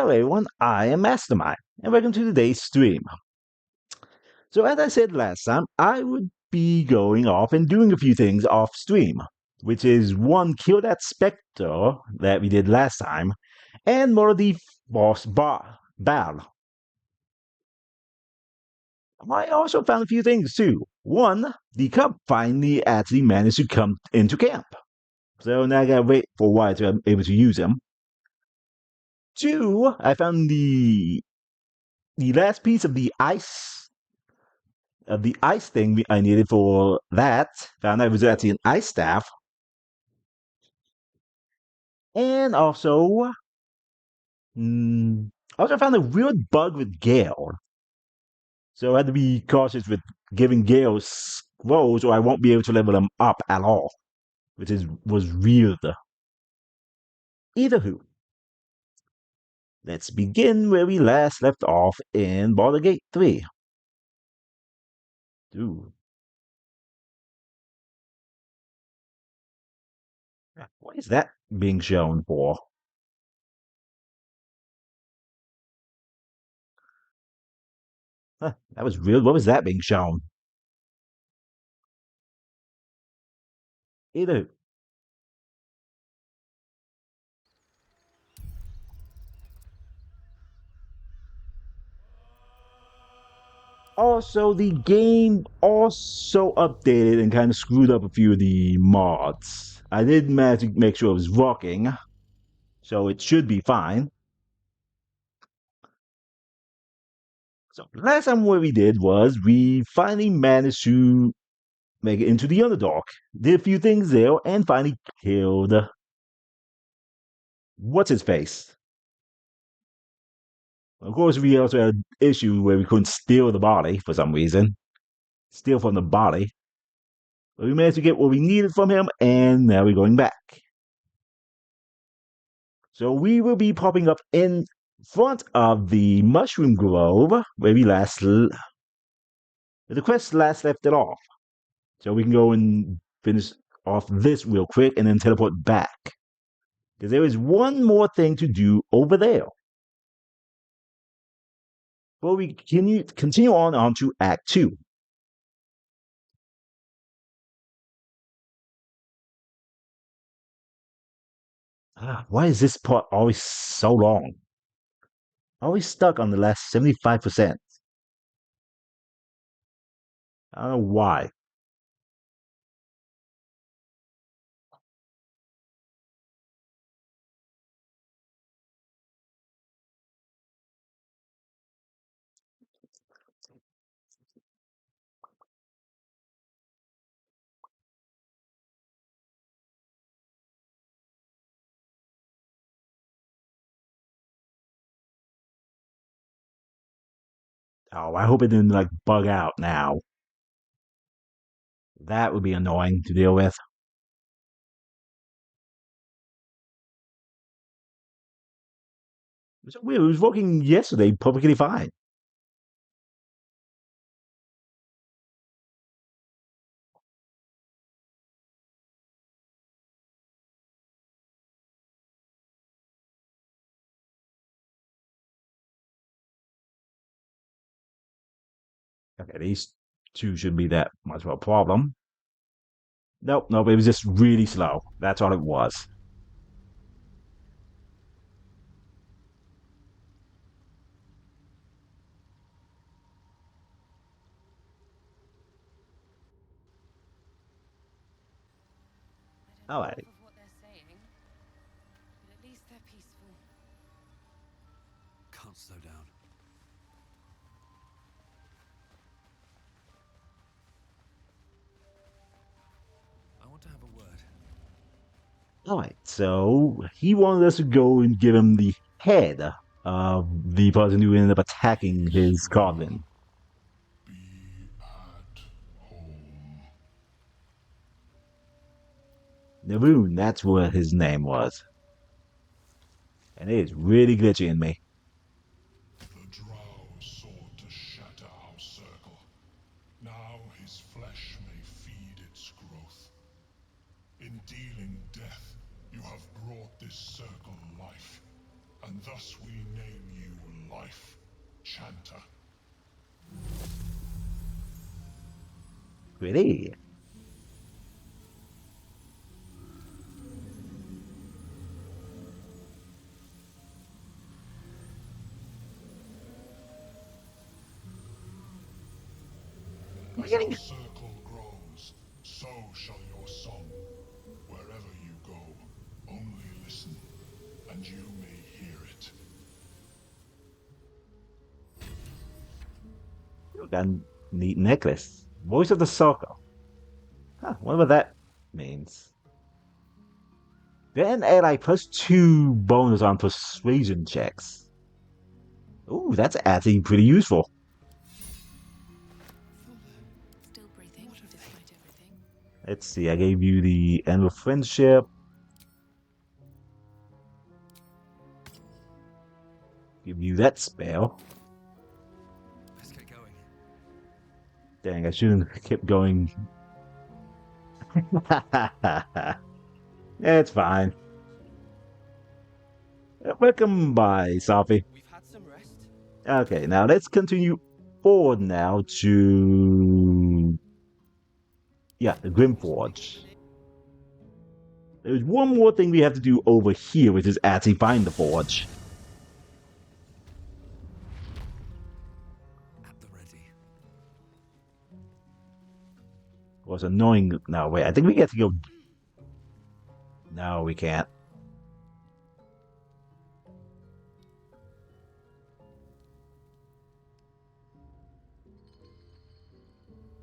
Hello everyone, I am Mastermind, and welcome to today's stream. So as I said last time, I would be going off and doing a few things off stream, which is one, kill that spectre that we did last time, and more of the boss battle. I also found a few things too. One, the cub finally actually managed to come into camp. So now I gotta wait for a while to be able to use him. Two, I found the last piece of the ice thing I needed for that. Found out it was actually an ice staff. And also, mm, also found a weird bug with Gale. So I had to be cautious with giving Gale scrolls or I won't be able to level them up at all. Was weird. Either who. Let's begin where we last left off in Baldur Gate 3. Dude. What is that being shown for? Huh, that was weird. What was that being shown? Either. Also, the game also updated and kind of screwed up a few of the mods. I did manage to make sure it was working, so it should be fine. So last time what we did was we finally managed to make it into the Underdark. Did a few things there and finally killed what's his face. Of course, we also had an issue where we couldn't steal the body for some reason. Steal from the body. But we managed to get what we needed from him, and now we're going back. So we will be popping up in front of the Mushroom Grove where we the quest last left it off. So we can go and finish off this real quick and then teleport back. Because there is one more thing to do over there. Well, we continue on to Act 2. Why is this part always so long? Always stuck on the last 75%. I don't know why. Oh, I hope it didn't like bug out now. That would be annoying to deal with. It was working yesterday perfectly fine. Okay, these two shouldn't be that much of a problem. Nope, it was just really slow. That's all it was. All right. Of what they're saying, but at least they're peaceful. Can't slow down. I want to have a word. All right. So he wanted us to go and give him the head of the person who ended up attacking his coffin. Be at home. Naboon, that's what his name was. And it is really glitchy in me. The drow sought to shatter our circle. Now his flesh may feed its growth. In dealing death, you have brought this circle life, and thus we nail life, chanter. Pretty. We're As our getting circle grows, so shall your song. Wherever you go, only listen, and you may hear it. got a neat necklace. Voice of the circle. Huh, wonder what that means. Then add like +2 bonus on persuasion checks. Ooh, that's actually pretty useful. Still breathing despite everything. Let's see, I gave you the End of Friendship. Give you that spell. Let's get going. Dang, I shouldn't have kept going. It's fine. Welcome by, Sophie. We've had some rest. Okay, now let's continue forward now to... Yeah, the Grimforge. There's one more thing we have to do over here, which is actually find the forge. At the ready. Was annoying. No, wait, I think we get to go... No, we can't.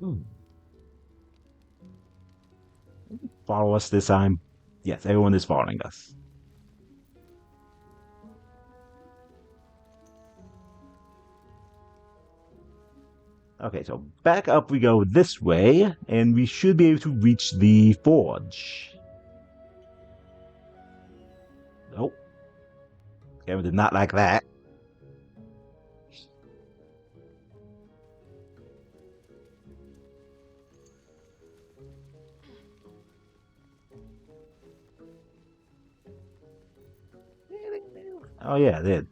Hmm. Follow us this time. Yes, everyone is following us. Okay, so back up we go this way, and we should be able to reach the forge. Nope. Kevin did not like that. Oh yeah, it did.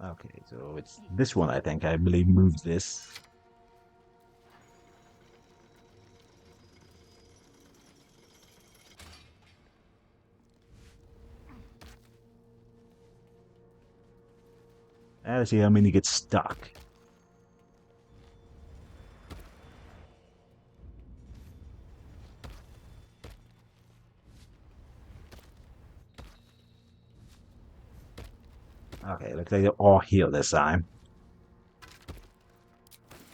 Okay, so it's this one I think I believe moved this. Let's see how many get stuck. Okay, looks like they're all here this time.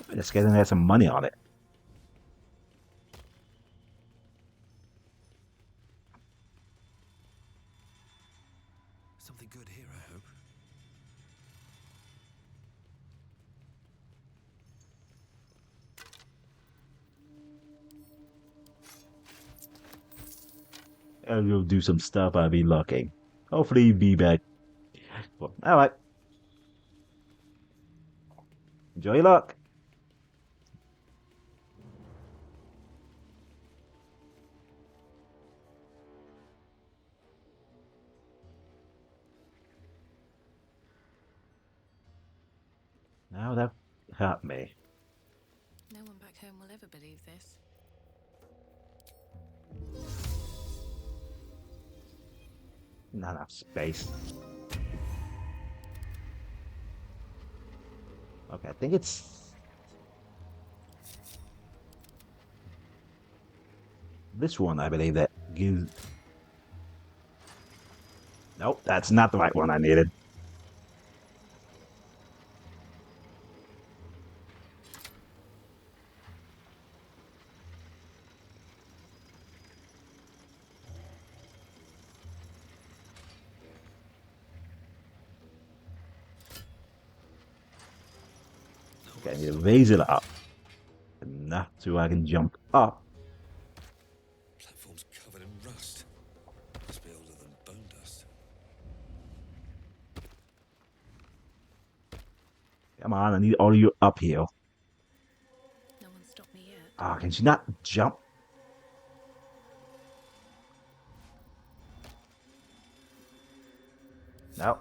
Let's get in there some money on it. Something good here, I hope. I'll go do some stuff. I'll be looking. Hopefully, be back. Well, all right. Enjoy your luck. Now that hurt me. No one back home will ever believe this. Not enough space. Okay, I think it's this one, I believe, that gives... Nope, that's not the right one I needed. Okay, I need to raise it up. Enough so I can jump up. Platform's covered in rust. Must be older than bone dust. Come on, I need all of you up here. Not stop me yet. Ah, can she not jump? No.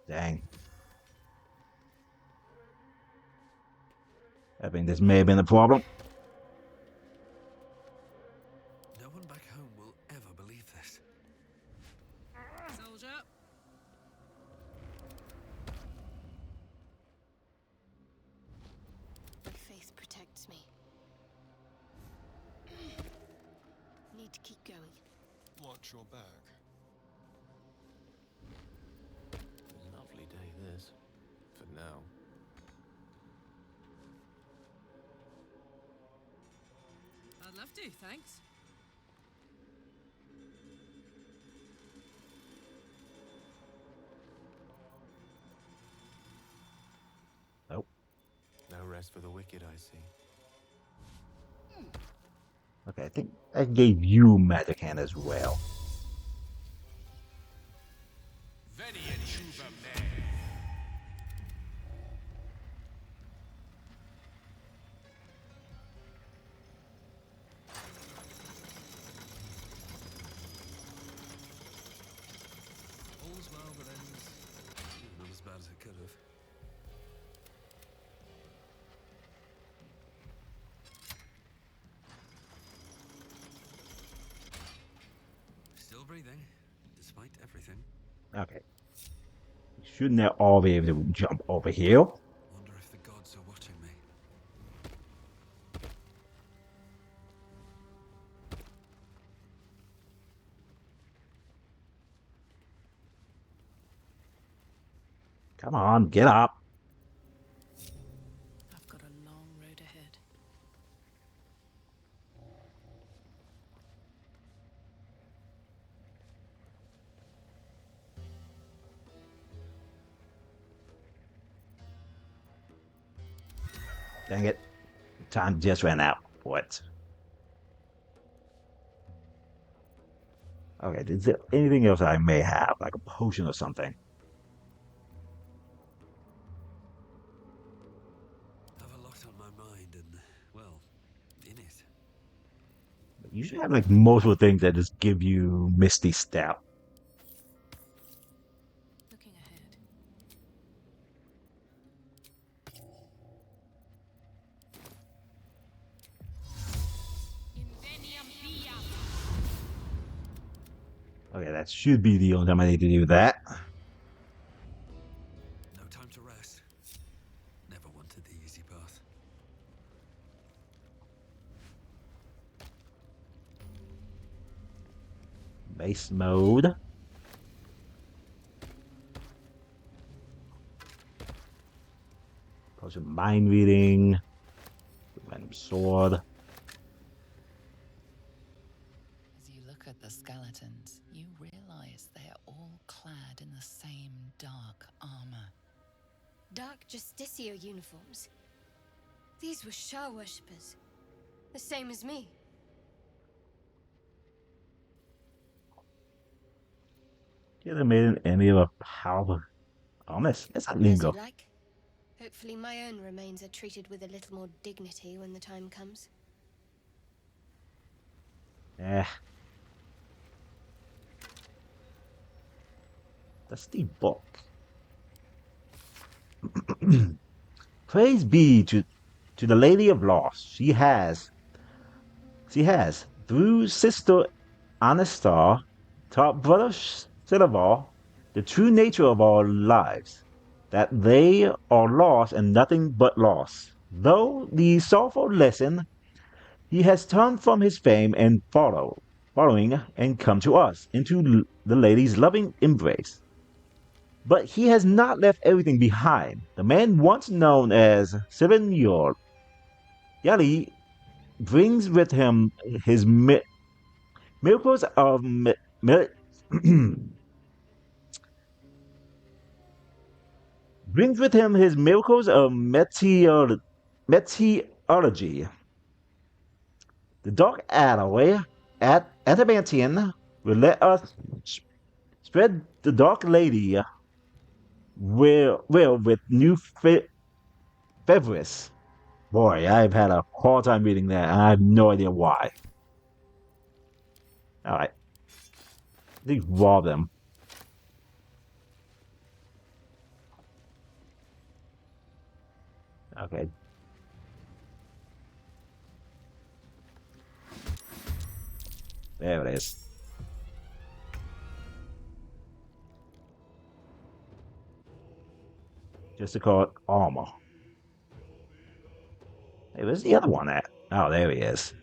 Dang. I think this may have been a problem. No one back home will ever believe this. Soldier. My faith protects me. Need to keep going. Watch your back. Lovely day this. For now. I'd love to, thanks. Nope. No rest for the wicked, I see. Okay, I think I gave you magic hand as well. All's well that ends. Not as bad as it could have. Still breathing, despite everything. Okay. Shouldn't they all be able to jump over here? Wonder if the gods are watching me. Come on, get up. I've got a long road ahead. Dang it. Time just ran out. What? Okay, is there anything else I may have? Like a potion or something? Have a lot on my mind and, well, in it. You should have like multiple things that just give you Misty Step. Looking ahead. Okay, that should be the only time I need to do that. No time to rest. Never wanted the easy path. Base mode. Potion mind reading. Random sword. As you look at the skeletons, you realize they are all clad in the same dark armor. Dark Justicia uniforms. These were Shah worshippers. The same as me. Yeah, they made it any of a power. Oh, that's not As lingo. you like. Hopefully my own remains are treated with a little more dignity when the time comes. Eh. That's the book. Praise be to the Lady of Loss. She has, through Sister Anastar, taught Brother Silver the true nature of our lives, that they are lost and nothing but loss. Though the sorrowful lesson, he has turned from his fame and following and come to us into the lady's loving embrace. But he has not left everything behind. The man once known as Seven Yali brings with him his miracles of brings with him his miracles of meteorology. The dark alloy at Adamantian will let us spread the dark lady will with new Fevris. Boy, I've had a hard time reading that, and I have no idea why. Alright. These rob them. Okay. There it is. Just to call it armor. Hey, where's the other one at? Oh, there he is.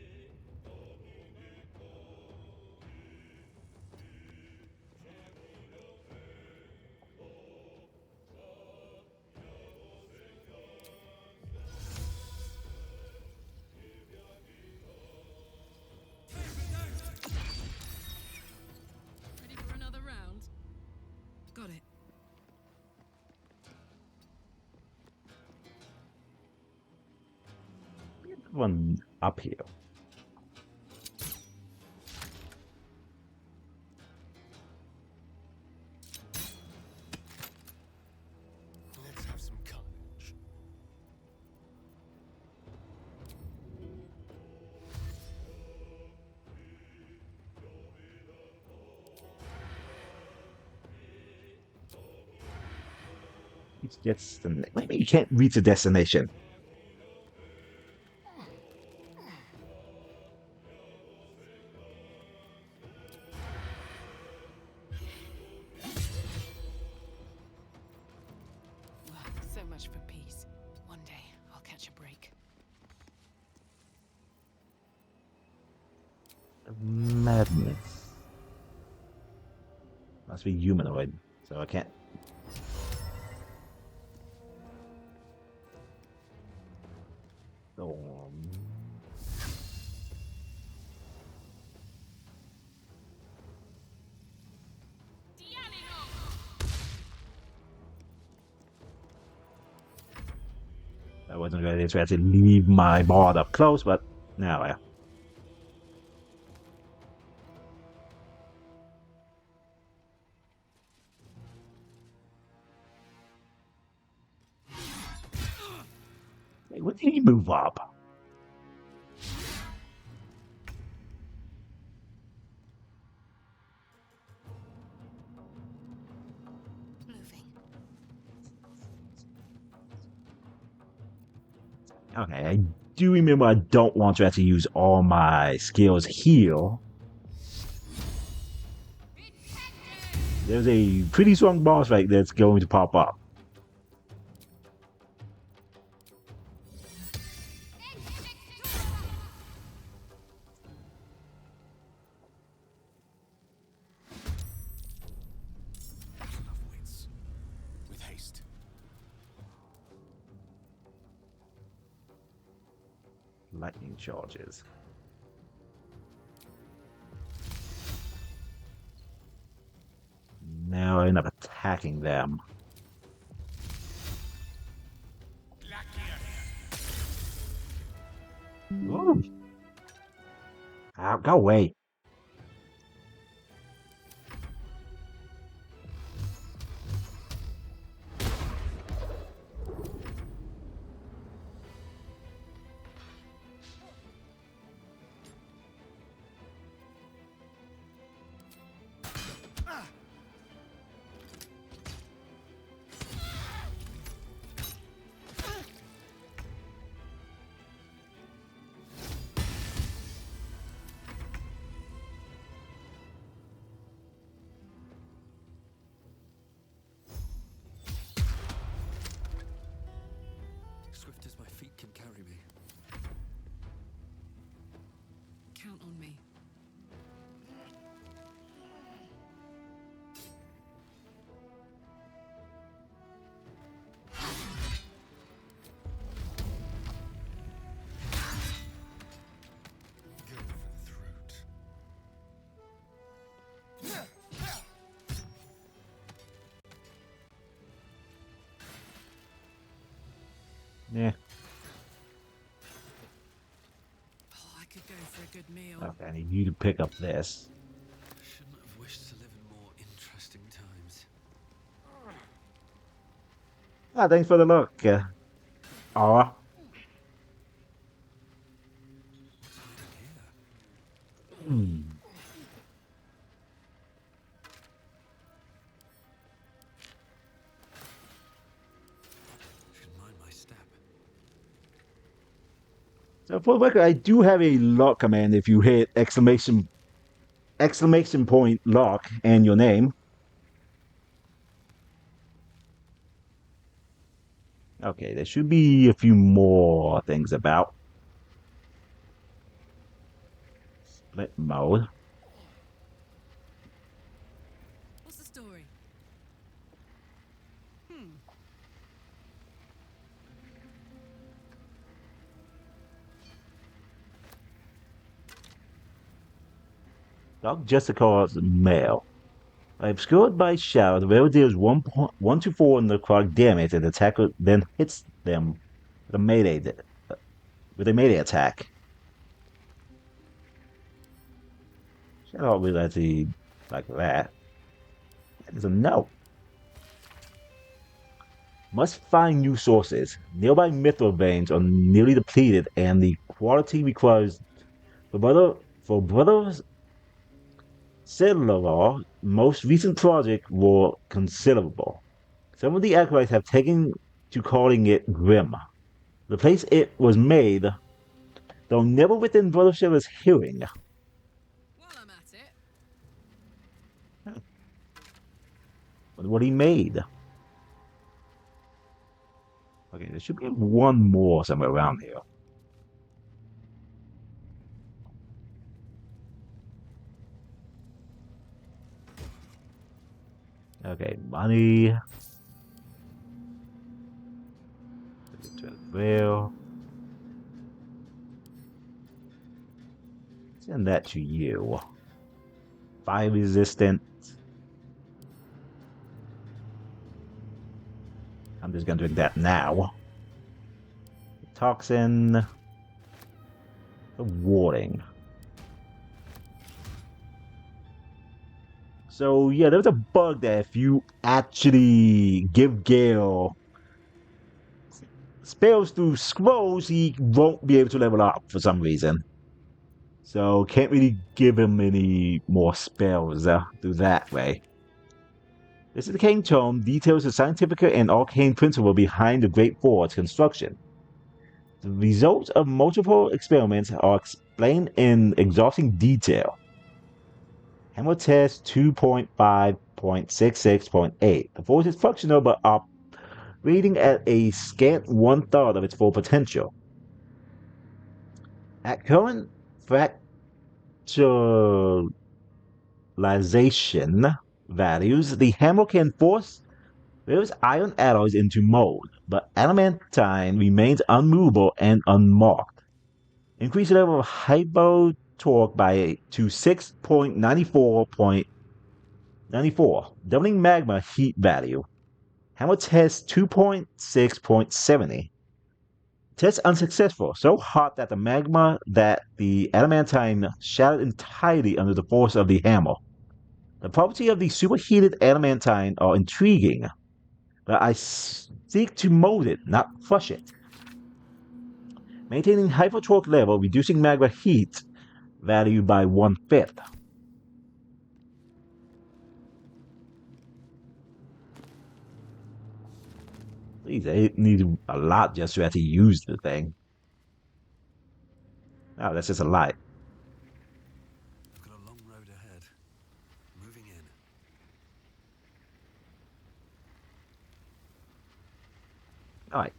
Ready for another round? Got it. One up here. Let's have some carnage. Maybe you can't reach a destination. So much for peace. One day, I'll catch a break. Madness. Must be humanoid, so I can't. Storm. I wasn't ready to actually leave my board up close, but now I. Hey, what did he move up? Moving. Okay, I do remember I don't want to actually use all my skills here. There's a pretty strong boss fight that's going to pop up. Enough wits. With haste. Lightning charges. Now I end up attacking them. Ooh. Ow, go away. Swift as my feet can carry me. Count on me. Go for the throat. Yeah. Oh, I could go for a good meal. Okay, I need you to pick up this. Shouldn't have wished to live in more interesting times. Ah, thanks for the look. Ah, What's hiding here? hmm. Should mind my step. So for the record, I do have a lock command if you hit exclamation point lock and your name. Okay, there should be a few more things about. Split mode. What's the story? Doc Jessica's mail. Obscured by shadow, the railroad deals 1 to 4 on the clock damage, and the attacker then hits them with a melee attack. Shadow will actually like that. That is a no. Must find new sources. Nearby mithril veins are nearly depleted, and the quality requires for brothers Cellular most recent project were considerable. Some of the acolytes have taken to calling it grim. The place it was made, though never within Brother Shiller's hearing. While I'm at it, What he made. Okay, there should be one more somewhere around here. Okay, money. Well, send that to you. Fire resistant. I'm just gonna drink that now. Toxin. The warding. So yeah, there's a bug that if you actually give Gale spells through scrolls, he won't be able to level up for some reason. So can't really give him any more spells through that way. This is the King Tome details the scientific and arcane principle behind the Great Forge construction. The results of multiple experiments are explained in exhausting detail. Hammer test 2.5.66.8. The force is functional but operating at a scant one-third of its full potential. At current fractalization values, the hammer can force various iron alloys into mold, but adamantine remains unmovable and unmarked. Increase the level of hypo torque to 6.94.94, doubling magma heat value. Hammer test 2.6.70. Test unsuccessful, so hot that the adamantine shattered entirely under the force of the hammer. The property of the superheated adamantine are intriguing, but I seek to mold it, not crush it. Maintaining hypertorque level, reducing magma heat value by 1/5. Please, I need a lot just to actually use the thing. Oh, that's just a lot. I've got a long road ahead. Moving in. Alright.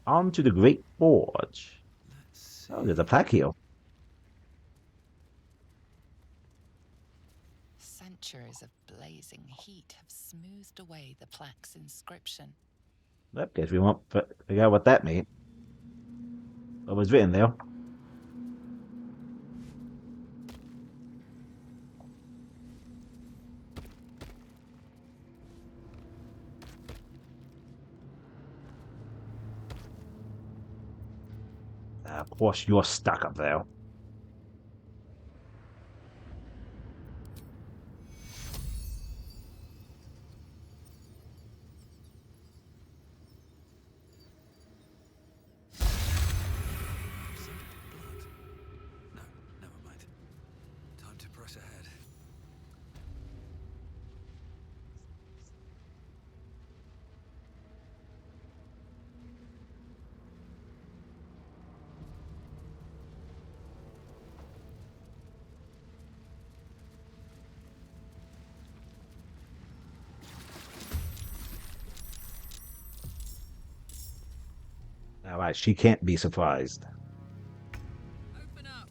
On to the Great Forge. Let's see. Oh, there's a plaque here. Centuries of blazing heat have smoothed away the plaque's inscription. Well, guess we won't figure out what that means. What was written there? Of course, you're stuck up there. Alright, she can't be surprised. Open up.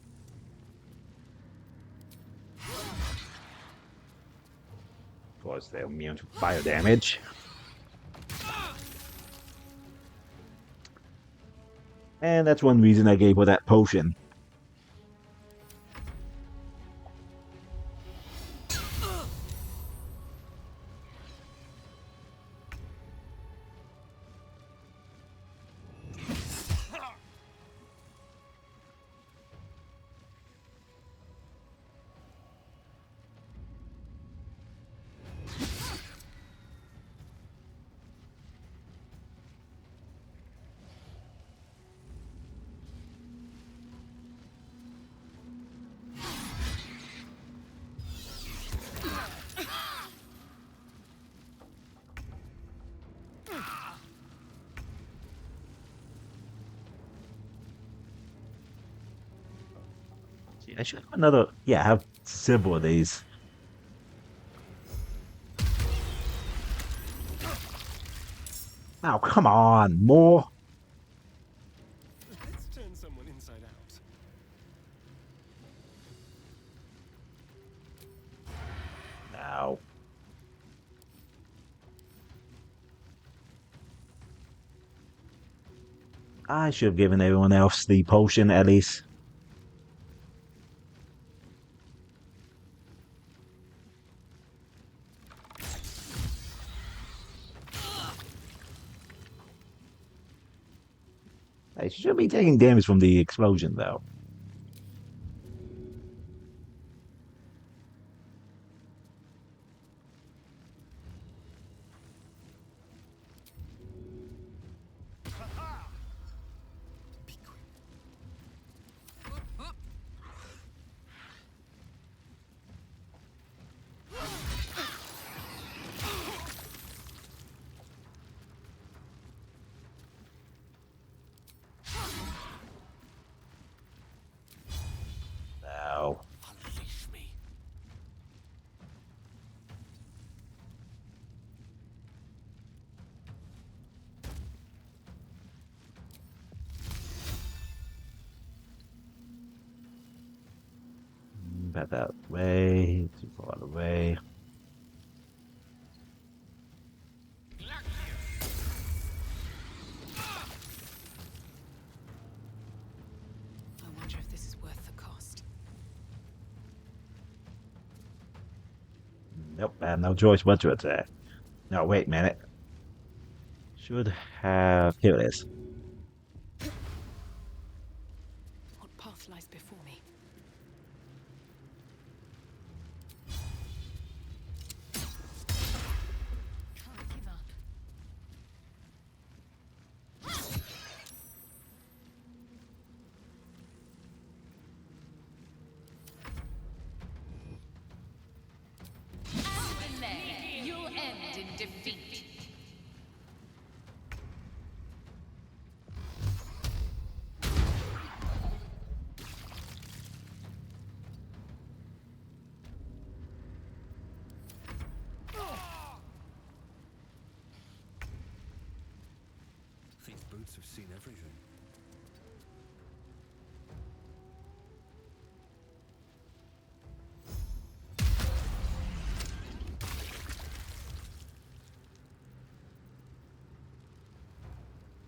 Of course, they're immune to fire damage. And that's one reason I gave her that potion. See, I should have another. Yeah, I have several of these. Now, come on, more. Let's turn someone inside out. Now. I should have given everyone else the potion at least. They should be taking damage from the explosion, though. Be quick. Up, up. Now. Unleash me. About that way. Too far away. I wonder if this is worth the cost. Nope, I have no choice but to attack. No, wait a minute. Should have. Here it is. What path lies before me? Can't give up. And there, you'll end in defeat. These boots have seen everything.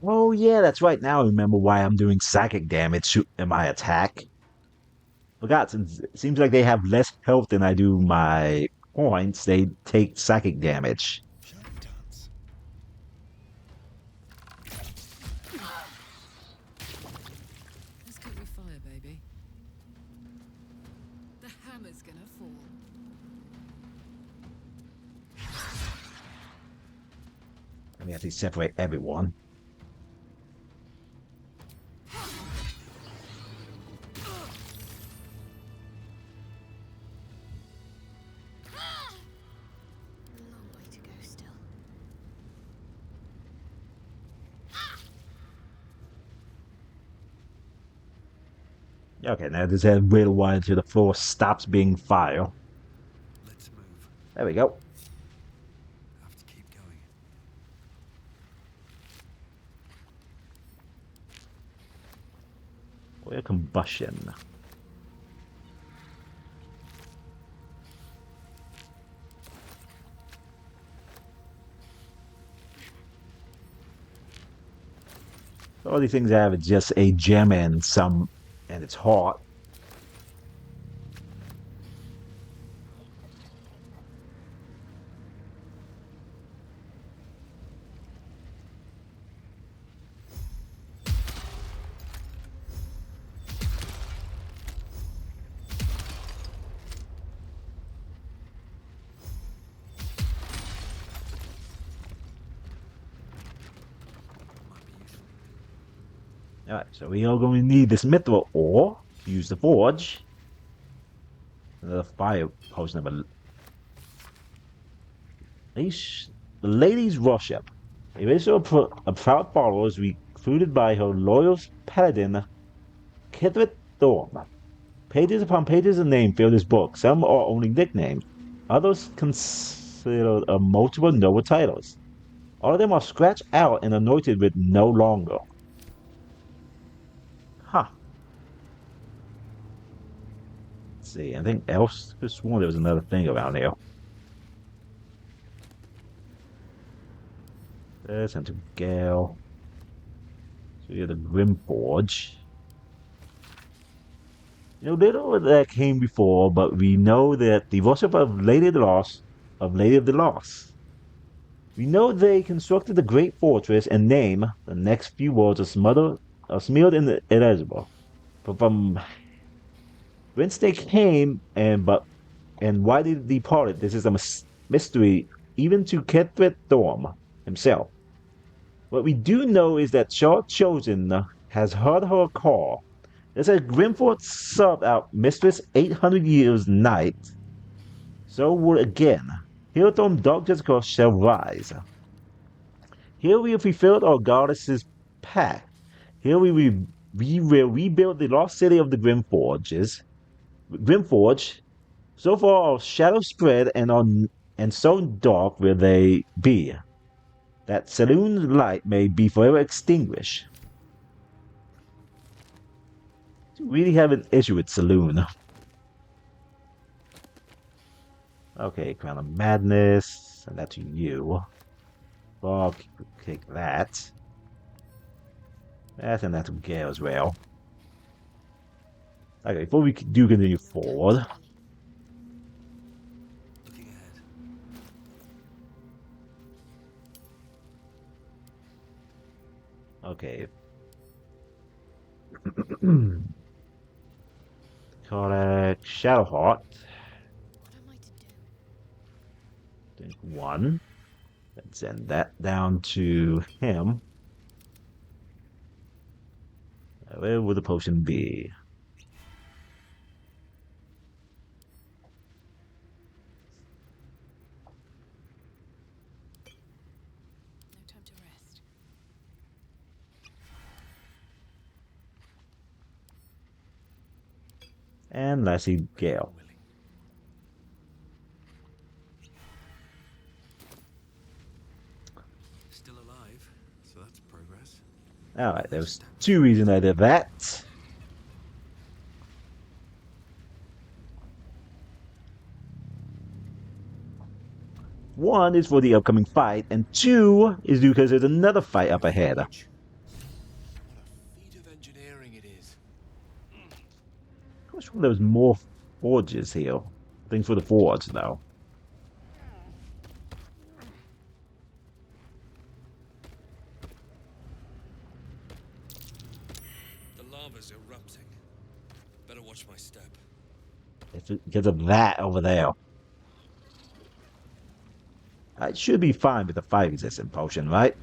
Oh, yeah, that's right. Now I remember why I'm doing psychic damage in my attack. Forgot, since it seems like they have less health than I do my points, they take psychic damage. Shall we dance? Let's cook with fire, baby. The hammer's gonna fall. Let me actually separate everyone. A long way to go still. Okay, now there's a little while until the force stops being fire. Let's move. There we go. Have to keep going. Oil combustion. All these things have just a gem and some, and it's hot. Alright, so we are going to need this mithril ore to use the forge. Another fire potion of the lady's worship. A race of proud followers recruited by her loyal paladin, Kithrit Thorm. Pages upon pages of names fill this book. Some are only nicknames. Others consider multiple noble titles. All of them are scratched out and anointed with no longer. Huh. Let's see, anything else? I just sworn there was another thing around here. There's into Gale. So you have the Grim Forge. You know, little of that came before, but we know that the worship of Lady of the Lost, we know they constructed the great fortress and name. The next few words are smeared in the illegible. But from whence they came and why they departed, this is a mystery even to Kethret Thorm himself. What we do know is that Shard Chosen has heard her call. It says Grimford served out Mistress 800 years night. So will again. Here from dark Jessica shall rise. Here we have fulfilled our goddess's pact. Here we will rebuild the lost city of the Grimforge. So far our shadows spread and so dark will they be, that Saloon's light may be forever extinguished. Really have an issue with Saloon. Okay, Crown of Madness. Send that to you. I'll take that. Send that to Gale as well. Okay, before we do continue forward. Looking ahead. Okay. Correct. Shadowheart. What am I to do? Think one. Let's send that down to him. Where would the potion be? No time to rest. And lastly, Gale. Still alive, so that's progress. Alright, there was two reasons I did that. One is for the upcoming fight, and two is because there's another fight up ahead. What a feat of engineering it is. I'm sure there was more forges here. Things for the forge, though. The lava's erupting. Better watch my step. It's because of that over there. I should be fine with the fire resistant potion, right?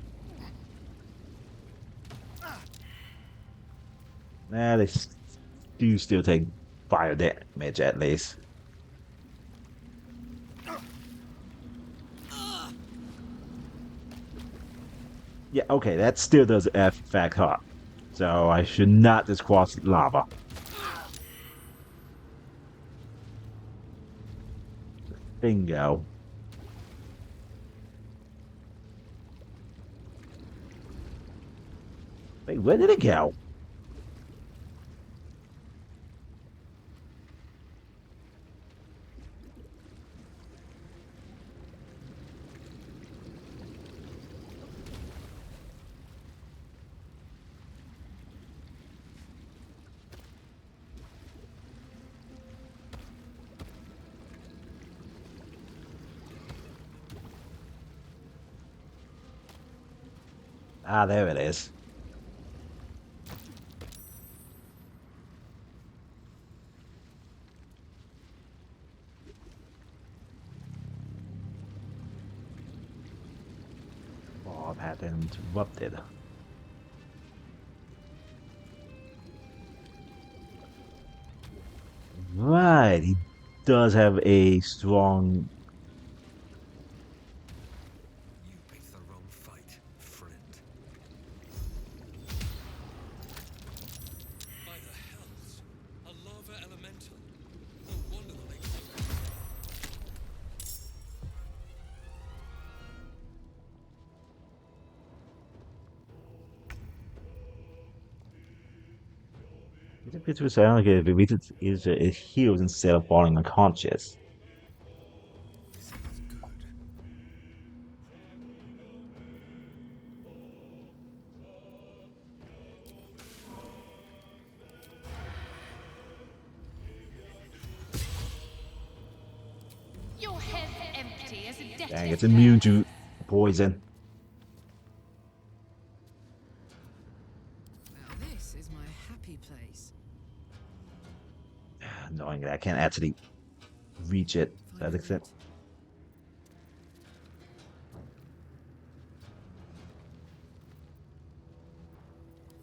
Nah, they do still take fire damage at least. Yeah, okay, that still does affect her. So I should not just cross lava. Bingo. Wait, where did it go? Ah, there it is. Oh, I've had interrupted. Right, he does have a strong. You picked the wrong fight, friend. By the hells! A lava elemental. No wonder the lake. It appears to sound like it heals instead of falling unconscious. This is good. Your head's empty as a debt. Dang, it's immune to poison. Now this is my happy place. Knowing that I can't actually reach it to that extent.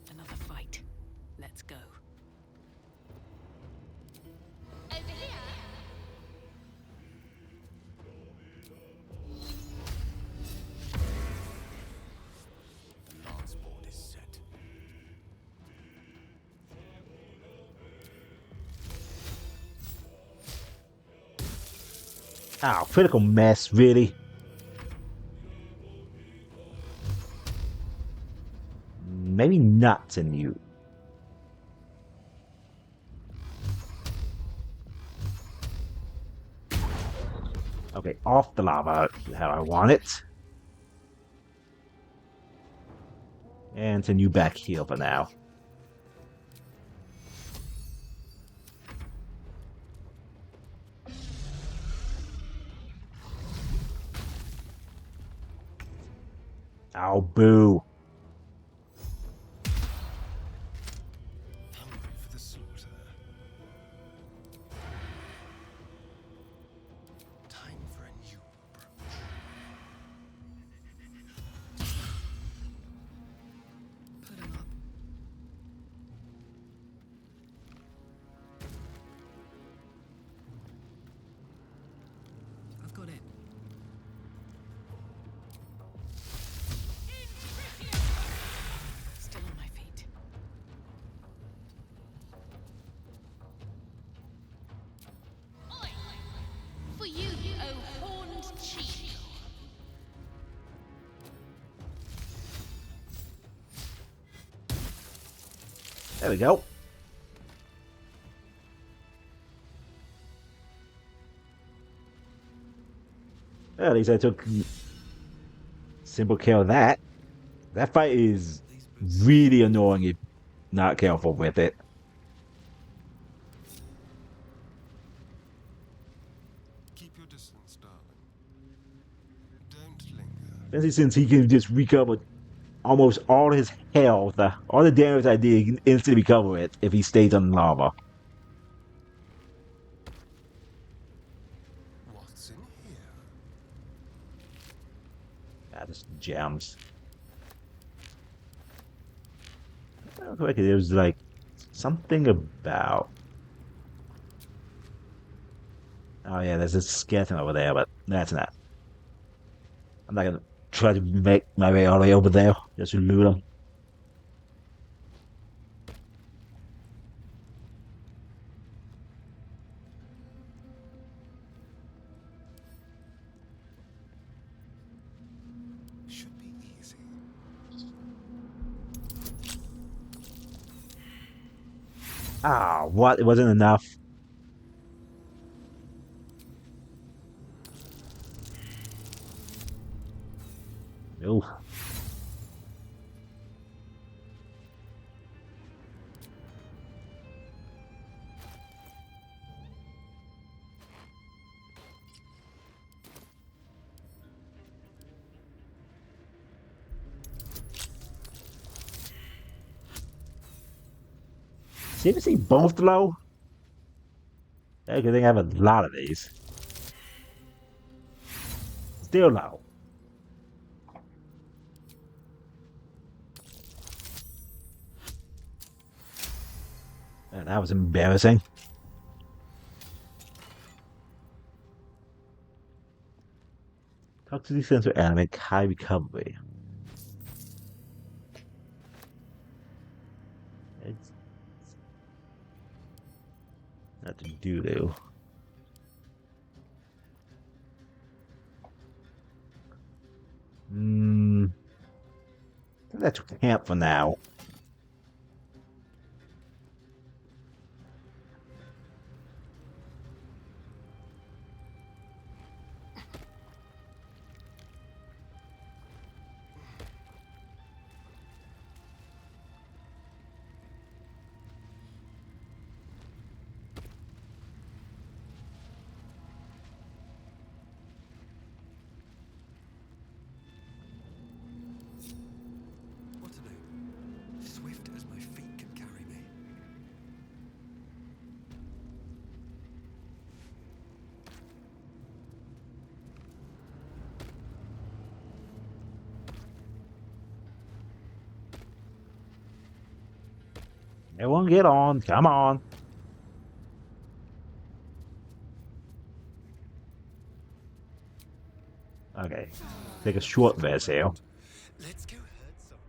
Another fight. Let's go. Over here. The lance board is set. Ow, critical mess, really? Maybe nuts in you. Okay, off the lava, how I want it. And send you back here for now. Ow, boo. Hungry for the slaughter. Time for a new approach. Put him up. I've got it. Still on my feet. Oi! For you, oh horned cheek. There we go. Well, at least I took simple care of that. That fight is really annoying if not careful with it. Keep your distance, darling. Don't linger. Especially since he can just recover almost all his health, all the damage I did, he can instantly recover it if he stays on lava. What's in here? Ah, just gems. Correctly, there was like something about. Oh yeah, there's a skeleton over there, but that's not. I'm not gonna try to make my way all the way over there just to loot them. Should be easy. Ah, what? It wasn't enough. No. Seriously, both low? I think I have a lot of these. Still low. That was embarrassing. Toxicity sensor animate high recovery. It's not to do. That's camp for now. What to do? Swift as my feet can carry me. Everyone get on. Come on. Okay. Take a short rest here. Let's go hurt someone.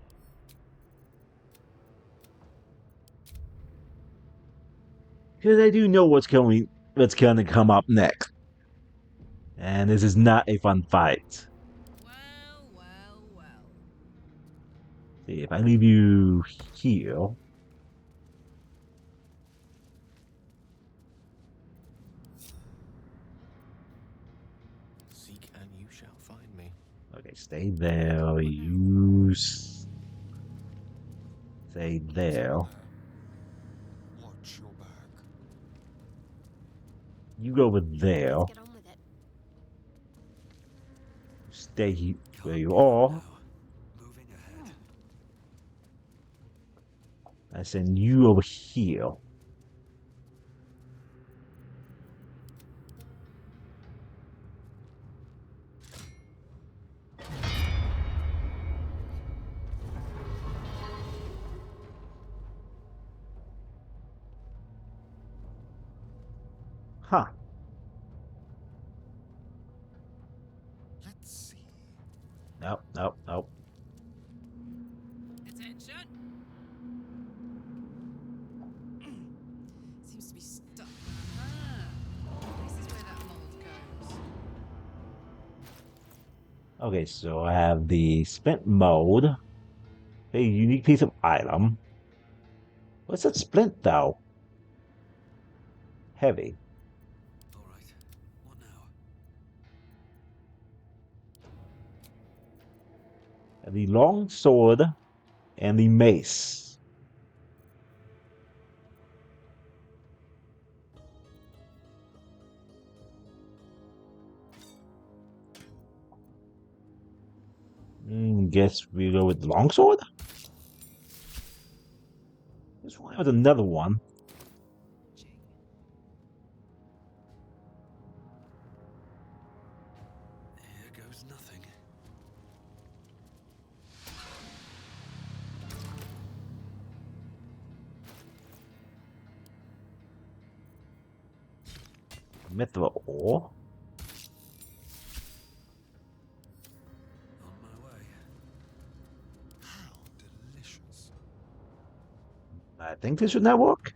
Because I do know what's gonna come up next. And this is not a fun fight. Well, well, well. See, if I leave you here. Seek and you shall find me. Okay, stay there. You stay there. Watch your back. You go over there. Let's get on with it. Stay where you Can't are. now. Moving ahead. I send you over here. Huh. Let's see. Nope, nope, nope. Attention. Seems to be stuck. This is where that mold goes. Okay, so I have the splint mode. A unique piece of item. What's that splint though? Heavy. All right. What now? And the long sword and the mace. Guess we go with the longsword? This one has another one. Here goes nothing. Mithril ore. On my way. How delicious. I think this should now work.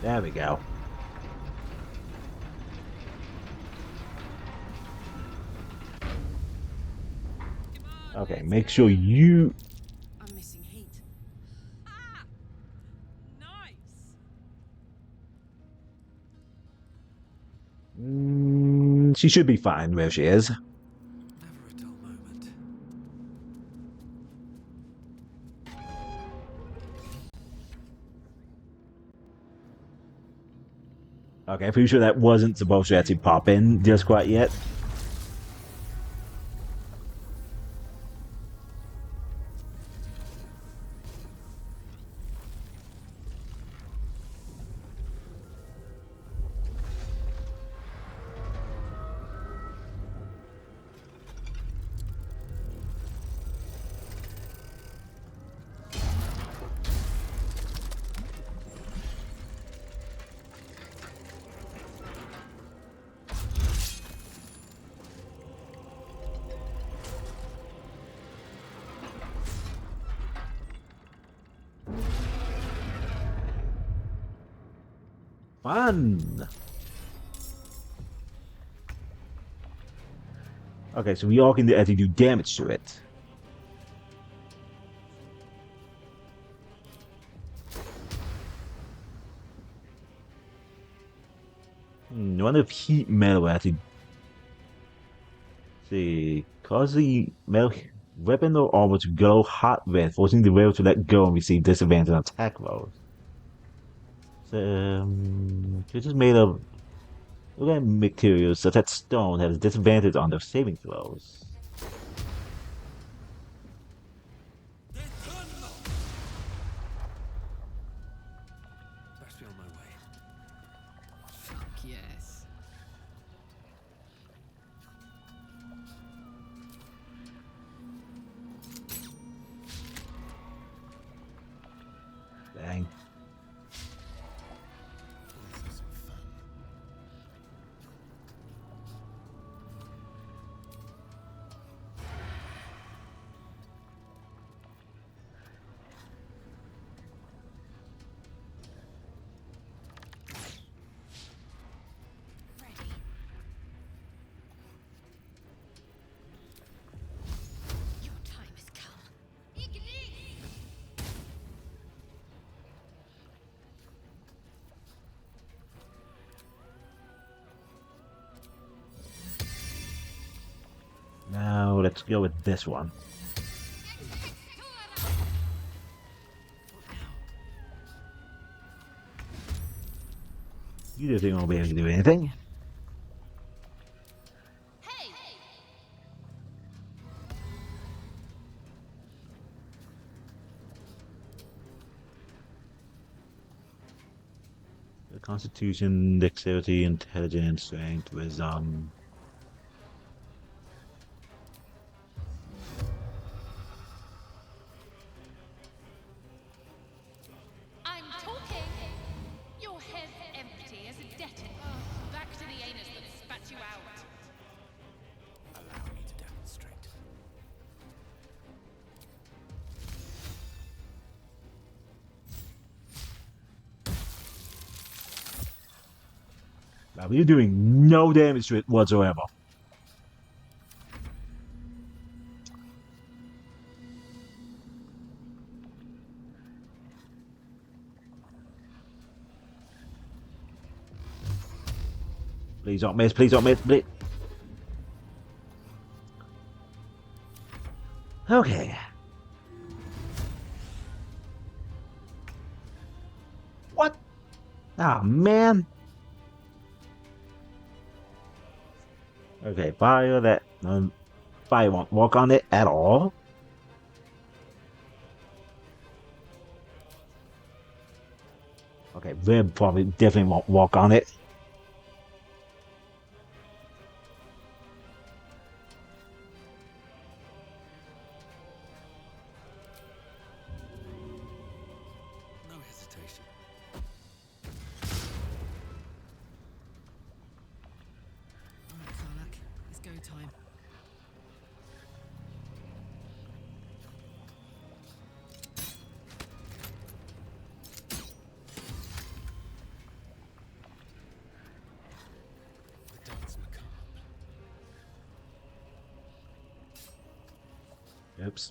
There we go. Okay, make sure you... I'm missing heat. Ah! Nice. She should be fine where she is. Never a dull moment. Okay, pretty sure that wasn't supposed to actually pop in just quite yet. Fun! Okay, so we all can actually do damage to it. I wonder if heat metal actually see cause the metal weapon or armor to glow hot red, forcing the wearer to let go and receive disadvantage on attack rolls. So, creatures made of organic materials such as stone has disadvantage on their saving throws. Best be on my way. Fuck yes. Dang. Let's have some fun. Ready. Your time has come. Now let's go with this one. You don't think I'll be able to do anything? The Constitution, Dexterity, Intelligence, Strength, Wisdom. I'm talking! Your head's empty as a debtor. Back to the anus that spat you out. Allow me to demonstrate. Now you're doing no damage to it whatsoever. Please don't miss, please don't miss, please. Okay. What? Ah, man. Okay, fire that. Fire won't walk on it at all. Okay, Red probably definitely won't walk on it. No hesitation. Alright, Karlak. It's go time. The dance macabre. Oops.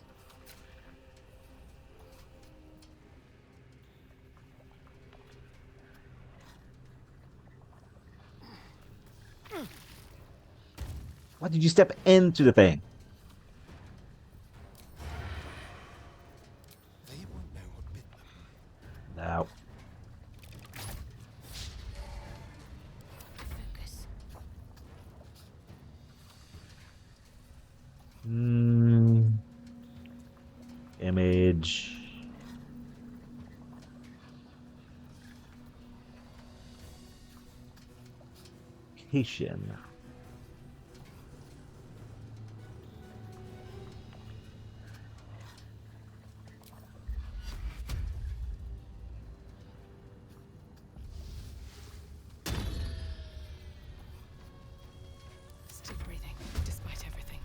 Why did you step into the thing? They won't know what bit them. No. Focus. Image. Location. Still breathing, despite everything.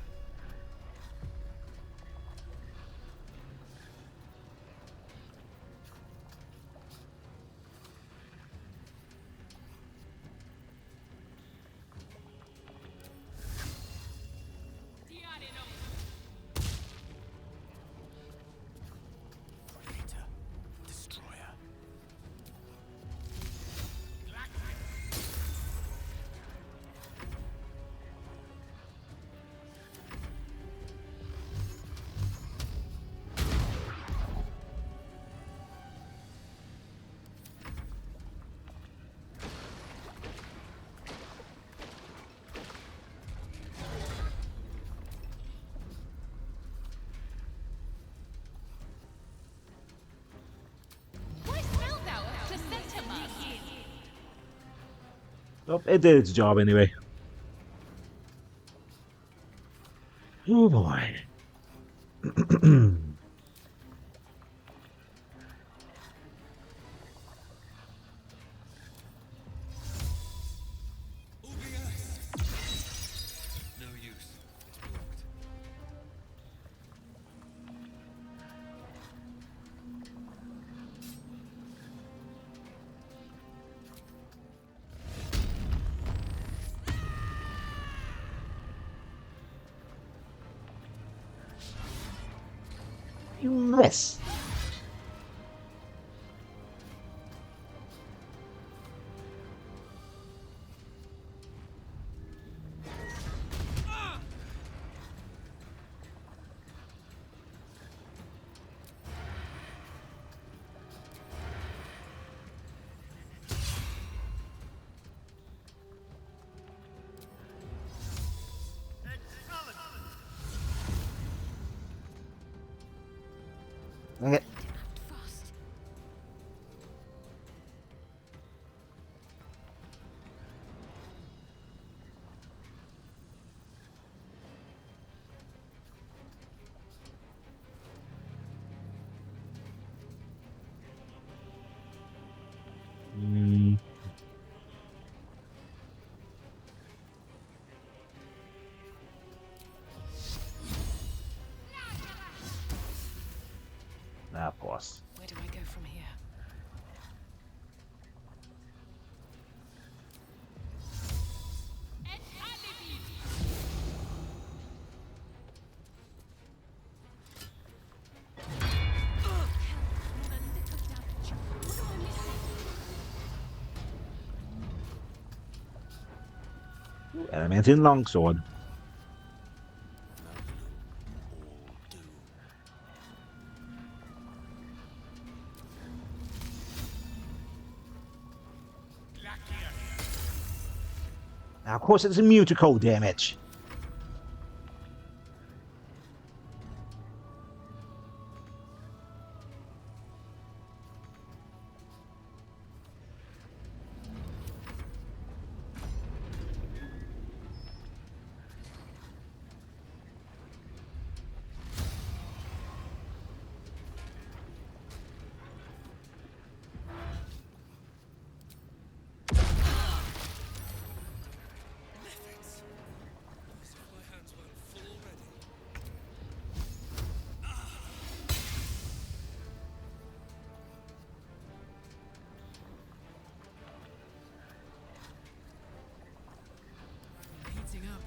Oh, it did its job anyway. Oh boy. No use. It's blocked. You miss. Okay. Act fast. Mm, of course. Where do I go from here? Et alibi! Not a little damage. What am I missing? Adamantine longsword. All do. Now, of course, it's immune to cold damage. As if my hands weren't full already. I'm heating up.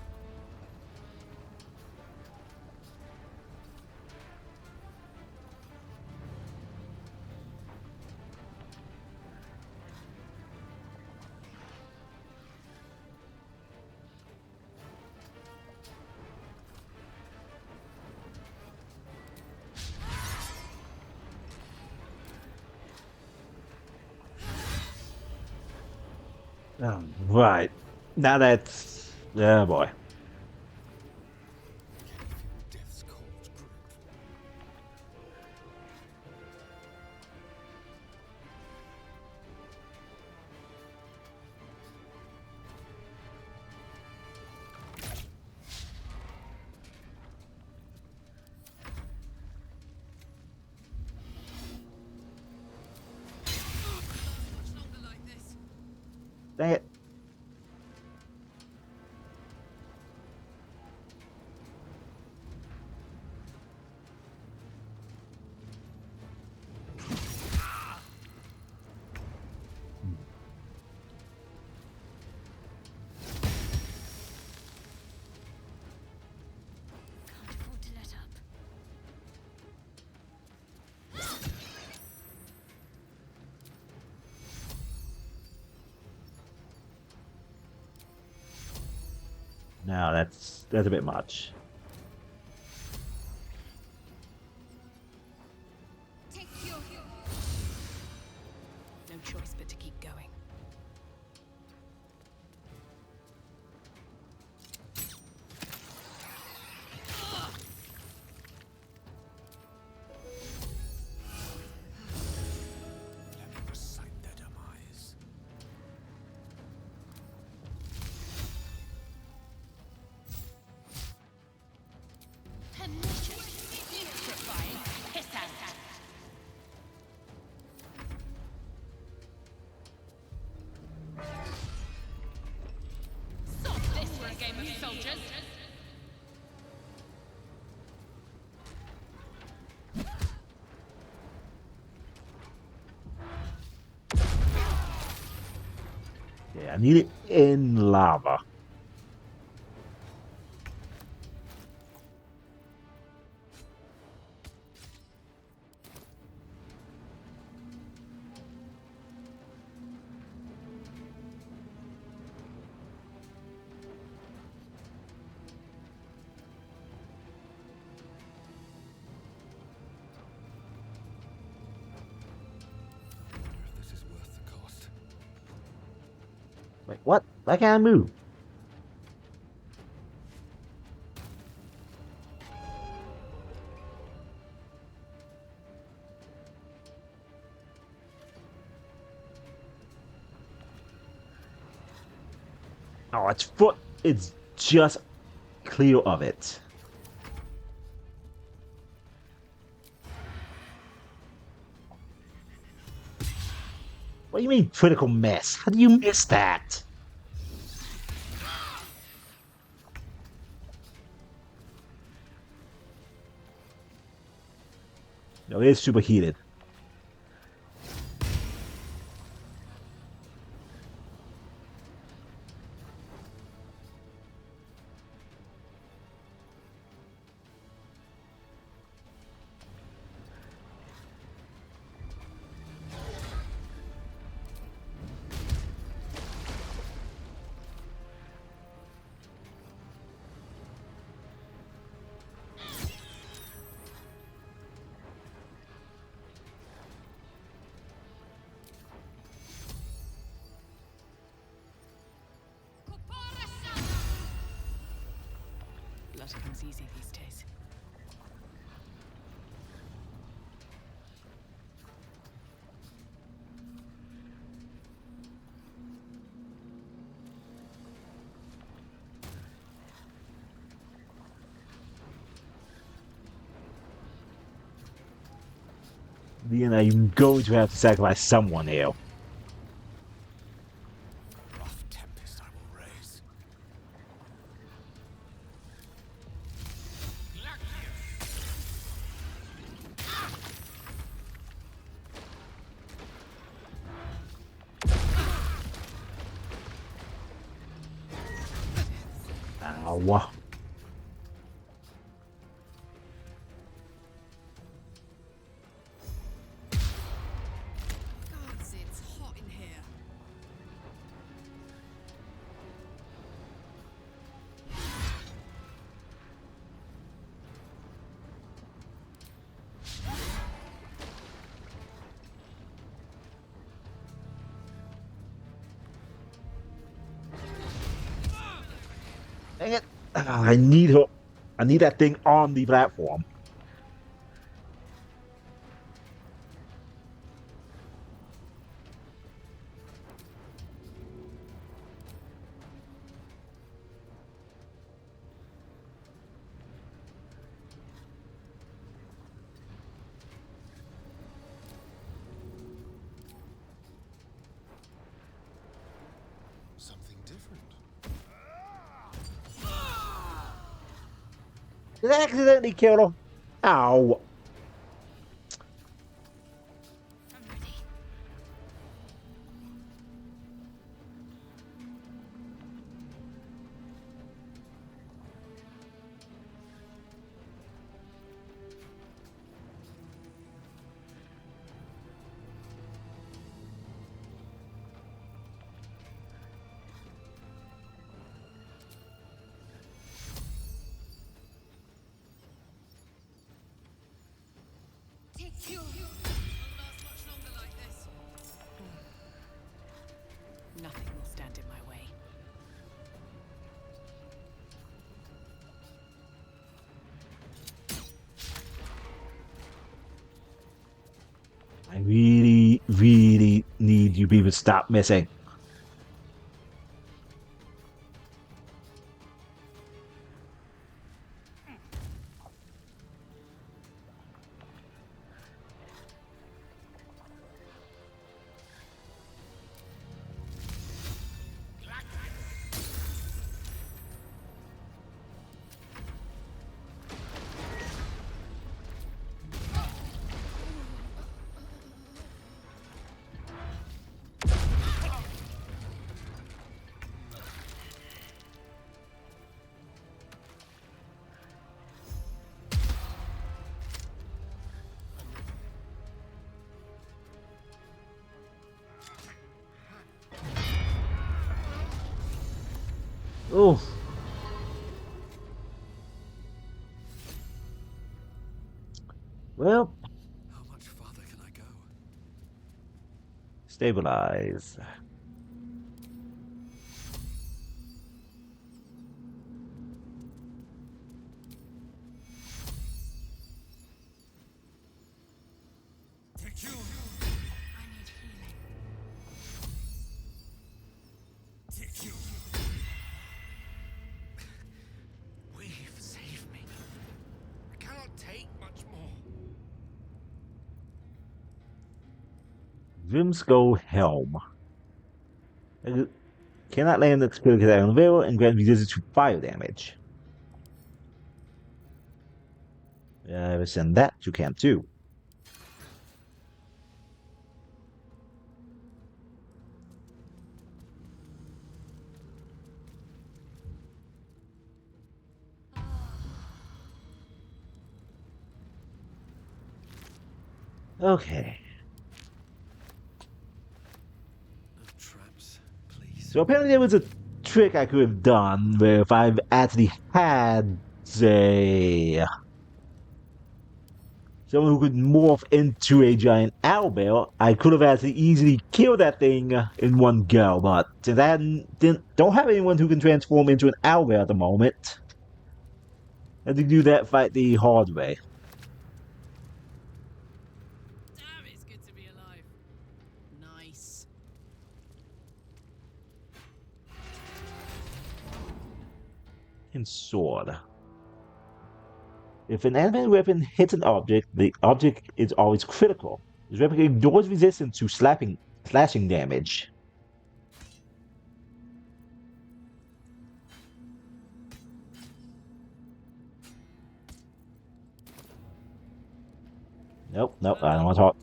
Right. Now that's... Oh boy. Death's cold grip. Much longer like this. Dang it. Can't afford to let up. Now that's a bit much. Take your No choice but to keep going. Let me recite their demise. need it in lava. If this is worth the cost. Wait, what? Why can't I move? Oh, its foot is just clear of it. What do you mean critical miss? How do you miss that? No, it is superheated. Blood comes easy these days. Then I'm going to have to sacrifice someone here. Rough tempest I will raise. Ow. Gods, it's hot in here. Dang it. I need her. I need that thing on the platform. Something different. Did I accidentally kill her? Ow. I'm ready. Take you. Won't last much longer like this. Nothing will stand in my way. I really, really need you people to stop missing. Well, How much farther can I go? stabilize. Take you! I need healing. Take you! Weave, save me. I cannot take much more. Grimskull Helm. Cannot land the spell attack on the barrel and grant resistance to fire damage. Send that to camp 2. Okay. No traps, please. So apparently there was a trick I could have done where if I've actually had, say, someone who could morph into a giant owlbear, I could have actually easily killed that thing in one go. But since I don't have anyone who can transform into an owlbear at the moment, I had to do that fight the hard way. Damn, it's good to be alive. Nice. And sword. If an animated weapon hits an object, the object is always critical. This weapon ignores resistance to slashing damage. Nope, I don't want to talk.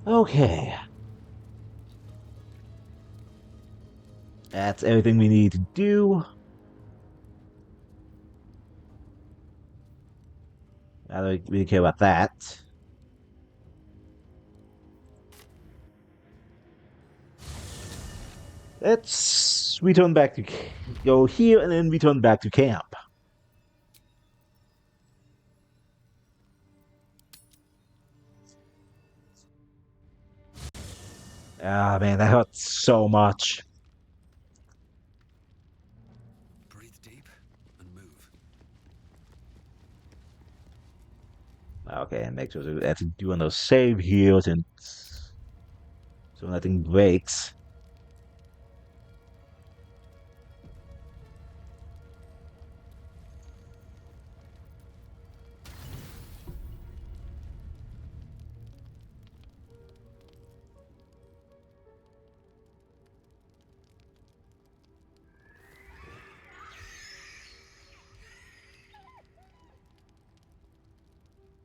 Okay. That's everything we need to do. I don't really care about that. Let's return back to go here and then return back to camp. Ah, man, that hurts so much. Breathe deep and move. Okay, and make sure to doing those save heals and so nothing breaks.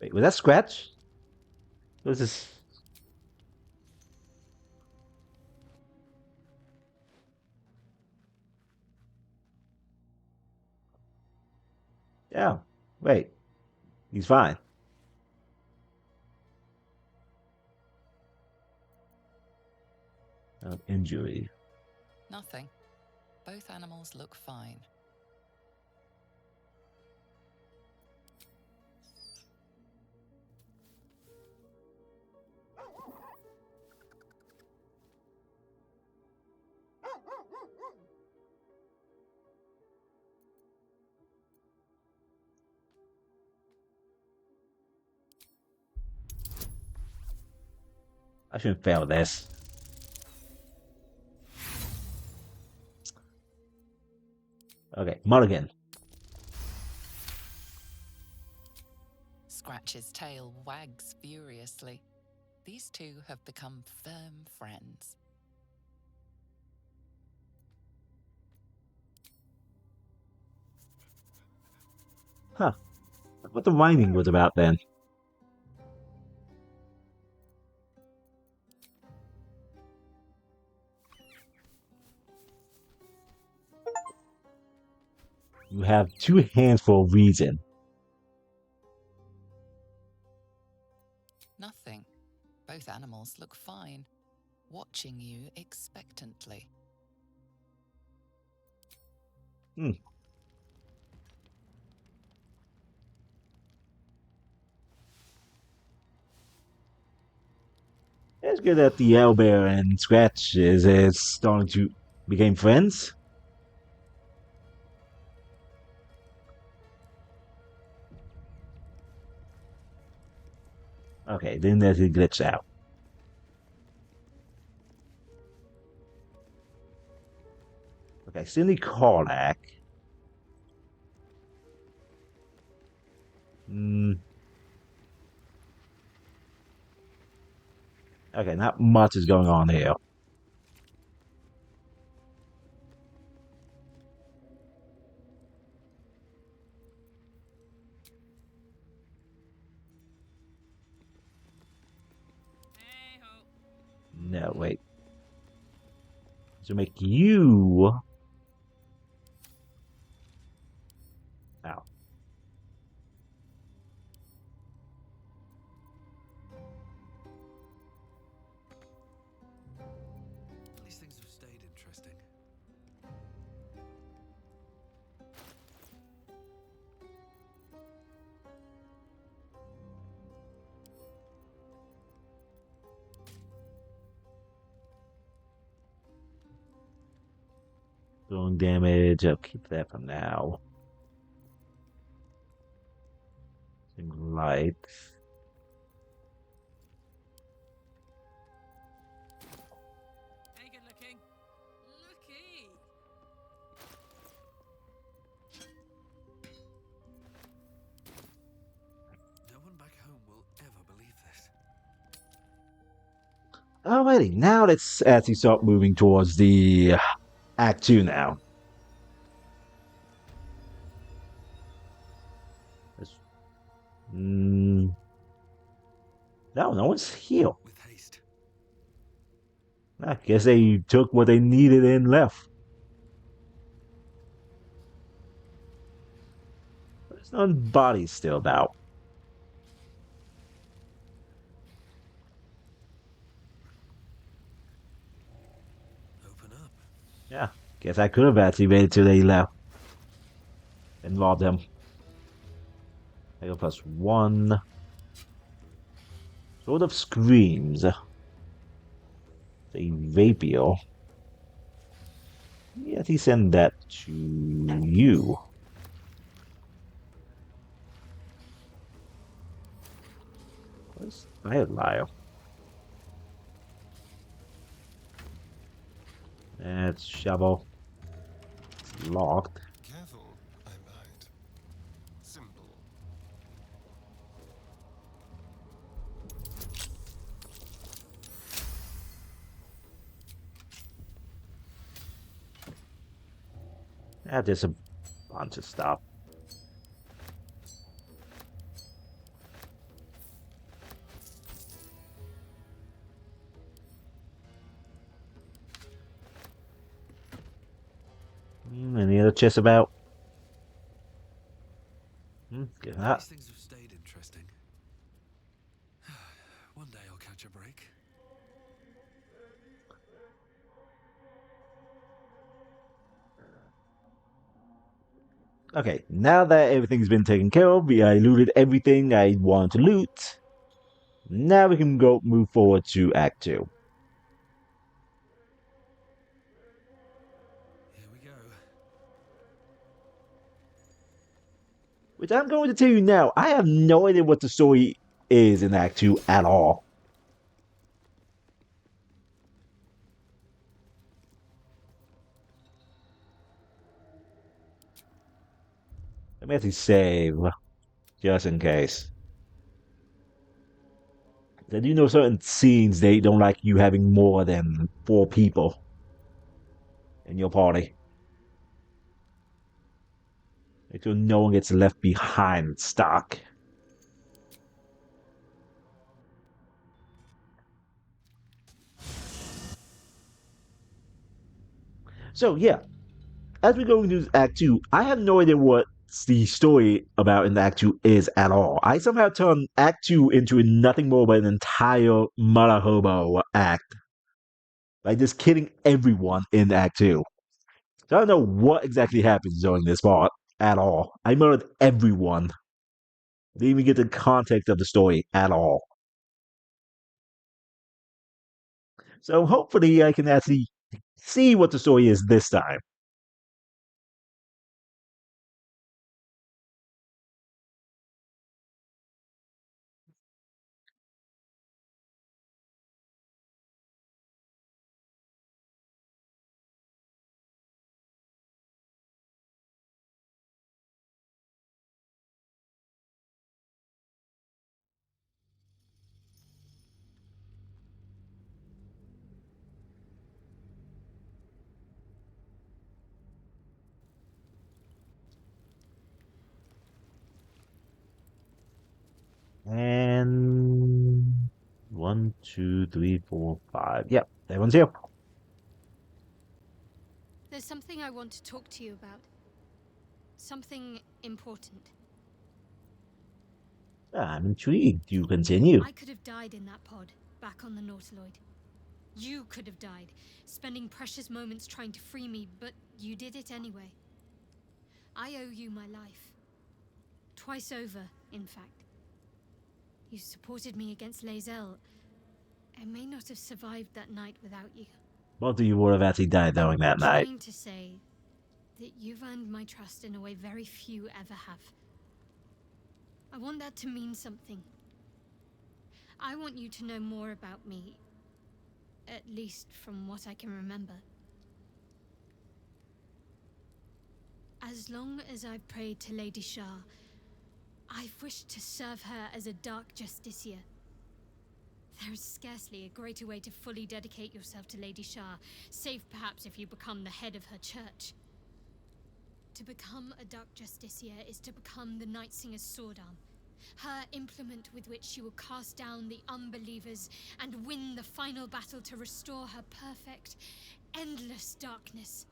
Wait, was that Scratch? What was this? Yeah. Wait. He's fine. Injury. Nothing. Both animals look fine. I shouldn't fail this. Okay, Mulligan. Scratch's tail wags furiously. These two have become firm friends. Huh. What the whining was about then. You have 2 hands for a reason. Nothing. Both animals look fine, watching you expectantly. it's good that the owlbear and Scratch is starting to become friends. Okay, then there's a glitch out. Okay, Cindy Karlak. Hmm. Okay, not much is going on here. Hey ho. No, wait. To make you. Ow. These things have stayed interesting. Throwing damage. I'll keep that for now. Light. Hey, good looking. Looky. No one back home will ever believe this. Alrighty, now let's actually start moving towards the Act 2 now. No, no one's here. With haste. I guess they took what they needed and left. There's no bodies still about. Open up. Yeah, guess I could have actually waited till they left and robbed them. I go +1. Sword of Screams. A rapier. Yeah, he send that to you. Where's Firelight? That's shovel. It's locked. Careful, I might. Simple. There's a bunch of stuff. Any other chests about? Get that. These things have stayed interesting. One day I'll catch a break. Okay, now that everything's been taken care of, I looted everything I wanted to loot. Now we can go move forward to Act 2. Here we go. Which I'm going to tell you now, I have no idea what the story is in Act 2 at all. Let me actually save, just in case. I do know certain scenes they don't like you having more than 4 people in your party. Make sure no one gets left behind stuck. So yeah, as we go into Act 2, I have no idea what the story about in Act 2 is at all. I somehow turned Act 2 into nothing more but an entire mother hobo act. Like just killing everyone in Act 2. So I don't know what exactly happens during this part at all. I murdered everyone. Didn't even get the context of the story at all. So hopefully I can actually see what the story is this time. And 1, 2, 3, 4, 5. Yep, everyone's here. There's something I want to talk to you about. Something important. I'm intrigued. You continue. I could have died in that pod, back on the Nautiloid. You could have died, spending precious moments trying to free me, but you did it anyway. I owe you my life. Twice over, in fact. You supported me against Lae'zel. I may not have survived that night without you. Both of you would have actually died during that I'm night. trying to say that you've earned my trust in a way very few ever have. I want that to mean something. I want you to know more about me, at least from what I can remember. As long as I've prayed to Lady Shah, I've wished to serve her as a Dark Justiciar. There is scarcely a greater way to fully dedicate yourself to Lady Shah, save perhaps if you become the head of her church. To become a Dark Justiciar is to become the Night Singer's sword arm, her implement with which she will cast down the unbelievers and win the final battle to restore her perfect, endless darkness.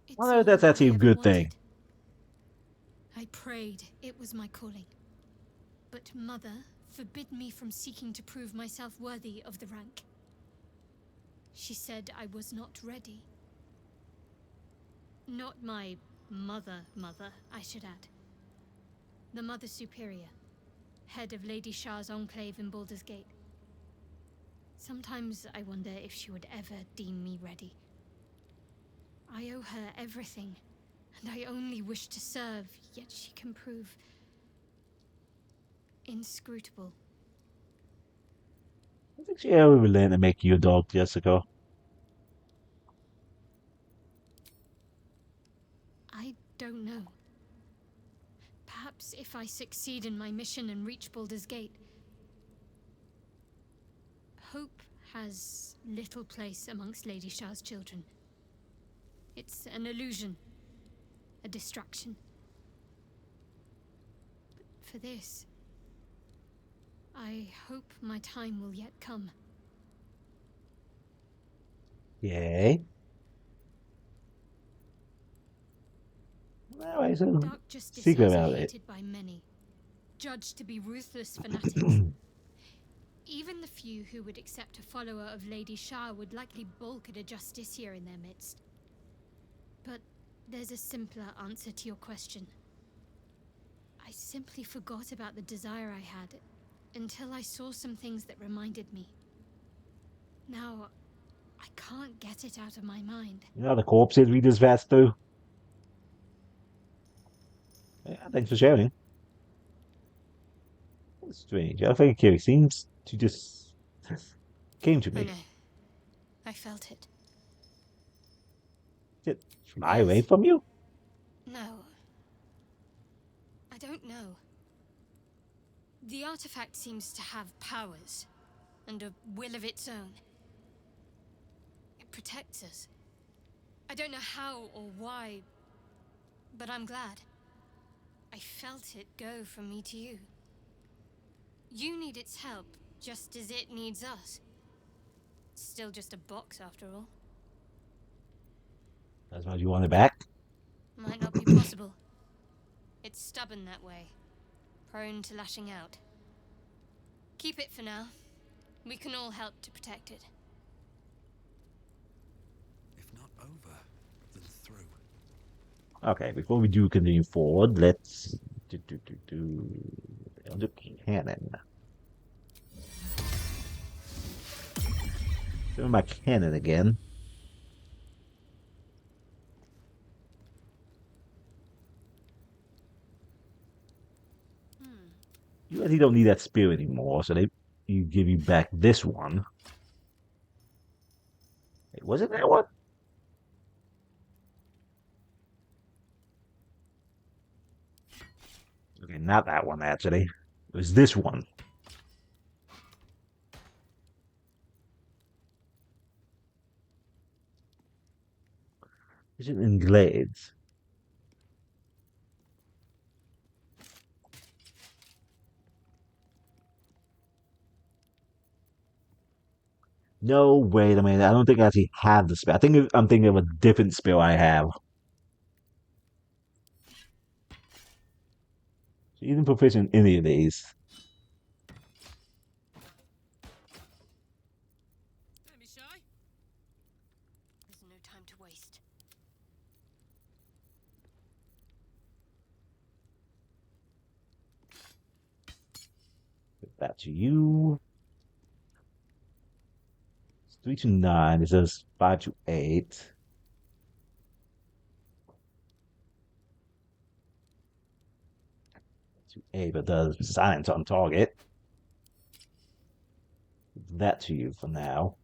It's Well, all that's that actually I a ever good thing. wanted. I prayed it was my calling. But Mother forbid me from seeking to prove myself worthy of the rank. She said I was not ready. Not my mother, I should add. The Mother Superior, head of Lady Shah's enclave in Baldur's Gate. Sometimes I wonder if she would ever deem me ready. I owe her everything, and I only wish to serve, yet she can prove inscrutable. I think she ever will learn to make you a dog, Jessica. I don't know. Perhaps if I succeed in my mission and reach Baldur's Gate. Hope has little place amongst Lady Shah's children. It's an illusion, a distraction. But for this, I hope my time will yet come. Yay. Well, it's a Dark secret Justiciars are about it. hated by many, judged to be ruthless fanatics. Even the few who would accept a follower of Lady Shah would likely balk at a Justiciar in their midst. But there's a simpler answer to your question. I simply forgot about the desire I had until I saw some things that reminded me. Now, I can't get it out of my mind. You know, the corpses read as fast too. Yeah, thanks for sharing. That's strange. I think it seems to just came to I me. know. I felt it. Did it fly away Yes. from you? No. I don't know. The artifact seems to have powers, and a will of its own. It protects us. I don't know how or why, but I'm glad. I felt it go from me to you. You need its help, just as it needs us. It's still just a box, after all. That's why you want it back? Might not be possible. It's stubborn that way, prone to lashing out. Keep it for now. We can all help to protect it. If not over, then through. Okay, before we do continue forward, let's build a cannon. Show my cannon again. You actually don't need that spear anymore, so they you give you back this one. Wait, was it that one? Okay, not that one actually. It was this one. Is it in Glades? No, wait a minute. I don't think I actually have the spell. I'm thinking of a different spell I have. So you didn't proficient in any of these. Don't be shy. There's no time to waste. Give that to you. It's 3 to 9. It says 5 to 8. To 8, but does silence on target. Give that to you for now.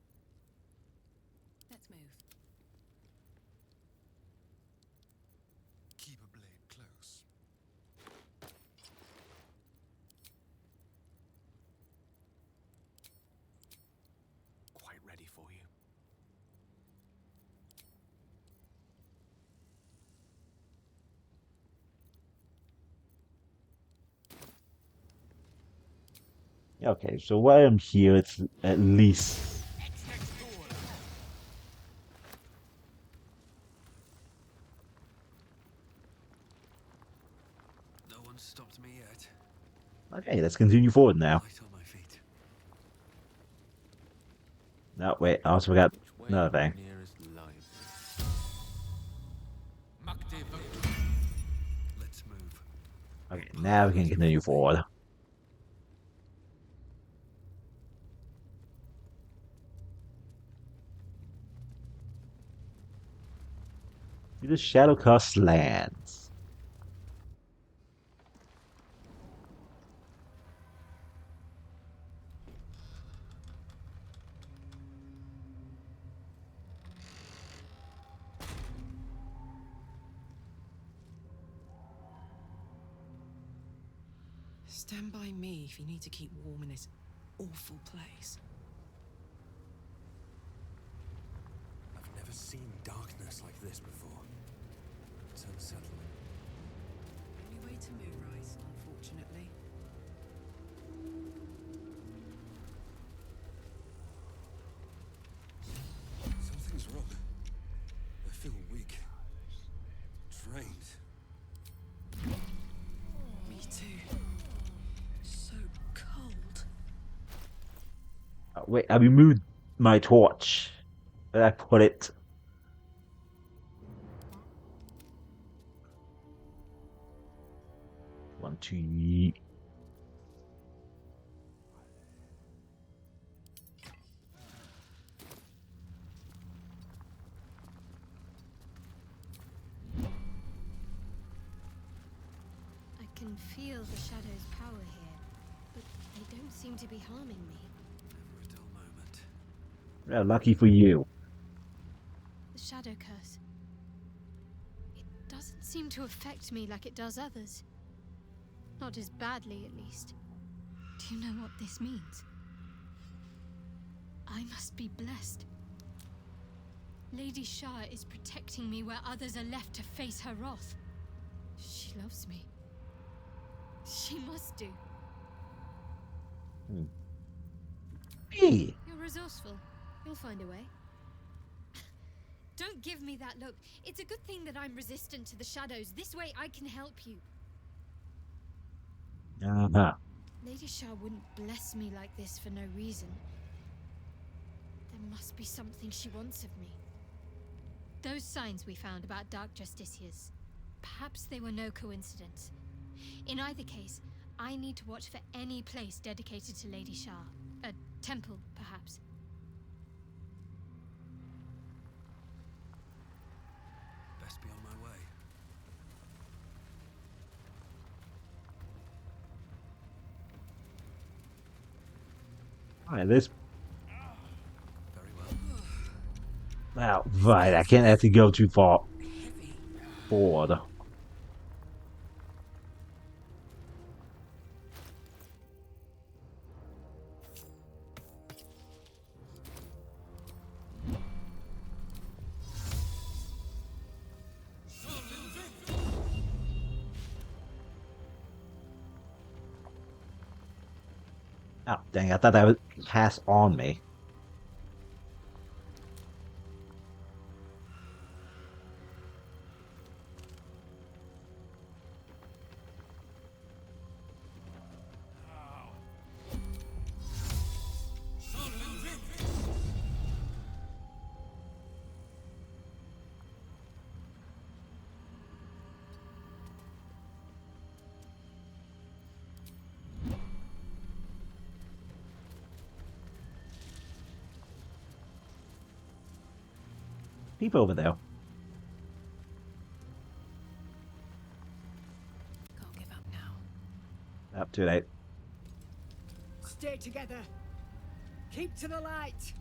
Let's move. Keep a blade close. Quite ready for you. Okay, so while I'm here, it's at least. No one stopped me yet. Okay, let's continue forward now. Light on my feet. No, wait, I also forgot Which way another is thing. the nearest library? Let's move. Okay, now we can continue forward. To the Shadowcast lands. Stand by me if you need to keep warm in this awful place. I've never seen darkness like this before. It's unsettling. Only way to Moonrise, unfortunately. Something's wrong. I feel weak. Drained. Me too. So cold. Wait, I removed my torch. But I put it. One, two. I can feel the shadow's power here, but they don't seem to be harming me. Never a dull moment. Well, lucky for you. The shadow curse. It doesn't seem to affect me like it does others. Not as badly, at least. Do you know what this means? I must be blessed. Lady Shah is protecting me where others are left to face her wrath. She loves me. She must do. Hey. You're resourceful. You'll find a way. Don't give me that look. It's a good thing that I'm resistant to the shadows. This way I can help you. Uh-huh. Lady Shah wouldn't bless me like this for no reason. There must be something she wants of me. Those signs we found about Dark Justiciars. Perhaps they were no coincidence. In either case, I need to watch for any place dedicated to Lady Shah. A temple, perhaps. Alright, this. Very well. Now, right, I can't actually go too far forward. Oh, dang, I thought that would pass on me. People over there. Can't give up now. Up too late. Stay together. Keep to the light.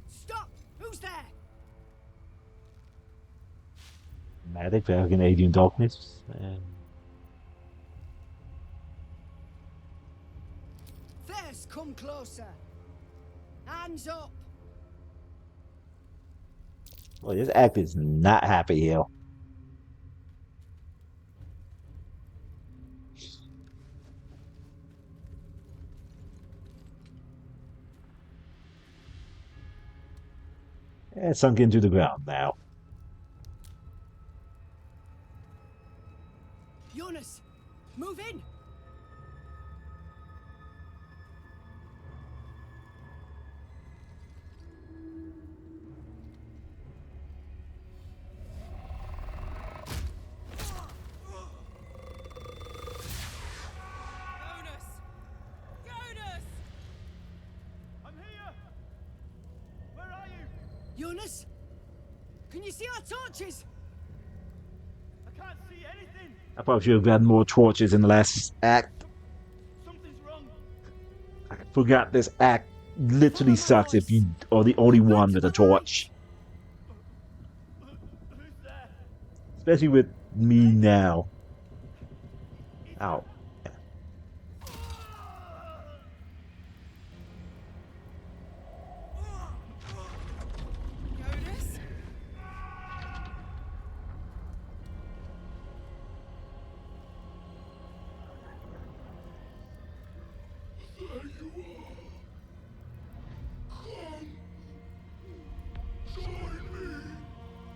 Stop! Who's there? Magic, fucking alien darkness. First, come closer. Hands up. Well, this act is not happy here. It's sunk into the ground now. Jonas, move in. Jonas? Can you see our torches? I can't see anything. I probably should have had more torches in the last act. Something's wrong. I forgot this act literally sucks if you are the only one with a torch. Who's there? Especially with me now. Ow. Jonas? There you are. Come. Join me.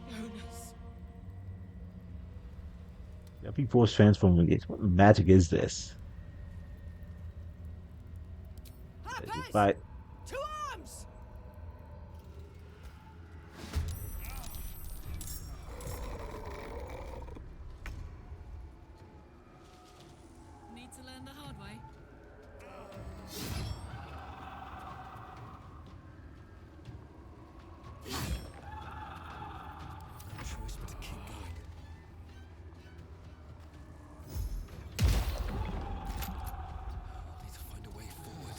Jonas. Jumping force transforming. What magic is this? Harpers! Fight. To arms! Need to learn the hard way. No choice but to keep going. I'll need to find a way forward.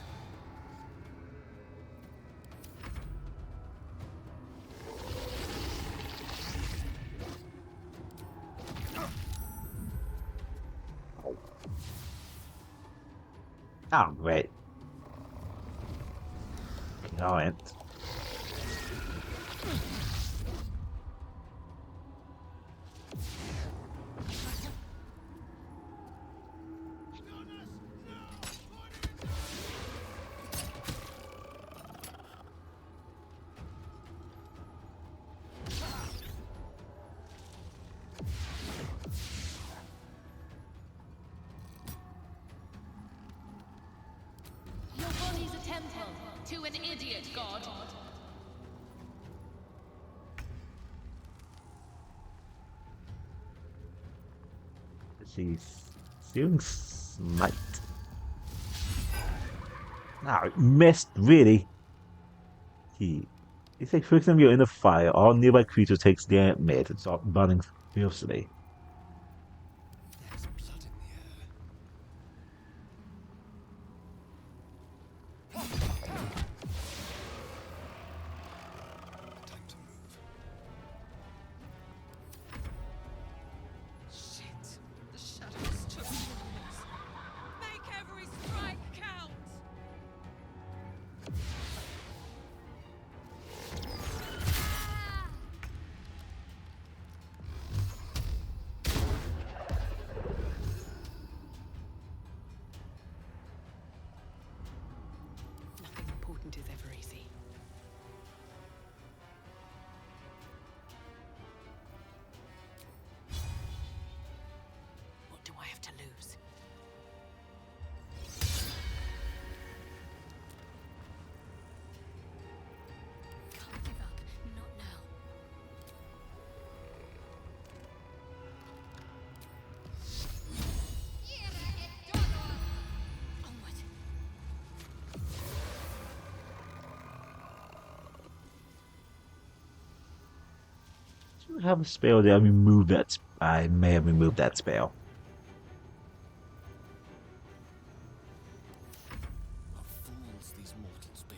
Oh, great. Alright. Your body's a temple to an idiot god. She's doing smite. No, it missed really. He It's like, for example, you're in a fire, all nearby creatures takes damage and start burning fiercely. There's blood in the air. Time to move. Shit! The shadows took yours. Make every strike count! Nothing important is ever easy. What do I have to lose? Can't give up. Not now. Onward. Do I have a spell that I remove that? I may have removed that spell. What fools these mortals be.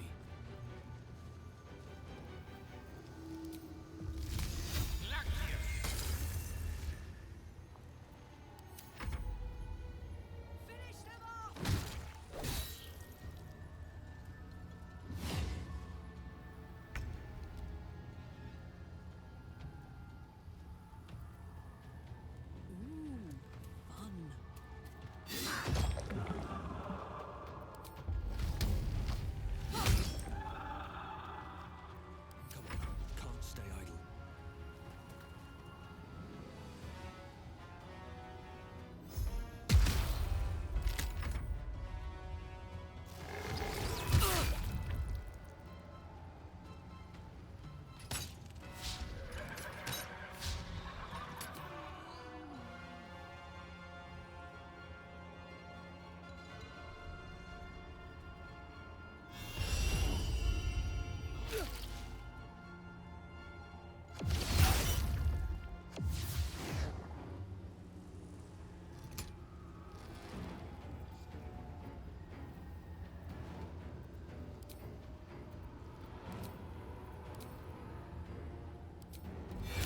Finish them off! Come on, can't stay idle.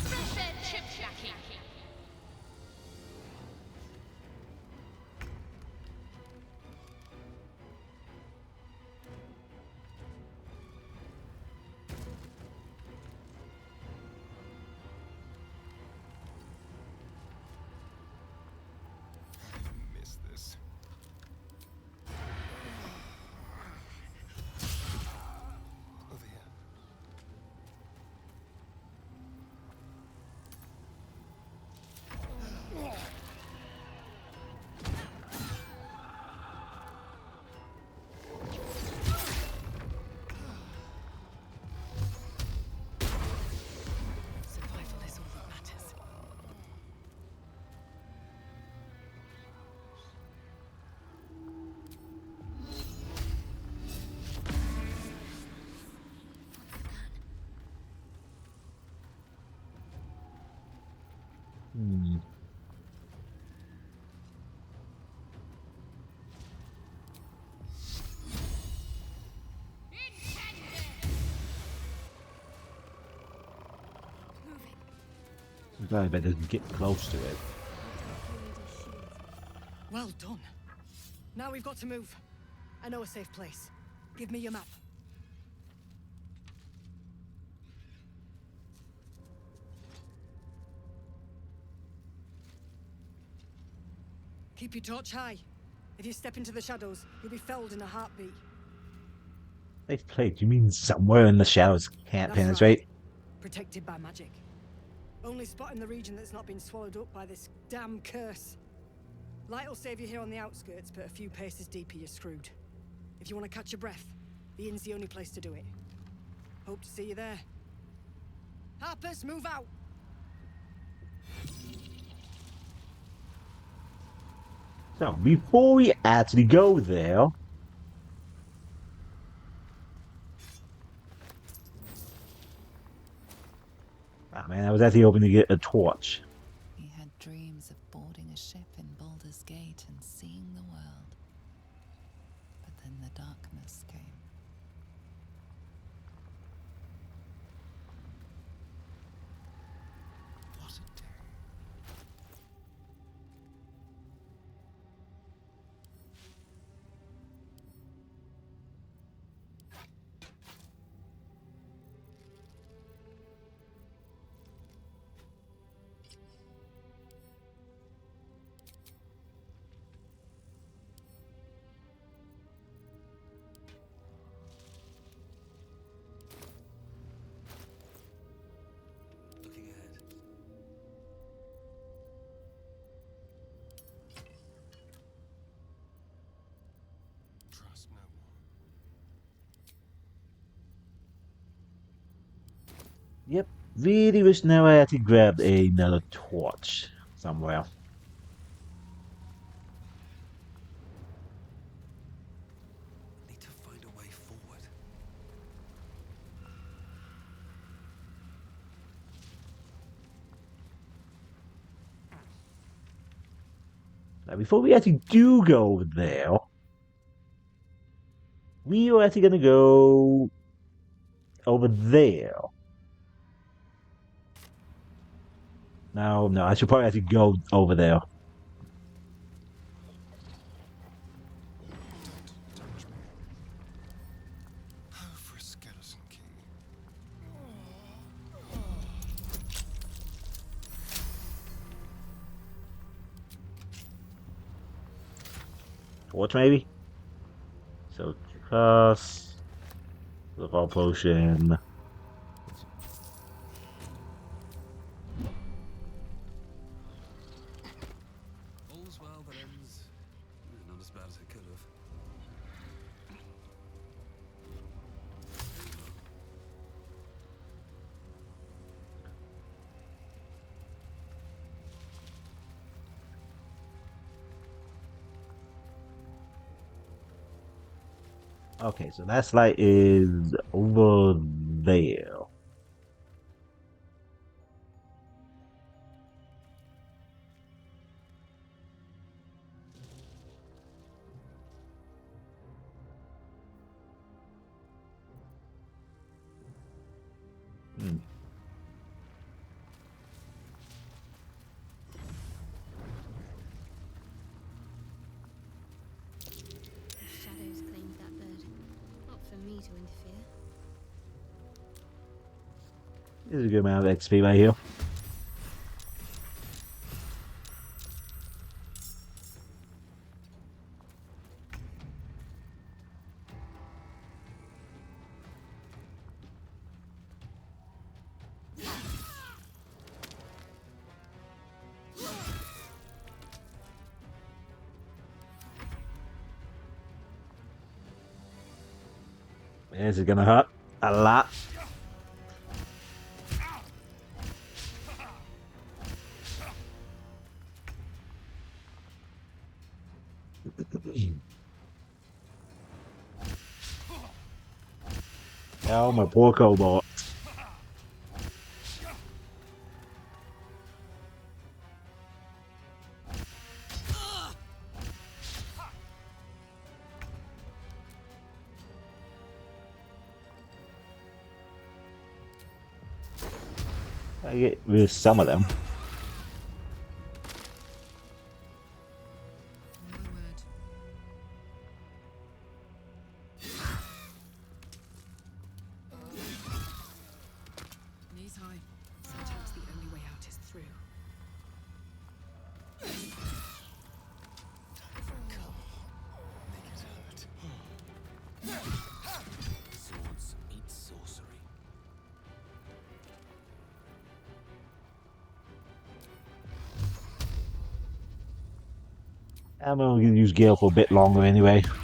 Smash their chips, Jackie. Miss this. Over here. Survival is all that matters. Hmm. I better get close to it. Well done. Now we've got to move. I know a safe place. Give me your map. Keep your torch high. If you step into the shadows, you'll be felled in a heartbeat. Safe place? You mean somewhere in the shadows can't That's penetrate? right. Protected by magic. Only spot in the region that's not been swallowed up by this damn curse. Light will save you here on the outskirts, but a few paces deeper you're screwed. If you want to catch your breath, the inn's the only place to do it. Hope to see you there. Harpers, move out! So, before we actually go there, Man, I was actually hoping to get a torch. He had dreams of boarding a ship in Baldur's Gate and seeing the world. But then the darkness came. What a day. Looking ahead. Trust no one. Yep. Really wish now I had to grab another torch somewhere. Need to find a way forward. Now, before we actually do go over there, we are actually gonna go over there. No, I should probably actually go over there. Don't touch me. Oh, for a skeleton key. Torch, maybe? So, trust. The ball potion. All's well that ends. Not as bad as it could have. Okay, so that light is over there. Hmm. The shadows claimed that bird. Not for me to interfere. There's a good amount of XP right here. This is gonna hurt a lot. Oh, my poor cobalt. I get rid of some of them. No word. Knees high. Sometimes the only way out is through. Make it hurt. Swords meet sorcery. I'm only gonna use Gale for a bit longer anyway. Can't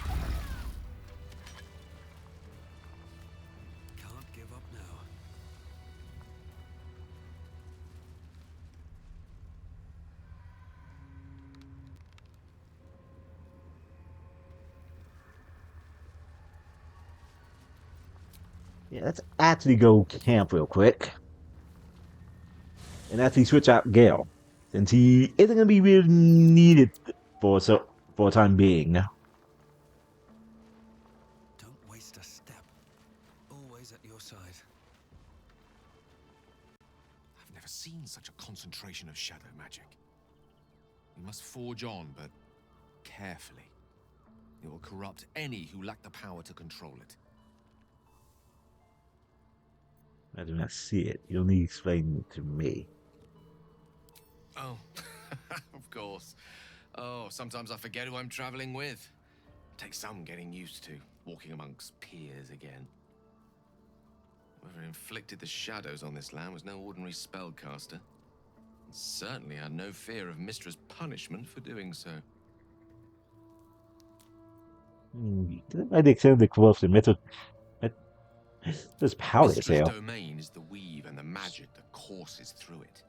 give up now. Yeah, let's actually go camp real quick. and actually switch out Gale, since he isn't gonna be really needed for a time being. Don't waste a step. Always at your side. I've never seen such a concentration of shadow magic. We must forge on, but carefully. It will corrupt any who lack the power to control it. I do not see it. You'll need to explain it to me. Oh, of course. Oh, sometimes I forget who I'm traveling with. It takes some getting used to, walking amongst peers again. Whoever inflicted the shadows on this land was no ordinary spellcaster. And certainly had no fear of Mistress' punishment for doing so. I think the close to metal. This powder Mistress' sale. domain is the weave and the magic that courses through it.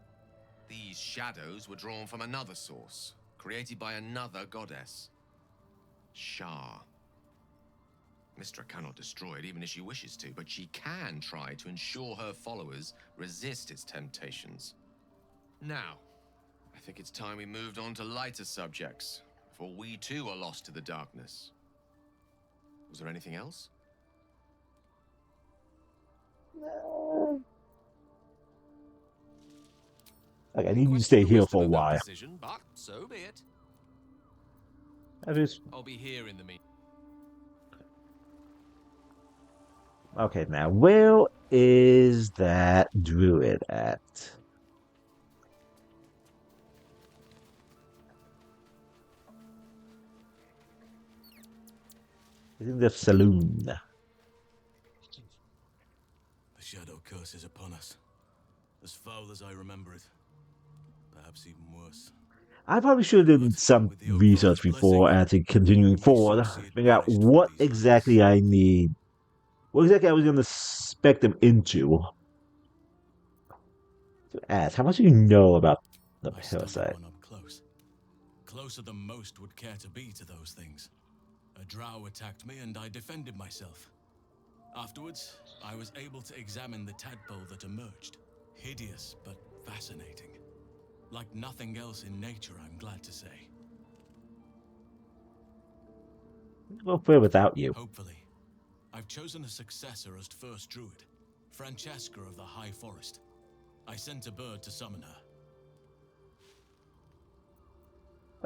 These shadows were drawn from another source, created by another goddess. Shah. Mistra cannot destroy it even if she wishes to, but she can try to ensure her followers resist its temptations. Now, I think it's time we moved on to lighter subjects, before we too are lost to the darkness. Was there anything else? Like, I need you to stay here for a while. Decision, but so be it. That is I'll be here in the meantime. okay. Now, where is that druid at? It's in the saloon. The shadow curse is upon us. As foul as I remember it. Perhaps even worse. I probably should have done some research before actually continuing forward, figure out what exactly I need. What exactly I was going to spec them into. To ask, how much do you know about the parasite? Up close. Closer than most would care to be to those things. A drow attacked me and I defended myself. Afterwards, I was able to examine the tadpole that emerged. Hideous, but fascinating. Like nothing else in nature, I'm glad to say. Well, where without you? Hopefully. I've chosen a successor as first druid, Francesca of the High Forest. I sent a bird to summon her.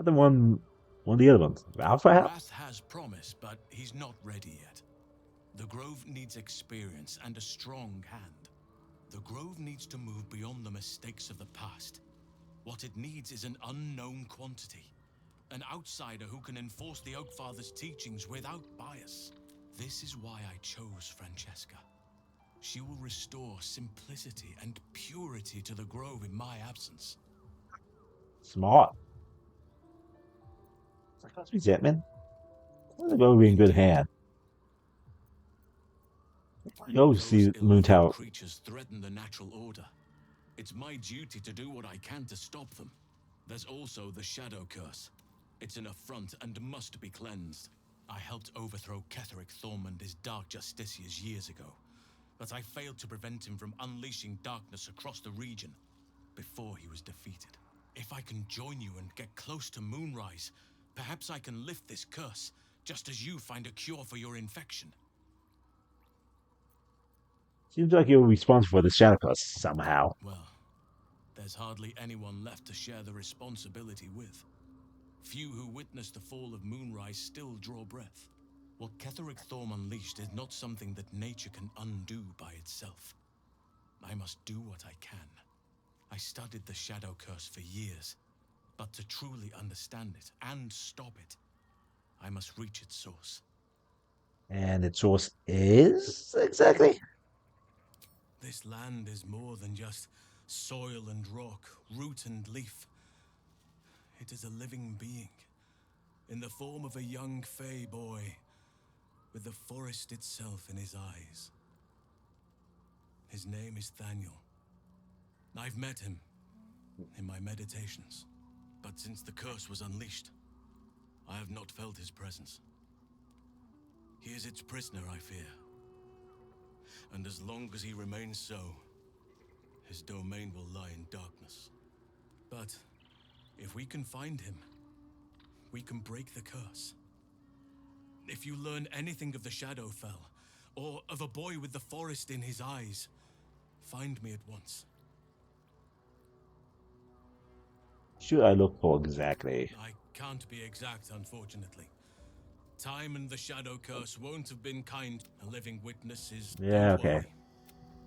The one of the other ones. Ralph, perhaps? Wrath has promise, but he's not ready yet. The Grove needs experience and a strong hand. The Grove needs to move beyond the mistakes of the past. What it needs is an unknown quantity. An outsider who can enforce the Oakfather's teachings without bias. This is why I chose Francesca. She will restore simplicity and purity to the Grove in my absence. Smart. Must be Zetman. They're going to be in good hand. You always see Moon Tower. Creatures threaten the natural order. It's my duty to do what I can to stop them. There's also the Shadow Curse. It's an affront and must be cleansed. I helped overthrow Ketheric Thormund his Dark Justiciars years ago, but I failed to prevent him from unleashing darkness across the region before he was defeated. If I can join you and get close to Moonrise, perhaps I can lift this curse, just as you find a cure for your infection. Seems like you're responsible for the Shadow Curse somehow. Well, there's hardly anyone left to share the responsibility with. Few who witnessed the fall of Moonrise still draw breath. What Ketheric Thorm unleashed is not something that nature can undo by itself. I must do what I can. I studied the Shadow Curse for years, but to truly understand it and stop it, I must reach its source. And its source is exactly? This land is more than just soil and rock, root and leaf. It is a living being, in the form of a young fey boy, with the forest itself in his eyes. His name is Thaniel. I've met him in my meditations, but since the curse was unleashed, I have not felt his presence. He is its prisoner, I fear. And as long as he remains so, his domain will lie in darkness. But if we can find him, we can break the curse. If you learn anything of the Shadowfell, or of a boy with the forest in his eyes, find me at once. Should I look for exactly? I can't be exact, unfortunately. Time and the Shadow Curse won't have been kind. A living witness is... Yeah, don't okay. worry.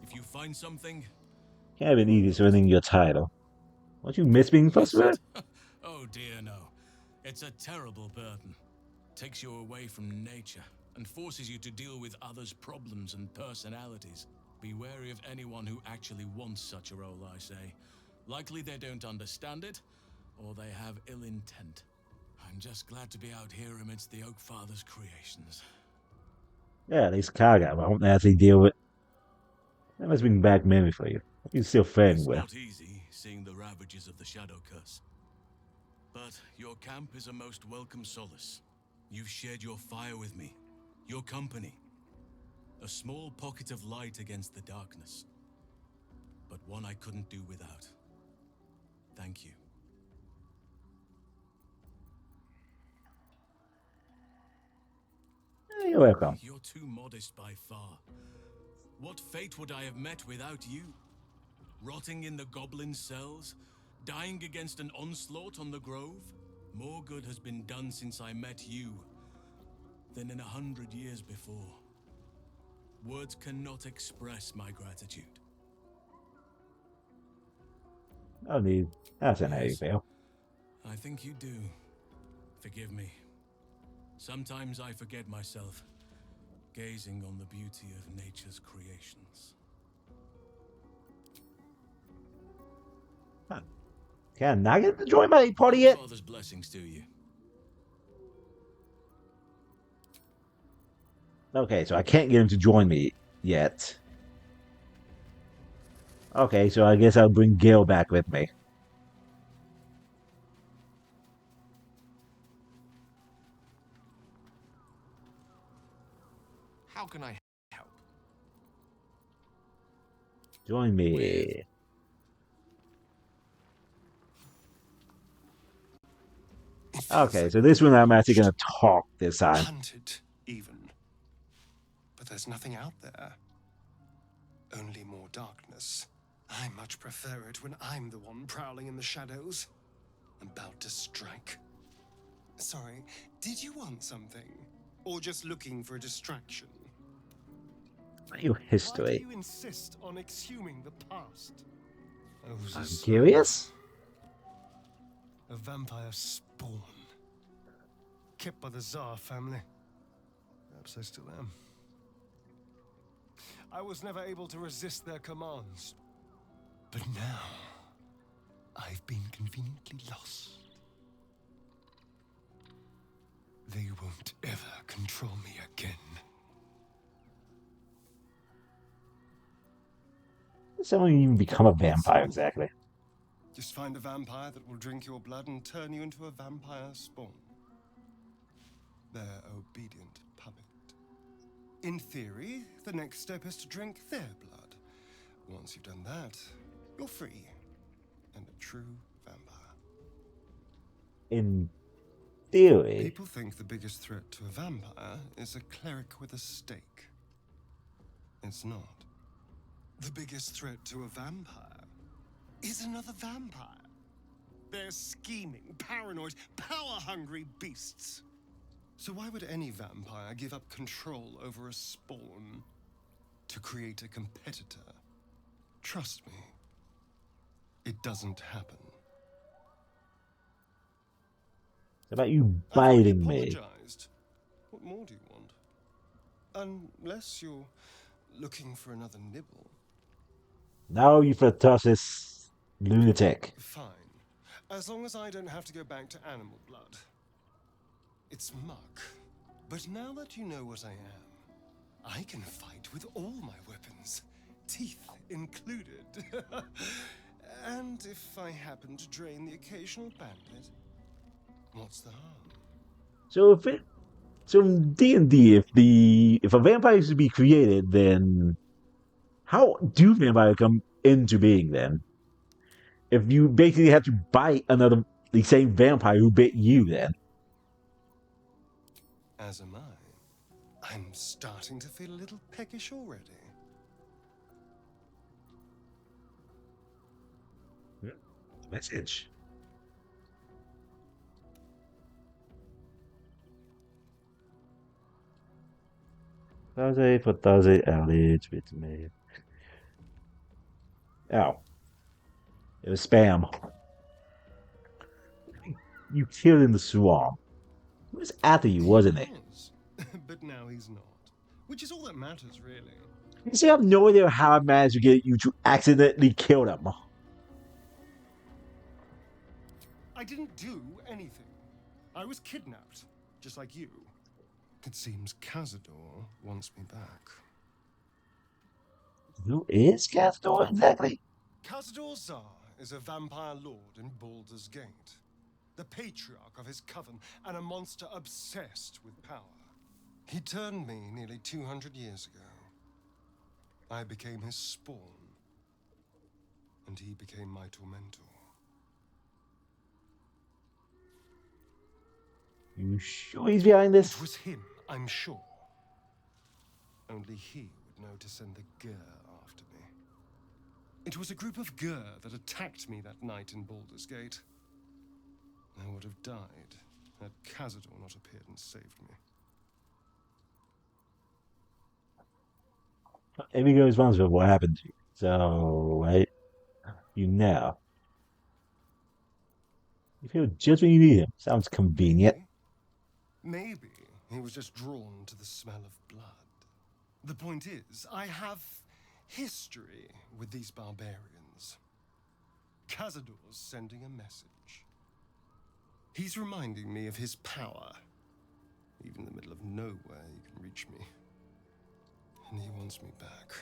If you find something... Can't have it easy winning your title. Don't you miss being first to it? Oh dear, no. It's a terrible burden. Takes you away from nature and forces you to deal with others' problems and personalities. Be wary of anyone who actually wants such a role, I say. Likely they don't understand it, or they have ill intent. I'm just glad to be out here amidst the Oak Father's creations. Yeah, at least Kaga won't actually deal with. That must bring back memory for you. You still friend It's with. not easy seeing the ravages of the Shadow Curse. But your camp is a most welcome solace. You've shared your fire with me, your company. A small pocket of light against the darkness. But one I couldn't do without. Thank you. You're welcome. You're too modest by far. What fate would I have met without you? Rotting in the goblin cells? Dying against an onslaught on the grove? More good has been done since I met you than in 100 years before. Words cannot express my gratitude. No need. That's an how you feel. I think you do. Forgive me. Sometimes I forget myself, gazing on the beauty of nature's creations. Can I get to join my party yet? Father's blessings to you. Okay, so I can't get him to join me yet. Okay, so I guess I'll bring Gale back with me. How can I help? Join me. Okay, so this one I'm actually gonna talk this time. Hunted, even. But there's nothing out there. Only more darkness. I much prefer it when I'm the one prowling in the shadows. About to strike. Sorry, did you want something? Or just looking for a distraction? Your Why do history. you insist on exhuming the past? I was I'm a curious. A vampire spawn. Kept by the Tsar family. Perhaps I still am. I was never able to resist their commands. But now, I've been conveniently lost. They won't ever control me again. Does someone even become a vampire exactly? Just find a vampire that will drink your blood and turn you into a vampire spawn. Their obedient puppet. In theory, the next step is to drink their blood. Once you've done that, you're free. And a true vampire. In theory. People think the biggest threat to a vampire is a cleric with a stake. It's not. The biggest threat to a vampire is another vampire. They're scheming, paranoid, power-hungry beasts. So why would any vampire give up control over a spawn to create a competitor? Trust me, it doesn't happen. It's about you I've already biting me. apologized. What more do you want? Unless you're looking for another nibble. Now you flirtatious lunatic. Fine. As long as I don't have to go back to animal blood. It's muck. But now that you know what I am, I can fight with all my weapons, teeth included. And if I happen to drain the occasional bandit, what's the harm? So in D&D, if a vampire is to be created, then How do vampires come into being then? If you basically have to bite the same vampire who bit you, then. As am I. I'm starting to feel a little peckish already. Message. Thursday for Thursday outage with me. Oh. It was spam. You killed in the swamp. It was after you, wasn't it? Was. But now he's not. Which is all that matters, really. You see, I have no idea how I managed to get you to accidentally kill them. I didn't do anything. I was kidnapped, just like you. It seems Cazador wants me back. Who is Castor exactly? Cazador Zar is a vampire lord in Baldur's Gate. The patriarch of his coven and a monster obsessed with power. He turned me nearly 200 years ago. I became his spawn, and he became my tormentor. You sure he's behind this? It was him, I'm sure. Only he would know to send the Gur after me. It was a group of Gur that attacked me that night in Baldur's Gate. I would have died had Cazador not appeared and saved me. Amigo is responsible for what happened to you. So, right? You know. You feel just when you need him. Sounds convenient. Maybe he was just drawn to the smell of blood. The point is, I have history with these barbarians. Cazador's sending a message. He's reminding me of his power. Even in the middle of nowhere, he can reach me. And he wants me back.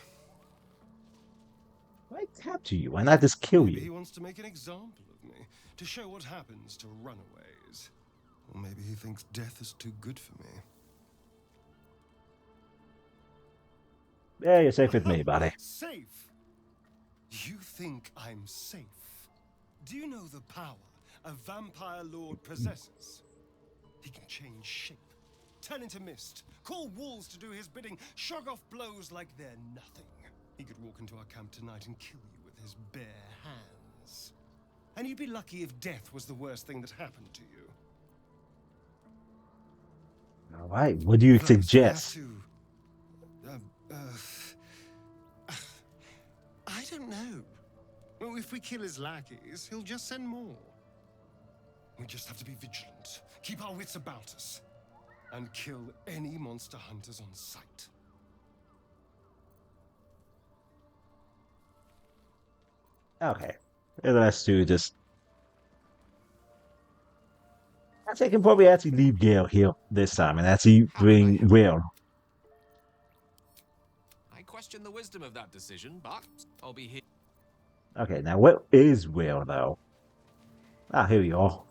Why capture you? Why not just kill Maybe you? he wants to make an example of me, to show what happens to runaways. Or maybe he thinks death is too good for me. Yeah, you're safe with me, buddy. Safe? You think I'm safe? Do you know the power a vampire lord possesses? He can change shape, turn into mist, call wolves to do his bidding, shrug off blows like they're nothing. He could walk into our camp tonight and kill you with his bare hands. And you'd be lucky if death was the worst thing that happened to you. Alright, what do you suggest? I don't know. Well, if we kill his lackeys, he'll just send more. We just have to be vigilant, keep our wits about us, and kill any monster hunters on sight. Okay. The rest two just. I think I can probably actually leave Gale here this time and actually bring Will. I question the wisdom of that decision, but I'll be here. Okay, now what is Will though? Ah, here we are.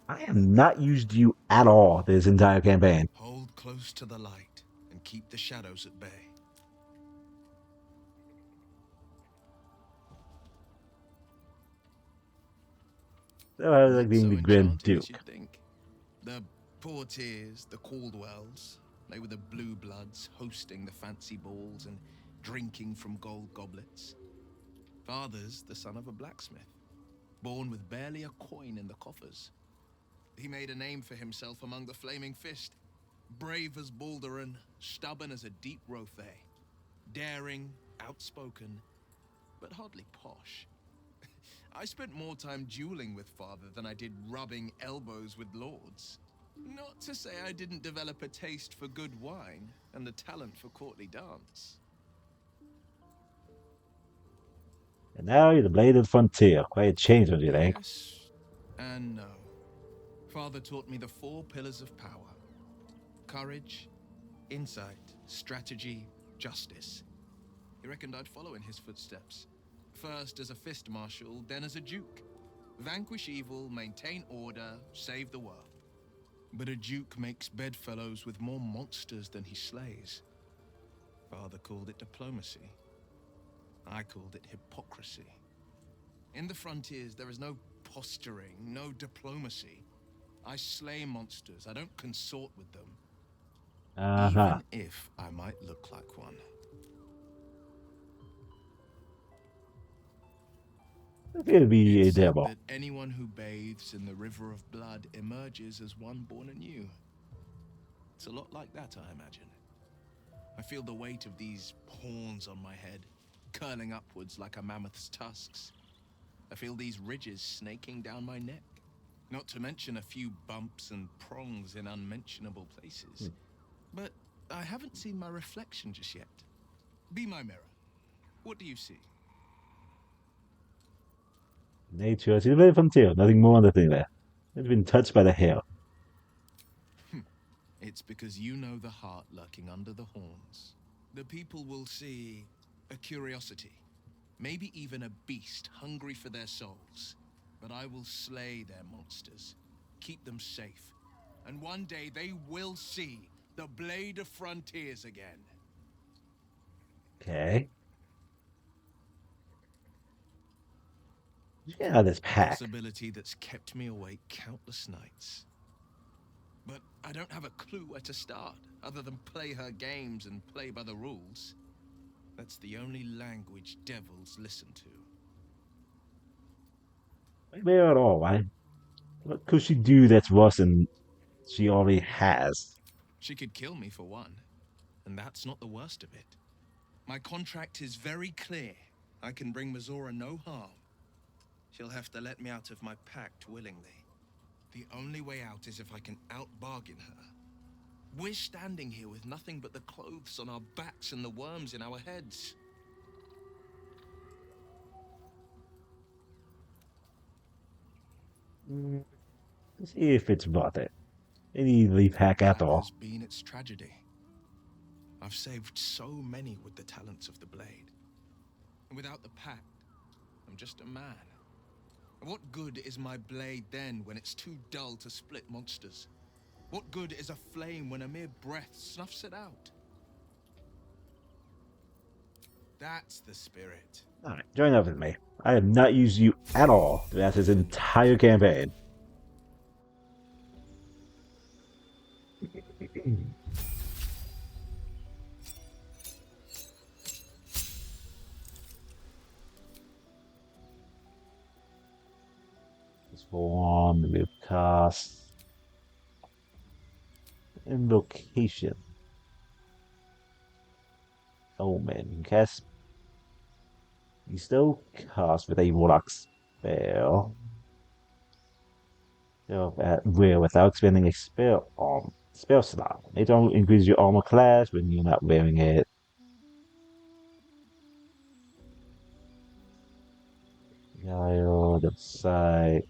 I have not used you at all this entire campaign. Hold close to the light and keep the shadows at bay. So I was like being So the Grand enchanting as Duke. you'd think. The Portiers, the Caldwells, they were the blue bloods hosting the fancy balls and drinking from gold goblets. Father's the son of a blacksmith, born with barely a coin in the coffers. He made a name for himself among the Flaming Fist, brave as Balduran, stubborn as a deep Rothay, daring, outspoken, but hardly posh. I spent more time dueling with Father than I did rubbing elbows with lords. Not to say I didn't develop a taste for good wine and the talent for courtly dance. And now you're the Blade of the Frontier. Quite a change, don't you think? Yes and no. Father taught me the 4 pillars of power. Courage, insight, strategy, justice. He reckoned I'd follow in his footsteps. First as a fist marshal, then as a duke. Vanquish evil, maintain order, save the world. But a duke makes bedfellows with more monsters than he slays. Father called it diplomacy. I called it hypocrisy. In the frontiers, there is no posturing, no diplomacy. I slay monsters. I don't consort with them. Uh-huh. Even if I might look like one. Appear to be a It's said devil. that anyone who bathes in the river of blood emerges as one born anew. It's a lot like that, I imagine. I feel the weight of these horns on my head, curling upwards like a mammoth's tusks. I feel these ridges snaking down my neck. Not to mention a few bumps and prongs in unmentionable places. But I haven't seen my reflection just yet. Be my mirror. What do you see? Nature. She's very frontier. Nothing more, nothing less. It's been touched by the hair. It's because you know the heart lurking under the horns. The people will see a curiosity, maybe even a beast hungry for their souls. But I will slay their monsters, keep them safe, and one day they will see the Blade of Frontiers again. Okay. Let's get out of this A pack. possibility that's kept me awake countless nights. But I don't have a clue where to start, other than play her games and play by the rules. That's the only language devils listen to. Maybe at all, right? What could she do that's worse than she already has? She could kill me for one, and that's not the worst of it. My contract is very clear. I can bring Mazora no harm. She'll have to let me out of my pact willingly. The only way out is if I can out-bargain her. We're standing here with nothing but the clothes on our backs and the worms in our heads. Let's see if it's worth it. Any leaf hack at That all. has been its tragedy. I've saved so many with the talents of the blade. And without the pact, I'm just a man. And what good is my blade then when it's too dull to split monsters? What good is a flame when a mere breath snuffs it out? That's the spirit. Alright, join up with me. I have not used you at all throughout this entire campaign. Transform, remove cast, invocation. Omen. Cast. You still cast with a warlock spell. At will without spending a spell slot. They don't increase your armor class when you're not wearing it. Guile, the sight.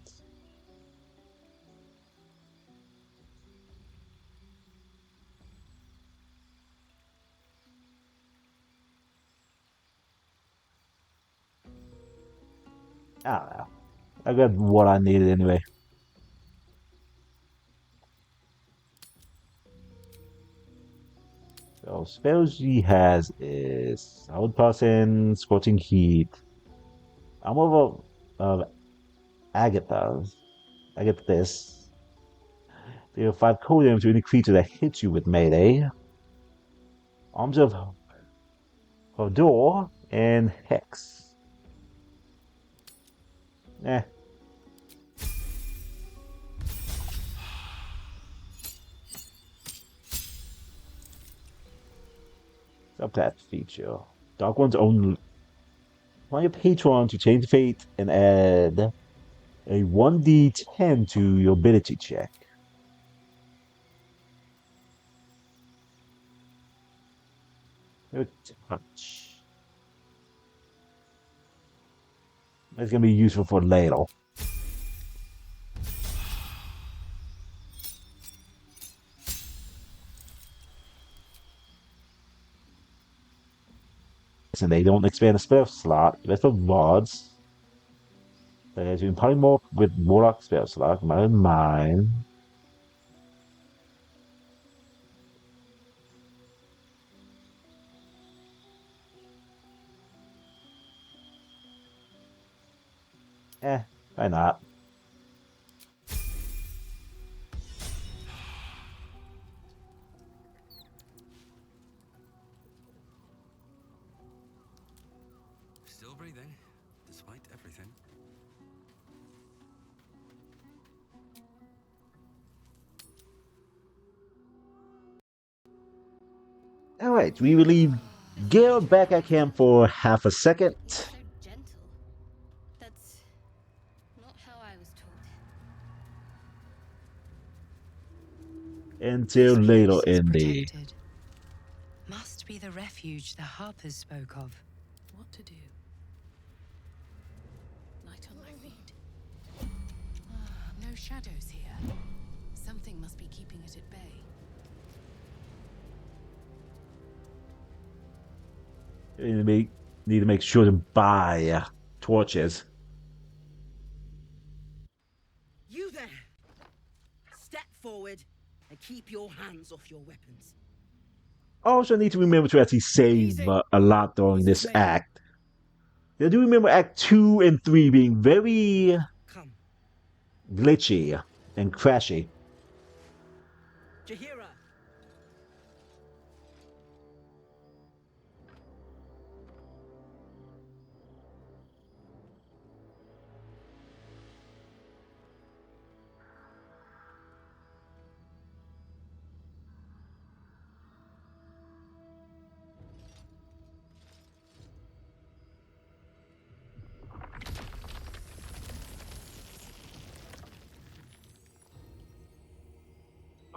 I don't know. I got what I needed anyway. So spells she has is Solid Person, Scorching Heat. I'm over Agatha's. I get this. Deal 5 cold damage to any creature that hits you with melee. Arms of Hodor and Hex. Eh. Subclass feature. Dark One's own. Find your Patreon to change fate and add a 1d10 to your ability check. Touch. That's gonna be useful for later. And they don't expand the spell slot. That's for mods. There's been polymorph with Warlock spell slot. Mine. Why not? Still breathing, despite everything. Alright, we will leave Gale back at camp for half a second. You're so gentle. That's not how I was taught. Until This later place is in the protected. Must be the refuge the Harpers spoke of. What to do? Light on my feet. No shadows here. Something must be keeping it at bay. need to make sure to buy torches. You there! Step forward and keep your hands off your weapons. Also need to remember to actually save a lot during this act. I do remember Act 2 and 3 being very glitchy and crashy. Jahira!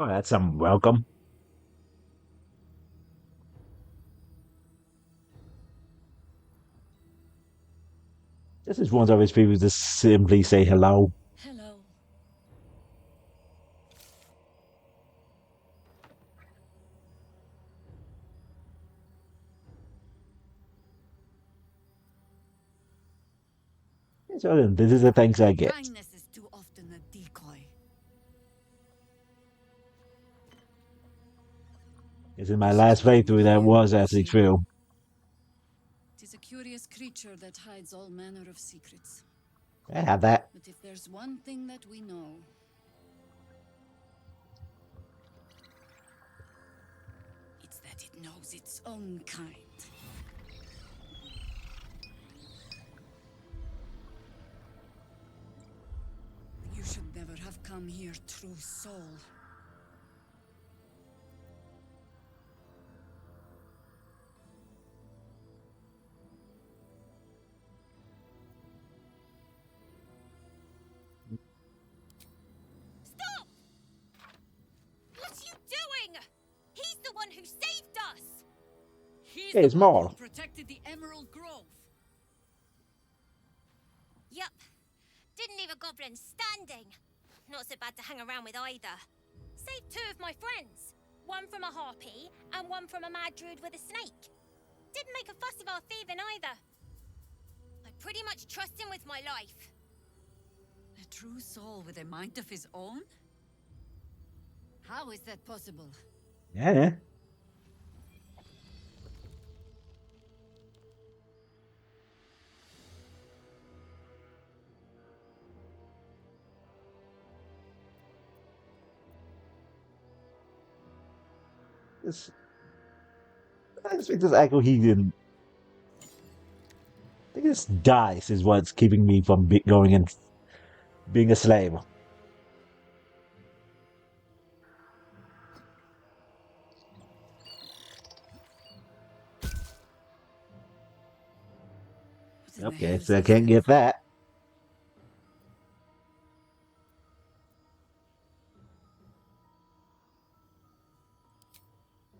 Oh, that's some welcome. This is one of his people to simply say hello. Hello. So this is the things I get. Kindness is too often a decoy. This is my last playthrough that was actually true. It is a curious creature that hides all manner of secrets. I have that. But if there's one thing that we know, it's that it knows its own kind. You should never have come here, true soul. Stop! What are you doing? He's the one who saved us! He's Hey, it's the one Maul. who protected the Emerald Grove. Yup. Didn't leave a goblin standing. Not so bad to hang around with either. Saved two of my friends. One from a harpy, and one from a mad druid with a snake. Didn't make a fuss about thieving either. I pretty much trust him with my life. A true soul with a mind of his own? How is that possible? Yeah. I think this echo he didn't. I think this dice is what's keeping me from going and being a slave. Okay, so I can't get that.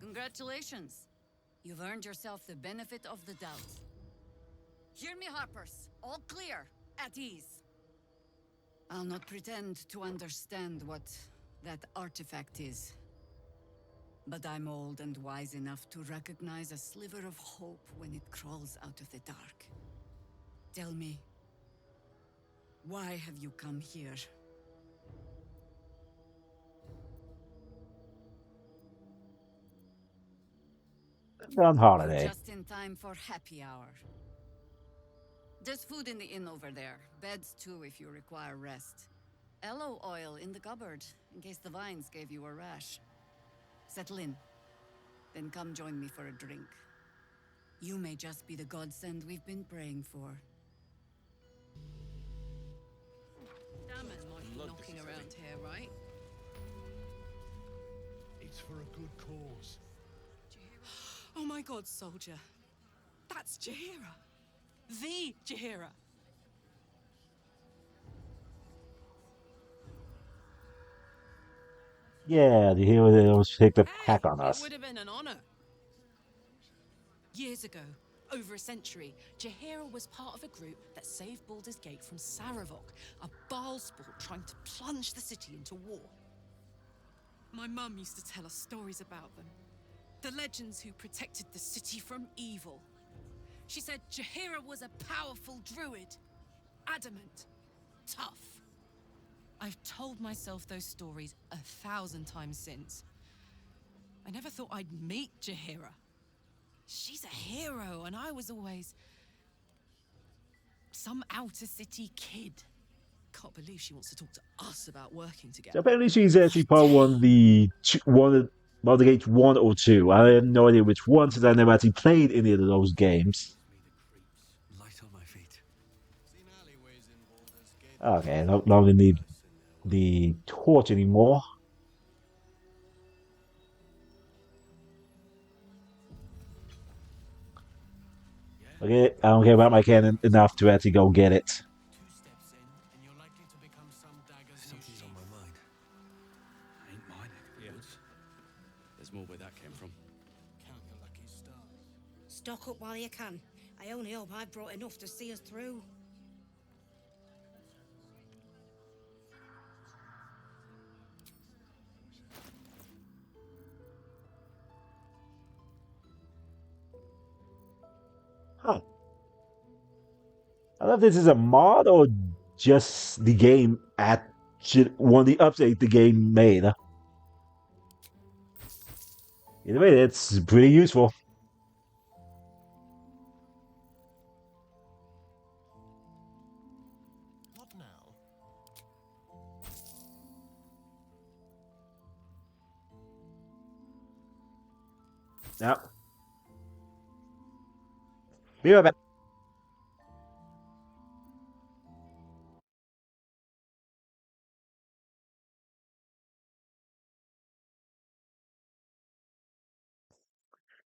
Congratulations. You've earned yourself the benefit of the doubt. Hear me, Harpers. All clear. At ease. I'll not pretend to understand what that artifact is. But I'm old and wise enough to recognize a sliver of hope when it crawls out of the dark. Tell me, why have you come here? On holiday. Just in time for happy hour. There's food in the inn over there. Beds too if you require rest. Aloe oil in the cupboard, in case the vines gave you a rash. Settle in. Then come join me for a drink. You may just be the godsend we've been praying for. Damon might be knocking around here, right? It's for a good cause. Oh my god, soldier. That's Jaheira. The Jaheira. Yeah, the hero that almost take the pack on It us. would have been an honor. Years ago, over a century, Jaheira was part of a group that saved Baldur's Gate from Saravok, a Baalspawn trying to plunge the city into war. My mum used to tell us stories about them. The legends who protected the city from evil. She said Jaheira was a powerful druid. Adamant. Tough. I've told myself those stories 1,000 times since. I never thought I'd meet Jaheira. She's a hero, and I was always some outer city kid. Can't believe she wants to talk to us about working together. So apparently she's actually part of one of the Baldur Gate 1 or 2. I have no idea which one since I never actually played any of those games. Light on my feet. Okay, I don't longer need the torch anymore. Okay, I don't care about my cannon enough to actually go get it. Something's on my mind. Ain't my neck of the woods. There's more where that came from. Count your lucky stars. Stock up while you can. I only hope I've brought enough to see us through. Huh. I don't know if this is a mod or just the game at one of the updates the game made. Either way, it's pretty useful. What now? Yep. Be right back.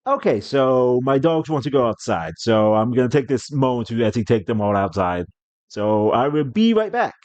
Okay, so my dogs want to go outside, so I'm gonna take this moment to actually take them all outside. So I will be right back.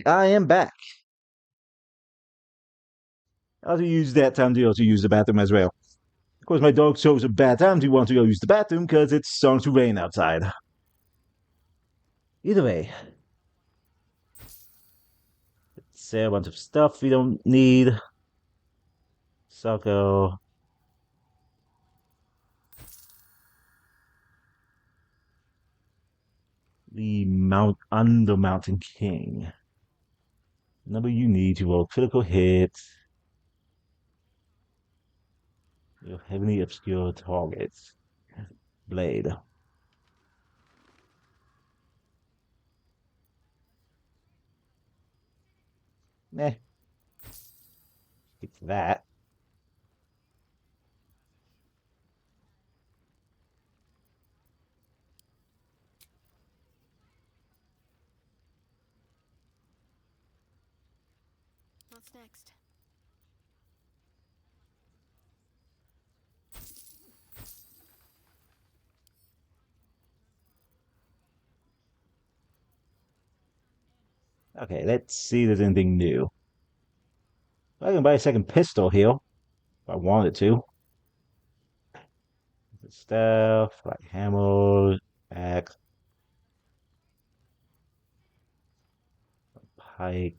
I am back. I also use that time to also use the bathroom as well. Of course, my dog chose a bad time to want to go use the bathroom because it's starting to rain outside. Either way, sell a bunch of stuff we don't need. Socko. The Under Mountain King. Number you need to roll critical hits. Your heavily obscure targets. Blade. Meh. Stick to that. What's next? Okay, let's see if there's anything new. I can buy a second pistol here if I wanted to. Stuff like hammer, axe, pike.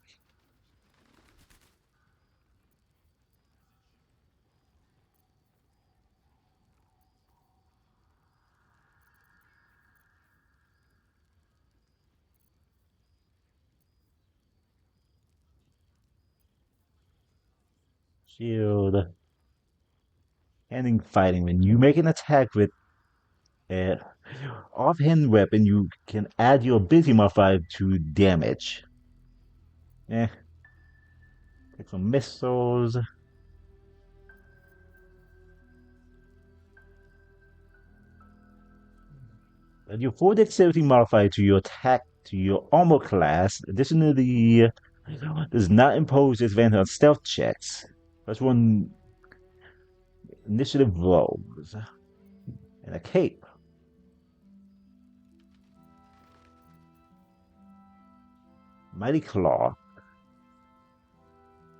Shield. Ending fighting. When you make an attack with an offhand weapon, you can add your ability modifier to damage. Eh. Take some missiles. Add your 4 dexterity modifier to your attack to your armor class. Additionally, does not impose advantage on stealth checks. That's one initiative rolls. And a cape. Mighty Claw.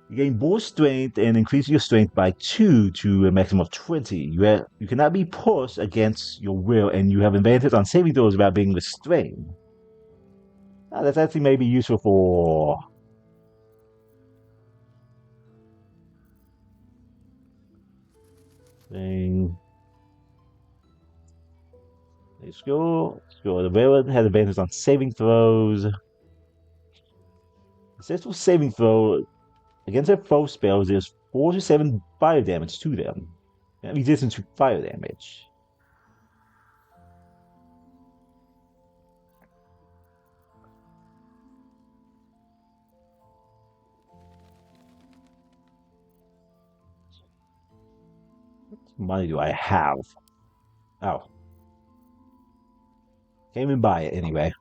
You gain more strength and increase your strength by 2 to a maximum of 20. You cannot be pushed against your will, and you have advantage on saving throws without being restrained. That's actually maybe useful for thing. Let's go. The railroad has advantage on saving throws. Successful saving throw against their foe spells is 4 to 7 fire damage to them. Resistance to fire damage. What money do I have? Oh. Can't even buy it anyway.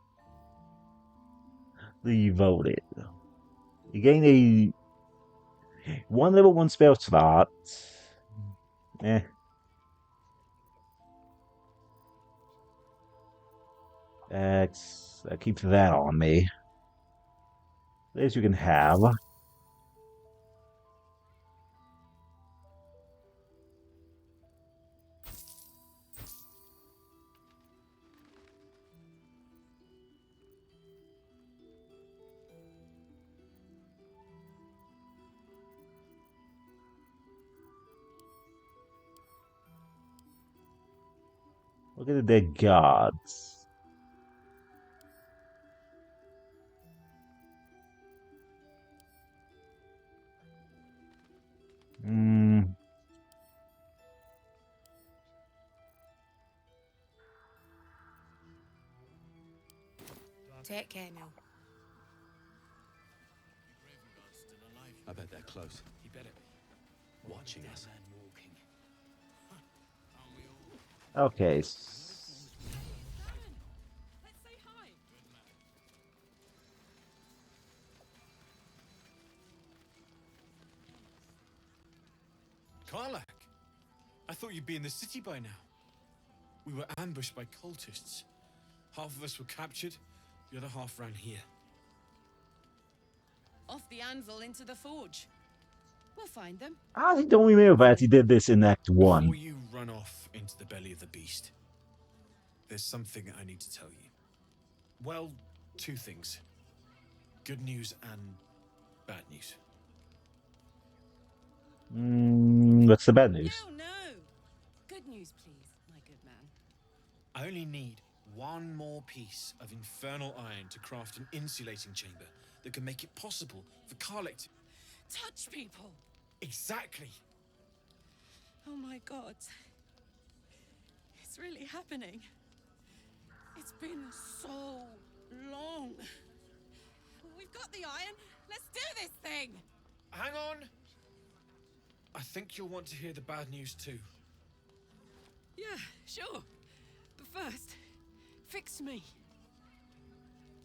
Devoted. You gain a 1 level 1 spell slot. Eh. X. Keep that on me. At least you can have. Look at the dead gods. Take care now. I bet they're close. You better be. Watching us. Okay. Let's say hi. Karlak! I thought you'd be in the city by now. We were ambushed by cultists. Half of us were captured, the other half ran here. left the anvil into the forge. We'll find them. I don't remember that he did this in Act 1. Before you run off into the belly of the beast, there's something I need to tell you. Well, two things. Good news and bad news. What's the bad news? No. Good news, please, my good man. I only need one more piece of infernal iron to craft an insulating chamber that can make it possible for Karlek to touch people. Exactly. Oh my god. It's really happening. It's been so long. We've got the iron. Let's do this thing. Hang on. I think you'll want to hear the bad news too. Yeah, sure. But first, fix me.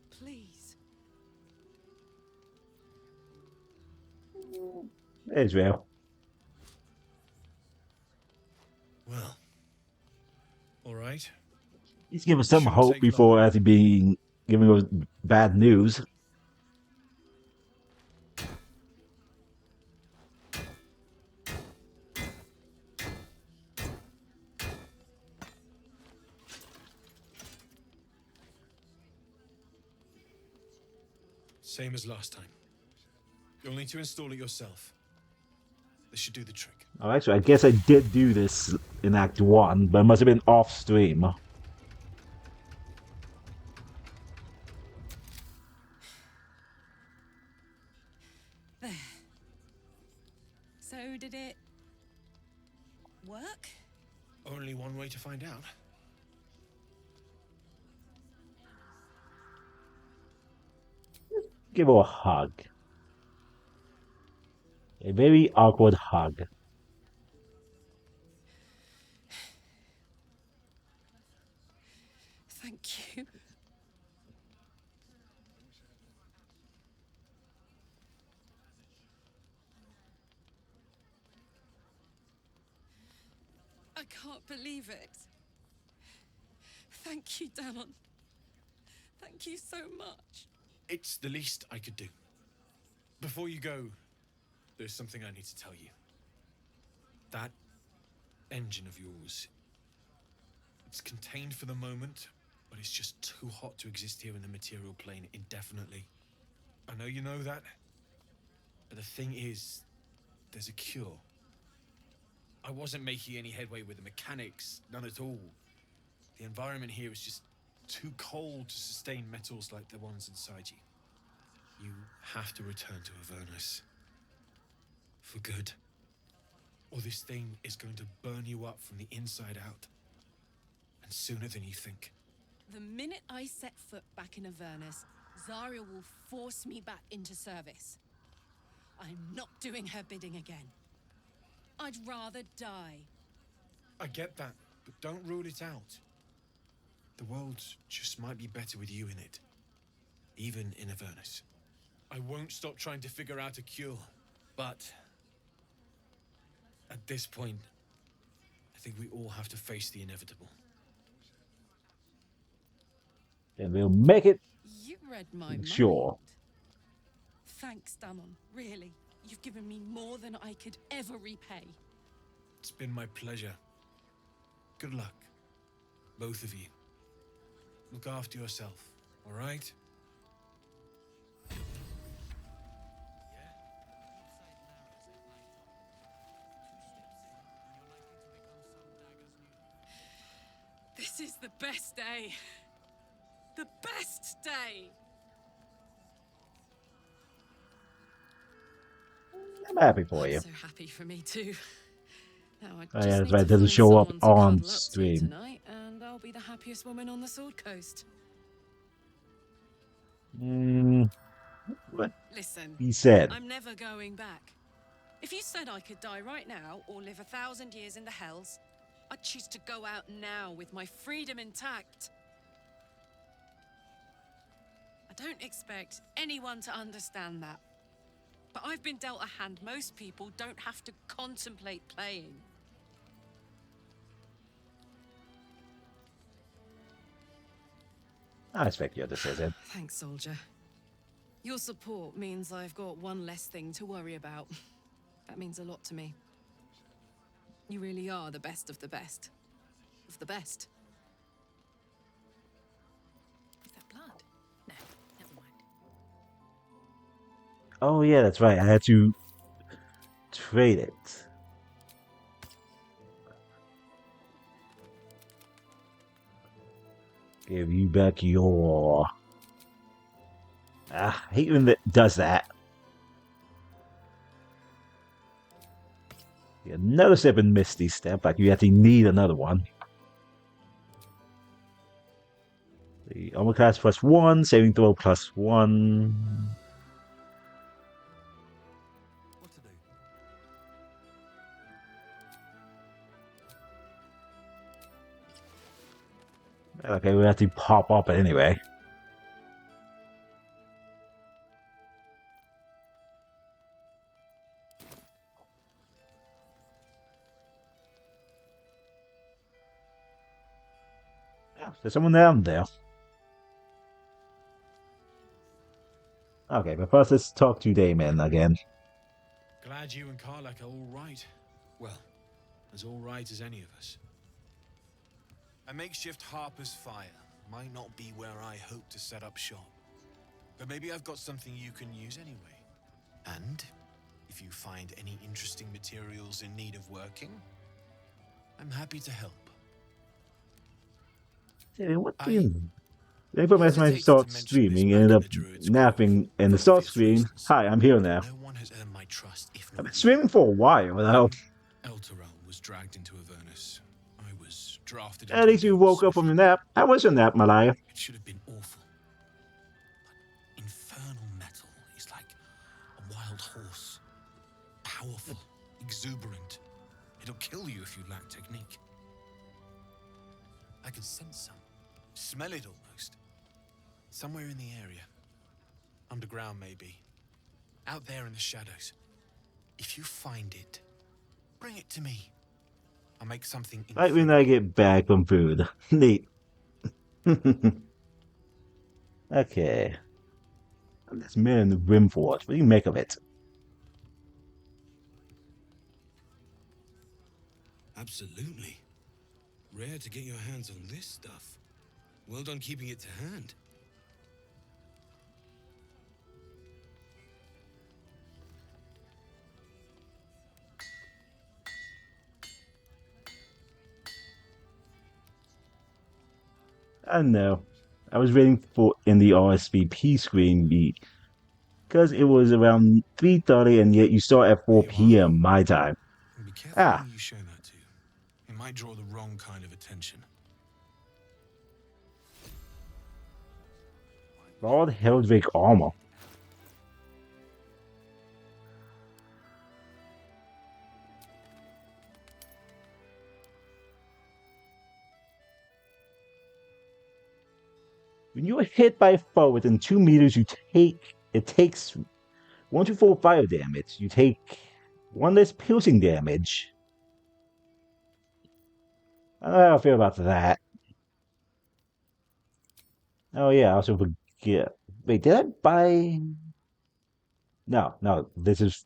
Please. Israel. Well. All right. He's giving some hope before actually being giving us bad news. Same as last time. You'll need to install it yourself. This should do the trick. Oh, actually, I guess I did do this in Act 1, but it must have been off stream. There. So did it work? Only one way to find out. Give her a hug. A very awkward hug. Thank you. I can't believe it. Thank you, Danon. Thank you so much. It's the least I could do. Before you go, there's something I need to tell you. That engine of yours, it's contained for the moment, but it's just too hot to exist here in the material plane indefinitely. I know you know that, but the thing is, there's a cure. I wasn't making any headway with the mechanics, none at all. The environment here is just too cold to sustain metals like the ones inside you. You have to return to Avernus. For good. Or this thing is going to burn you up from the inside out. And sooner than you think. The minute I set foot back in Avernus, Zarya will force me back into service. I'm not doing her bidding again. I'd rather die. I get that, but don't rule it out. The world just might be better with you in it. Even in Avernus. I won't stop trying to figure out a cure, but at this point, I think we all have to face the inevitable. And we'll make it. You read my mind. Sure. Thanks, Danon. Really. You've given me more than I could ever repay. It's been my pleasure. Good luck, both of you. Look after yourself, all right? This is the best day. The best day. I'm happy for you. So happy for me too. Now I Oh, just yeah, need that's right. to It doesn't find show up someone to on cuddle up to stream. tonight, and I'll be the happiest woman on the Sword Coast. What Listen, he said. I'm never going back. If you said I could die right now or live 1,000 years in the Hells, I'd choose to go out now with my freedom intact. I don't expect anyone to understand that. But I've been dealt a hand most people don't have to contemplate playing. I expect you to say that. Thanks, soldier. Your support means I've got one less thing to worry about. That means a lot to me. You really are the best of the best. Of the best. Is that blood? No, never mind. Oh yeah, that's right. I had to trade it. Give you back your. I hate when it does that. Another step in Misty Step, like you actually need another one. The armor class +1, saving throw +1. Okay, we have to pop up it anyway. There's someone down there. Okay, but first let's talk to Damon again. Glad you and Karlak are all right. Well, as all right as any of us. A makeshift Harper's Fire might not be where I hope to set up shop. But maybe I've got something you can use anyway. And if you find any interesting materials in need of working, I'm happy to help. Damon, what do you... The information I start streaming ended up napping in the start screen. Hi, I'm here now. No one has earned my trust if I've not been streaming for a while now. Elturel was dragged into Avernus. I was drafted At least you woke up from your nap. How was your nap, Malaya? It should have been awful. But infernal metal is like a wild horse. Powerful, exuberant. It'll kill you if you lack technique. I can sense some. Smell it almost. Somewhere in the area. Underground, maybe. Out there in the shadows. If you find it, bring it to me. I'll make something. Right when I get back from food. Neat. Okay. This man in the Rimforge. What do you make of it? Absolutely. Rare to get your hands on this stuff. Well done keeping it to hand. I know. I was waiting for in the RSVP screen because it was around 3:30 and yet you start at 4 p.m. my time. Be careful Ah, who you show that to. It might draw the wrong kind of attention. Lord Heldvig armor. When you are hit by a foe within 2 meters, it takes 1 to 4 fire damage. You take 1 less piercing damage. I don't know how I feel about that. Oh yeah, I also forget. Wait, did I buy? No, this is.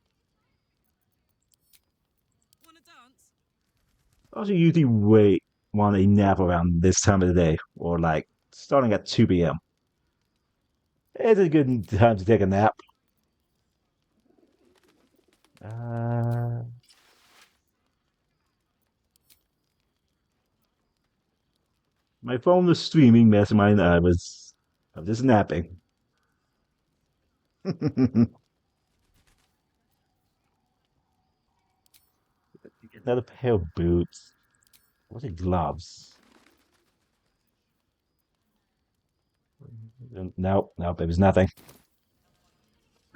I also usually want a nap around this time of the day, or like starting at 2 p.m. It's a good time to take a nap. My phone was streaming, mastermind. I was just napping. Another pair of boots. What are gloves? Nope, it was nothing.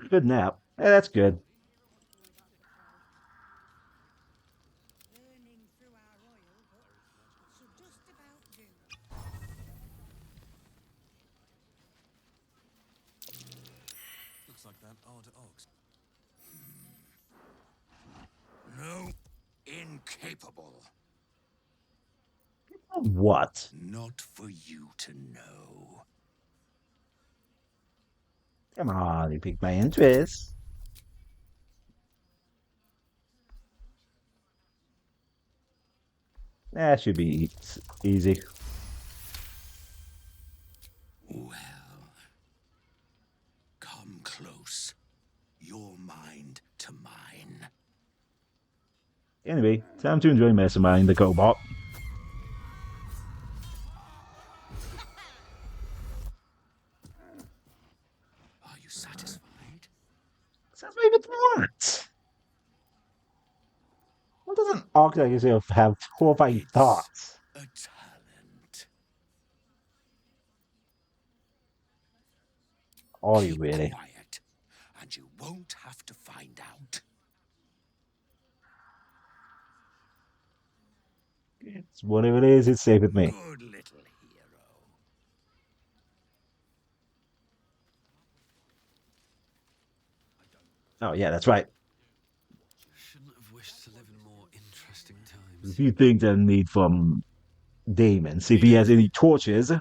Good nap. Hey, that's good. Looks like that odd ox. No, incapable. What? Not for you to know. Come on, you piqued my interest. That should be easy. Well, come close. Your mind to mine. Anyway, time to enjoy Mastermind the Cobalt. Are you satisfied? Sounds maybe what? What does an arc like yourself have horrifying thoughts? A talent. Are you Keep really? quiet, and you won't have to find out. It's whatever it is, it's safe with me. Good little hero. Oh yeah, that's right. Shouldn't have wished to live in more interesting times. There's a few things I need from Damon. See if he has any torches.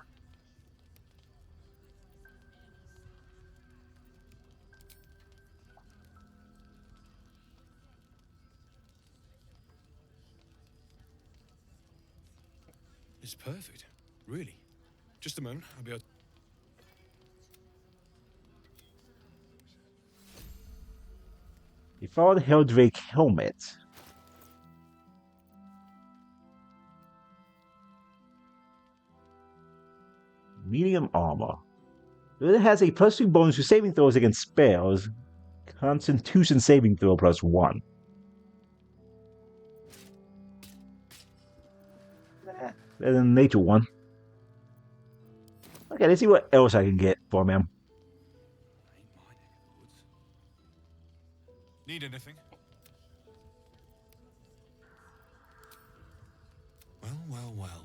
It's perfect. Really. Just a moment. I'll be able. He found Helldrake helmet. Medium armor. It has a +2 bonus to saving throws against spells. Constitution saving throw +1. Better than the nature one. Okay, let's see what else I can get from him. Need anything? Well, well, well.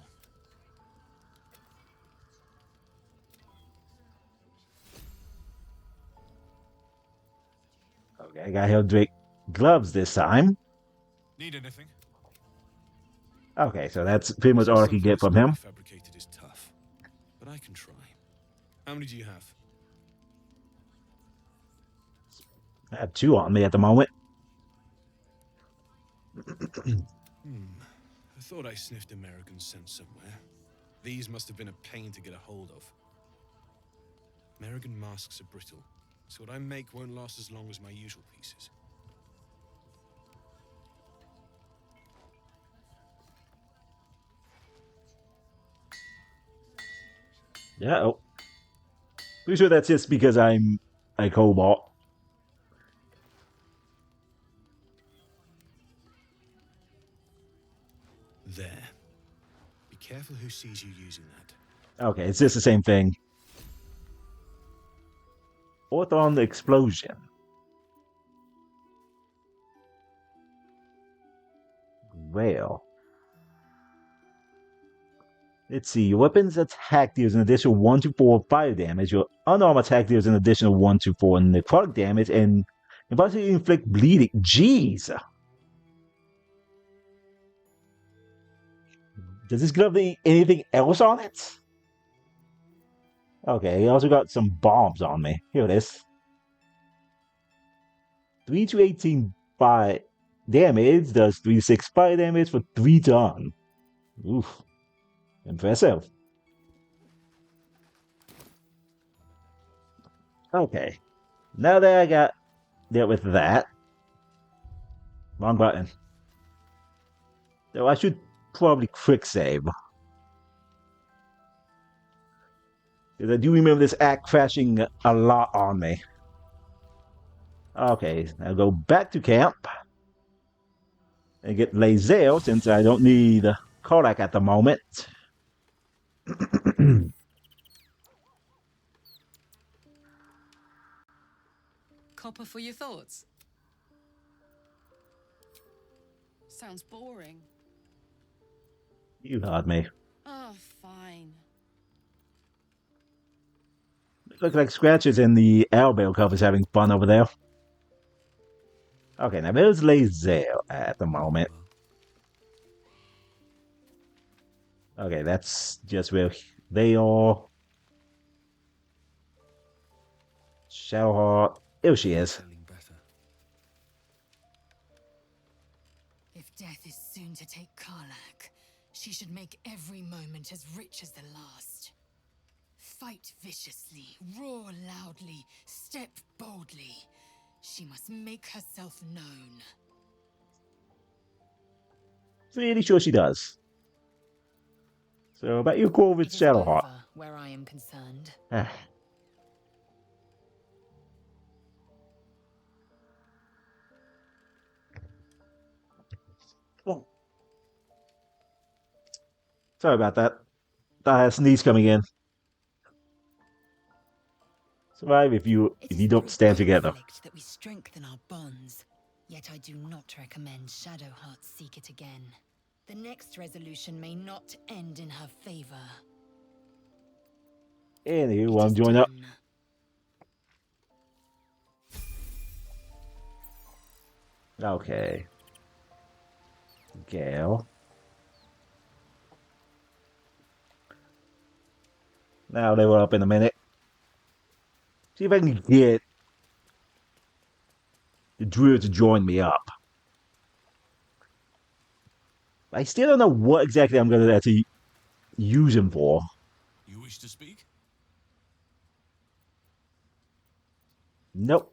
Okay, I got Helldrake gloves this time. Need anything? Okay, so that's pretty much all I can get from him. Fabricated is tough, but I can try. How many do you have? I have 2 on me at the moment. I thought I sniffed American scent somewhere. These must have been a pain to get a hold of. American masks are brittle, so what I make won't last as long as my usual pieces. Yeah, oh. Pretty sure that's just because I'm a cobalt. There. Be careful who sees you using that. Okay, it's just the same thing. Orthon explosion. Well. Let's see. Your weapons attack deals an additional 1 to 4 fire damage. Your unarmed attack deals an additional 1 to 4 necrotic damage and possibly inflict bleeding. Jeez. Does this glove have anything else on it? Okay, I also got some bombs on me. Here it is. 3 to 18 fire damage does 3 to 6 fire damage for 3 ton. Oof. Impressive. Okay. Now that I got dealt with that. Wrong button. So I should probably quick save. Because I do remember this act crashing a lot on me. Okay, I'll go back to camp. And get Lazel since I don't need Kodak at the moment. Copper for your thoughts? Sounds boring. You heard me. Oh, fine. Look like Scratches in the Owlbear cover's having fun over there. Okay, now there's Lazel at the moment. Okay, that's just where they are. Shadowheart. Here she is. If death is soon to take Karlak, she should make every moment as rich as the last. Fight viciously, roar loudly, step boldly. She must make herself known. Pretty sure she does. So, about you call with It is Shadowheart. over where I am concerned. Oh. Sorry about that. I had a sneeze coming in. Survive if you don't stand together. That we strengthen our bonds. Yet I do not recommend Shadowheart seek it again. The next resolution may not end in her favor. Anywho, I'm joining up. Okay. Gale. Now they were up in a minute. See if I can get the druid to join me up. I still don't know what exactly I'm going to actually use him for. You wish to speak? Nope.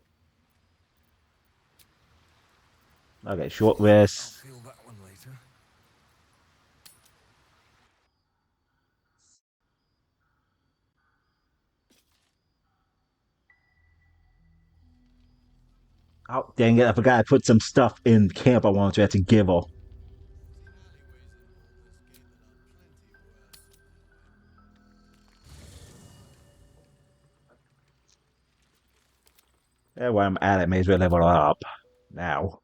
Okay, short rest. I'll feel that one later. Oh, dang it. I forgot I put some stuff in camp I wanted to actually give her. Yeah, while I'm at it, may as well level up now.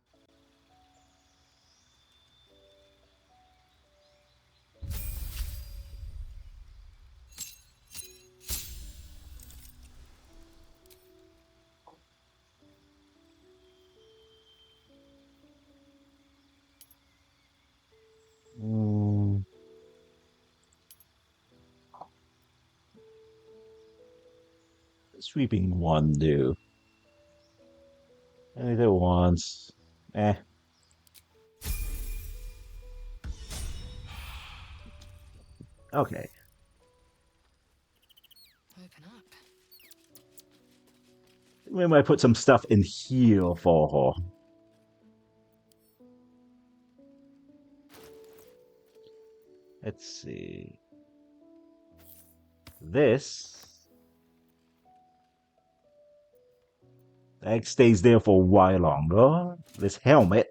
Sweeping one do. Only did it once. Eh. Okay. Open up. Maybe I put some stuff in here for her. Let's see. This. That stays there for a while longer. This helmet.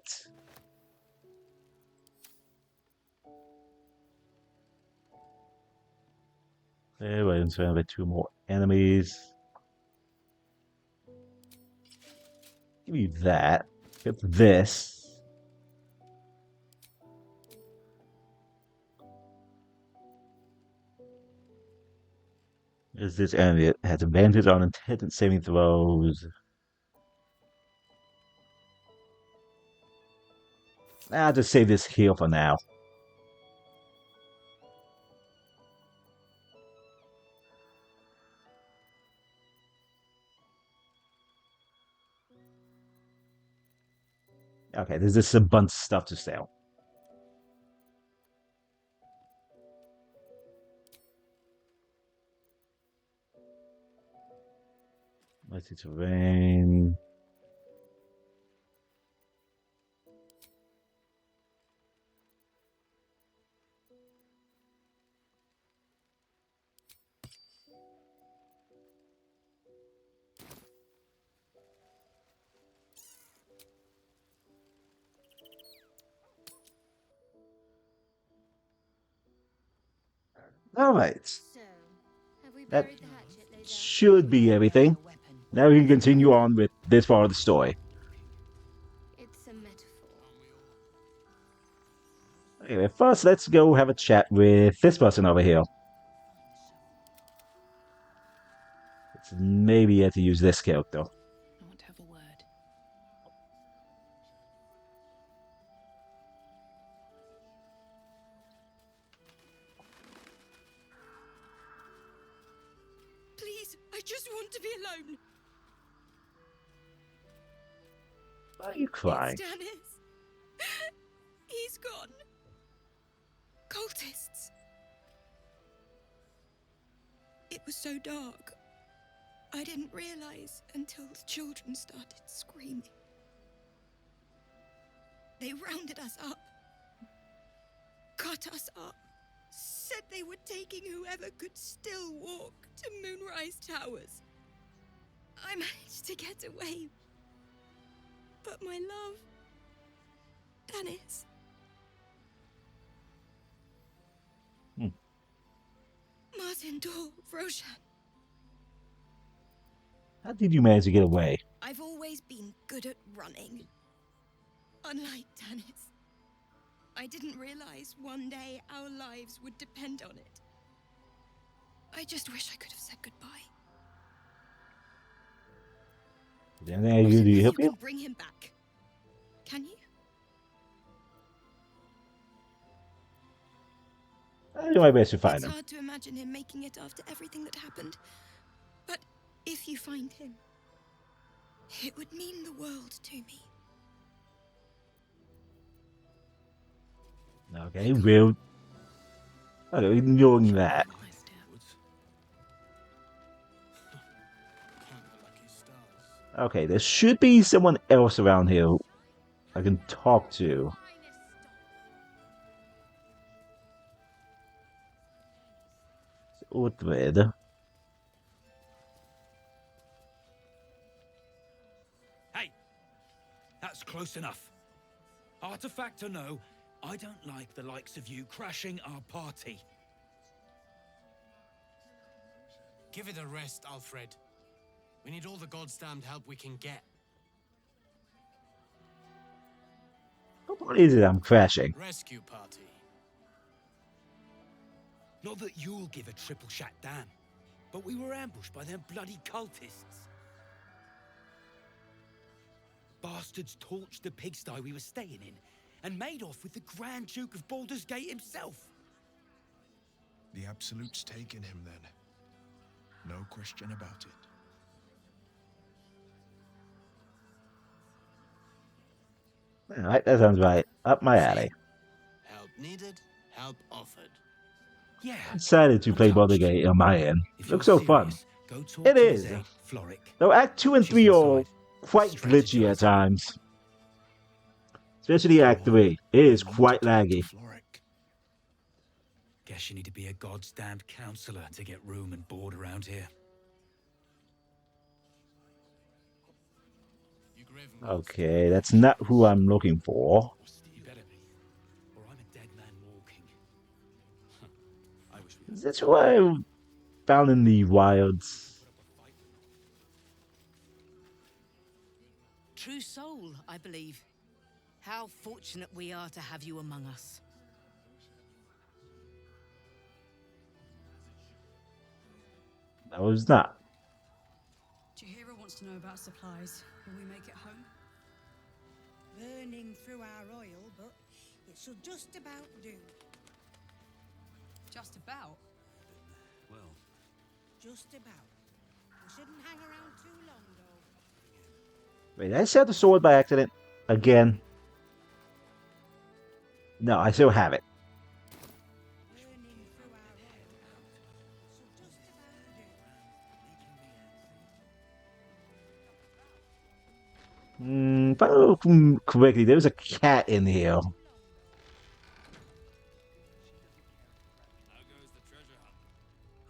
There, we're surrounded by two more enemies. Give you that. Get this. Is this enemy? It has advantage on intelligence saving throws. I'll just save this here for now. Okay, there's just a bunch of stuff to sell. Let's see terrain. All right. That should be everything. Now we can continue on with this part of the story. It's a metaphor. Anyway, first let's go have a chat with this person over here. Let's maybe have to use this character. I want to have a word. Please, I just want to be alone. Why are you crying? Stannis. He's gone. Cultists. It was so dark. I didn't realize until the children started screaming. They rounded us up, cut us up, said they were taking whoever could still walk to Moonrise Towers. I managed to get away, but my love, Stannis. Martin, Dor, Roshan. How did you manage to get away? I've always been good at running. Unlike Stannis. I didn't realize one day our lives would depend on it. I just wish I could have said goodbye. Is there anything I can do to help You you? can bring him back. Can you? I'll do my best to find It's him. hard to imagine him making it after everything that happened. But if you find him, it would mean the world to me. Okay, well. Okay, ignoring that. Okay, there should be someone else around here I can talk to. Uthred. Hey! That's close enough. Artifact or no, I don't like the likes of you crashing our party. Give it a rest, Alfred. We need all the gods-damned help we can get. What is it I'm crashing? Rescue party. Not that you'll give a triple shot damn, but we were ambushed by them bloody cultists. Bastards torched the pigsty we were staying in and made off with the Grand Duke of Baldur's Gate himself. The Absolute's taken him then. No question about it. Alright, that sounds right. Up my alley. Help needed, help offered. Yeah. I decided to play Baldur Gate on my end. Looks so fun. It is. Though Act 2 and 3 are quite glitchy at times. Especially Act 3. It is quite laggy. Guess you need to be a goddamned counselor to get room and board around here. Okay, that's not who I'm looking for. You better be, or I'm a dead man walking. I wish we That's who I found in the wilds. True soul, I believe. How fortunate we are to have you among us. I was not. Jahira wants to know about supplies. Will we make it home? Burning through our oil, but it should just about do. Just about? Well. Just about. We shouldn't hang around too long, though. Wait, did I set the sword by accident? Again? No, I still have it. If I remember correctly, there was a cat in here.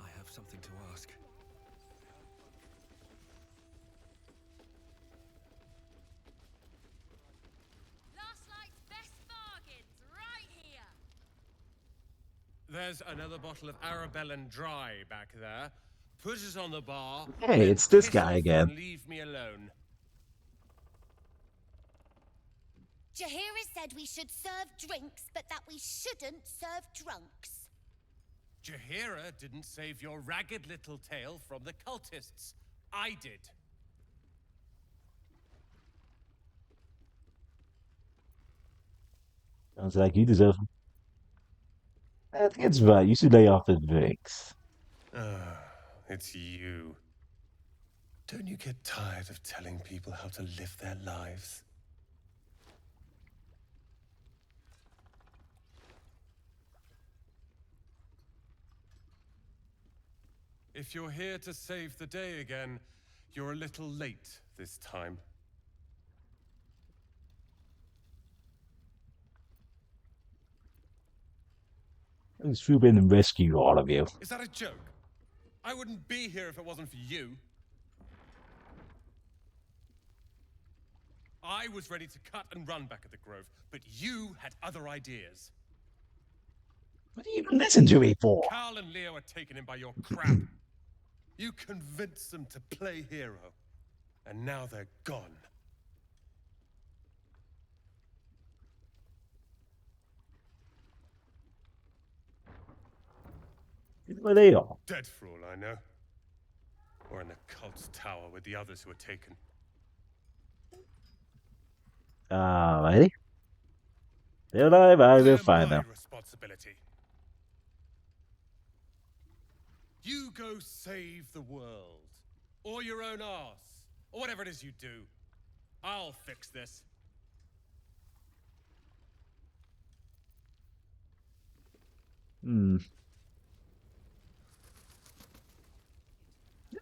I have something to ask. Last night's best bargains right here. There's another bottle of Arabellan Dry back there. Put it on the bar. Hey, it's this guy again. Leave me alone. Jahira said we should serve drinks, but that we shouldn't serve drunks. Jahira didn't save your ragged little tail from the cultists. I did. Sounds like you deserve them. I think it's right. You should lay off the drinks. It's you. Don't you get tired of telling people how to live their lives? If you're here to save the day again, you're a little late this time. It's you been and rescue all of you. Is that a joke? I wouldn't be here if it wasn't for you. I was ready to cut and run back at the Grove, but you had other ideas. What do you even listen to me for? Carl and Leo are taken in by your crap. You convinced them to play hero, and now they're gone. Where they are? Dead for all I know. Or in the cult's tower with the others who were taken. Alrighty. They're alive, I will find them. Responsibility. You go save the world. Or your own arse. Or whatever it is you do. I'll fix this.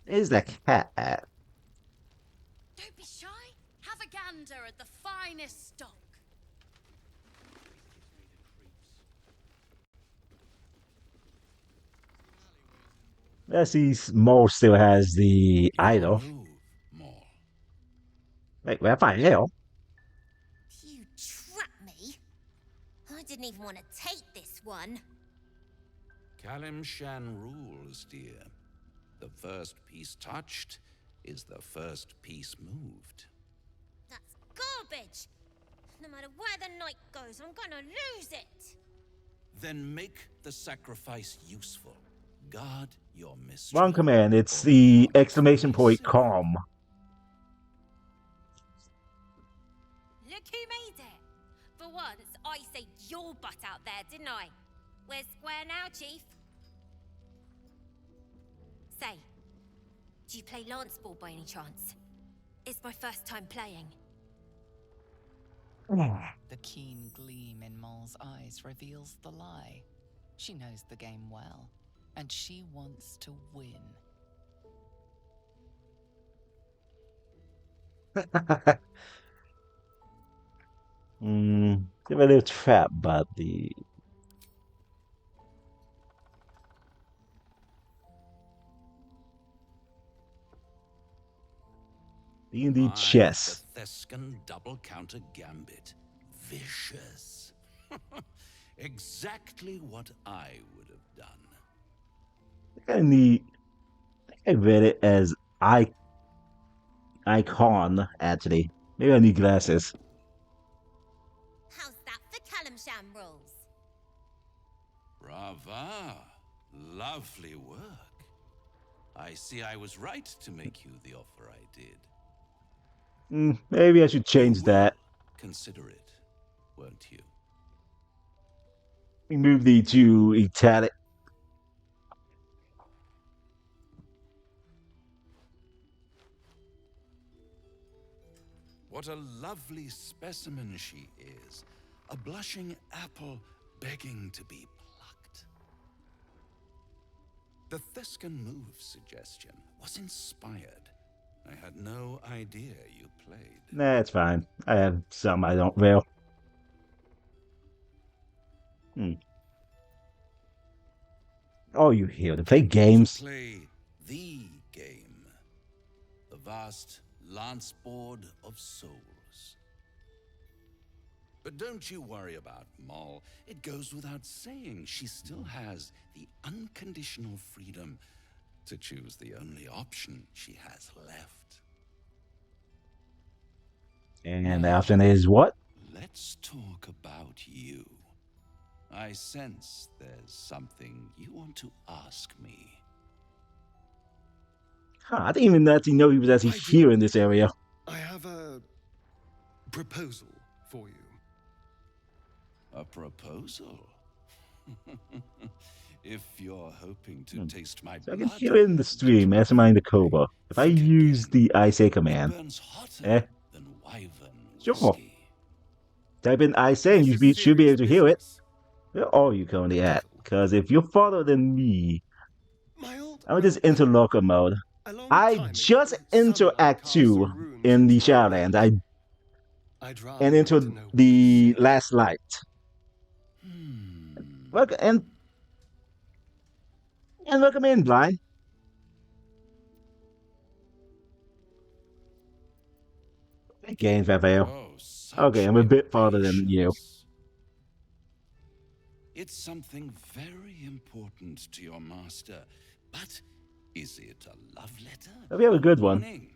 Is that cat? Don't be shy. Have a gander at the finest stock. Let's see, Maul still has the idol. Wait, where I Leo? You trapped me. I didn't even want to take this one. Kalimshan rules, dear. The first piece touched is the first piece moved. That's garbage. No matter where the night goes, I'm gonna lose it. Then make the sacrifice useful. Guard your mistress. Wrong command. It's the exclamation point calm. Look who made it. For once, I saved your butt out there, didn't I? We're square now, Chief. Say, do you play lance ball by any chance? It's my first time playing. The keen gleam in Maul's eyes reveals the lie. She knows the game well, and she wants to win. Give a little trap, but the D&D chess. The Thescan double counter gambit. Vicious. Exactly what I would have done. I think I read it as icon, actually. Maybe I need glasses. How's that for Kalimshan rules? Brava. Lovely work. I see I was right to make you the offer I did. Maybe I should change that. Consider it, won't you? We move the to italic. What a lovely specimen she is. A blushing apple begging to be plucked. The Thescan move suggestion was inspired. I had no idea you played. Nah, it's fine. I have some I don't real. Oh, you here to play games? Play the game. The vast lance board of souls. But don't you worry about Maul. It goes without saying she still has the unconditional freedom to choose the only option she has left. And the option is what? Let's talk about you. I sense there's something you want to ask me. I didn't even actually know he was actually here in this area. I have a proposal for you. A proposal? If you're hoping to taste my So I blood, can hear in the stream, mastermind the Cobra. If I use the I say command, sure. Type in I say and you should be able to hear it. Where are you currently at? Because if you're farther than me, My old I'm just into local mode. I just into Act 2 in the Shadowlands. And into the Last Light. Look and welcome in, Blind. Games, Raphael. Okay, I'm a bit farther than you. It's something very important to your master, but is it a love letter? Hope you have a good one.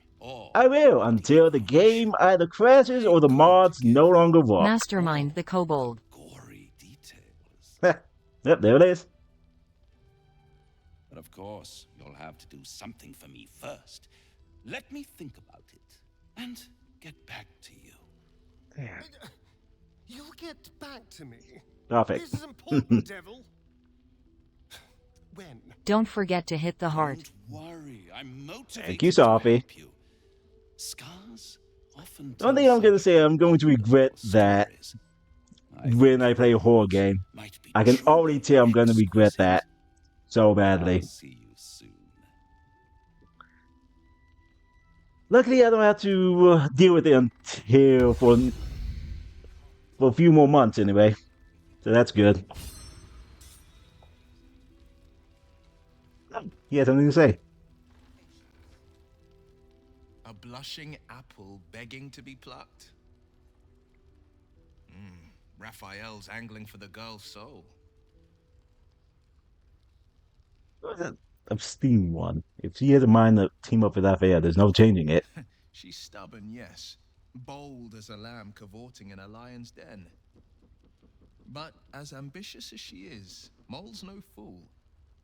I will, until the game either crashes or the mods no longer work. Mastermind the kobold. Yep, there it is. But of course, you'll have to do something for me first. Let me think about it and get back to you. Yeah. You'll get back to me. Perfect. This is important, Devil. When? Don't forget to hit the heart. Don't worry, I'm motivated. Thank you, Sophie. Scars often One thing I'm gonna say, I'm going to regret that when I play a horror game. I can already tell I'm gonna regret that so badly. Luckily, I don't have to deal with it until for a few more months anyway. So that's good. You had something to say? A blushing apple begging to be plucked? Raphael's angling for the girl's soul. Obscene one. If she has a mind to team up with Raphael, there's no changing it. She's stubborn, yes. Bold as a lamb cavorting in a lion's den. But as ambitious as she is, Mole's no fool.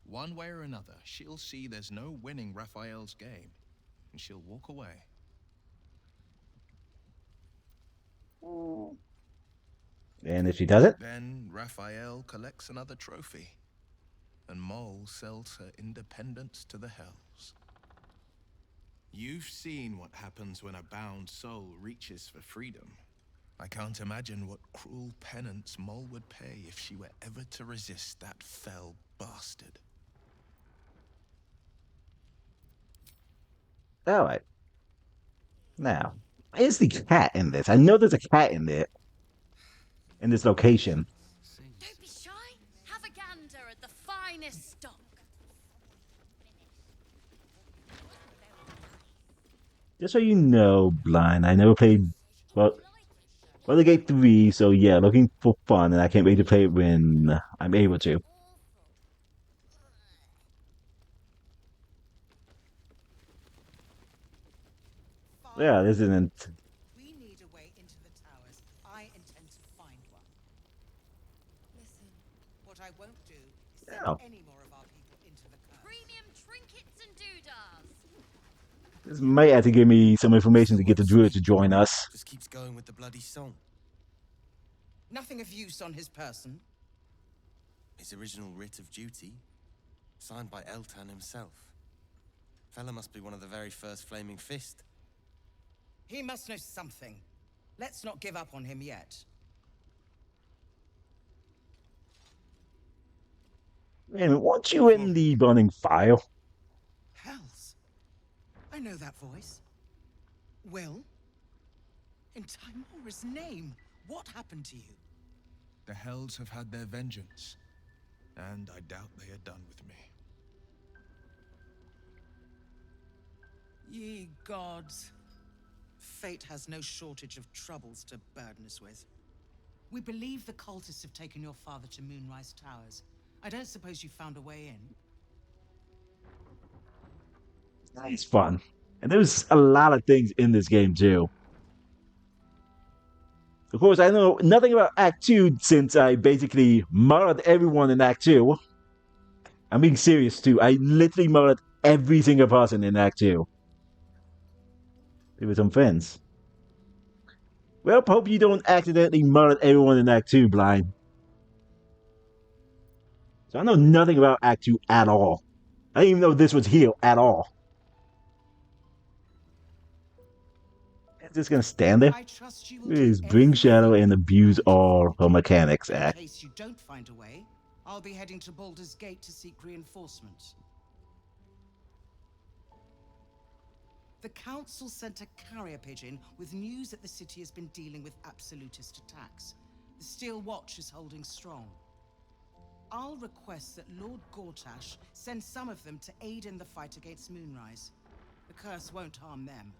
One way or another, she'll see there's no winning Raphael's game, and she'll walk away. And if she does it? Then Raphael collects another trophy, and Mole sells her independence to the hells. You've seen what happens when a bound soul reaches for freedom. I can't imagine what cruel penance Mole would pay if she were ever to resist that fell bastard. Alright. Now, is the cat in this? I know there's a cat in there. In this location. Don't be shy. Have a gander at the finest stock. Just so you know, Blind, I never played Baldur Gate 3, so yeah, looking for fun, and I can't wait to play it when I'm able to. Yeah, this isn't. We need a way into the towers. I intend to find one. Listen, what I won't do is send any more of our people into the curse. Premium trinkets and doodads. This might have to give me some information to get the druid to join us. Just keeps going with the bloody song. Nothing of use on his person. His original writ of duty, signed by Eltan himself. Fella must be one of the very first Flaming Fist. He must know something. Let's not give up on him yet. Man, weren't you in the burning fire? Hells. I know that voice. Will? In Timora's name, what happened to you? The hells have had their vengeance, and I doubt they are done with me. Ye gods. Fate has no shortage of troubles to burden us with. We believe the cultists have taken your father to Moonrise Towers. I don't suppose you found a way in? It's fun. And there's a lot of things in this game, too. Of course, I know nothing about Act 2 since I basically murdered everyone in Act 2. I'm being serious, too. I literally murdered every single person in Act 2. There were some friends. Well, hope you don't accidentally murder everyone in Act 2, Blind. So I know nothing about Act 2 at all. I didn't even know this was here at all. Just gonna stand there? Please bring Shadow and abuse all her mechanics, In act. case you don't find a way, I'll be heading to Baldur's Gate to seek reinforcements. The council sent a carrier pigeon with news that the city has been dealing with absolutist attacks. The Steel Watch is holding strong. I'll request that Lord Gortash send some of them to aid in the fight against Moonrise. The curse won't harm them.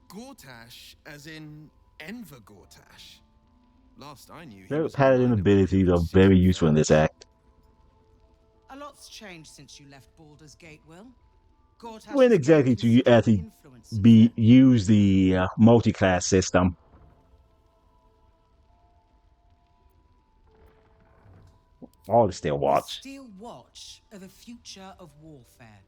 Gortash, as in Enver Gortash. Last I knew, he Cleric was a paladin minor abilities player are in very city useful in this affairs. act. A lot's changed since you left Baldur's Gate, Will. Gortash When has gained exactly to considerable actually influence since be then. use the multi-class system? All the Steel The Watch. Steel Watch are the future of warfare.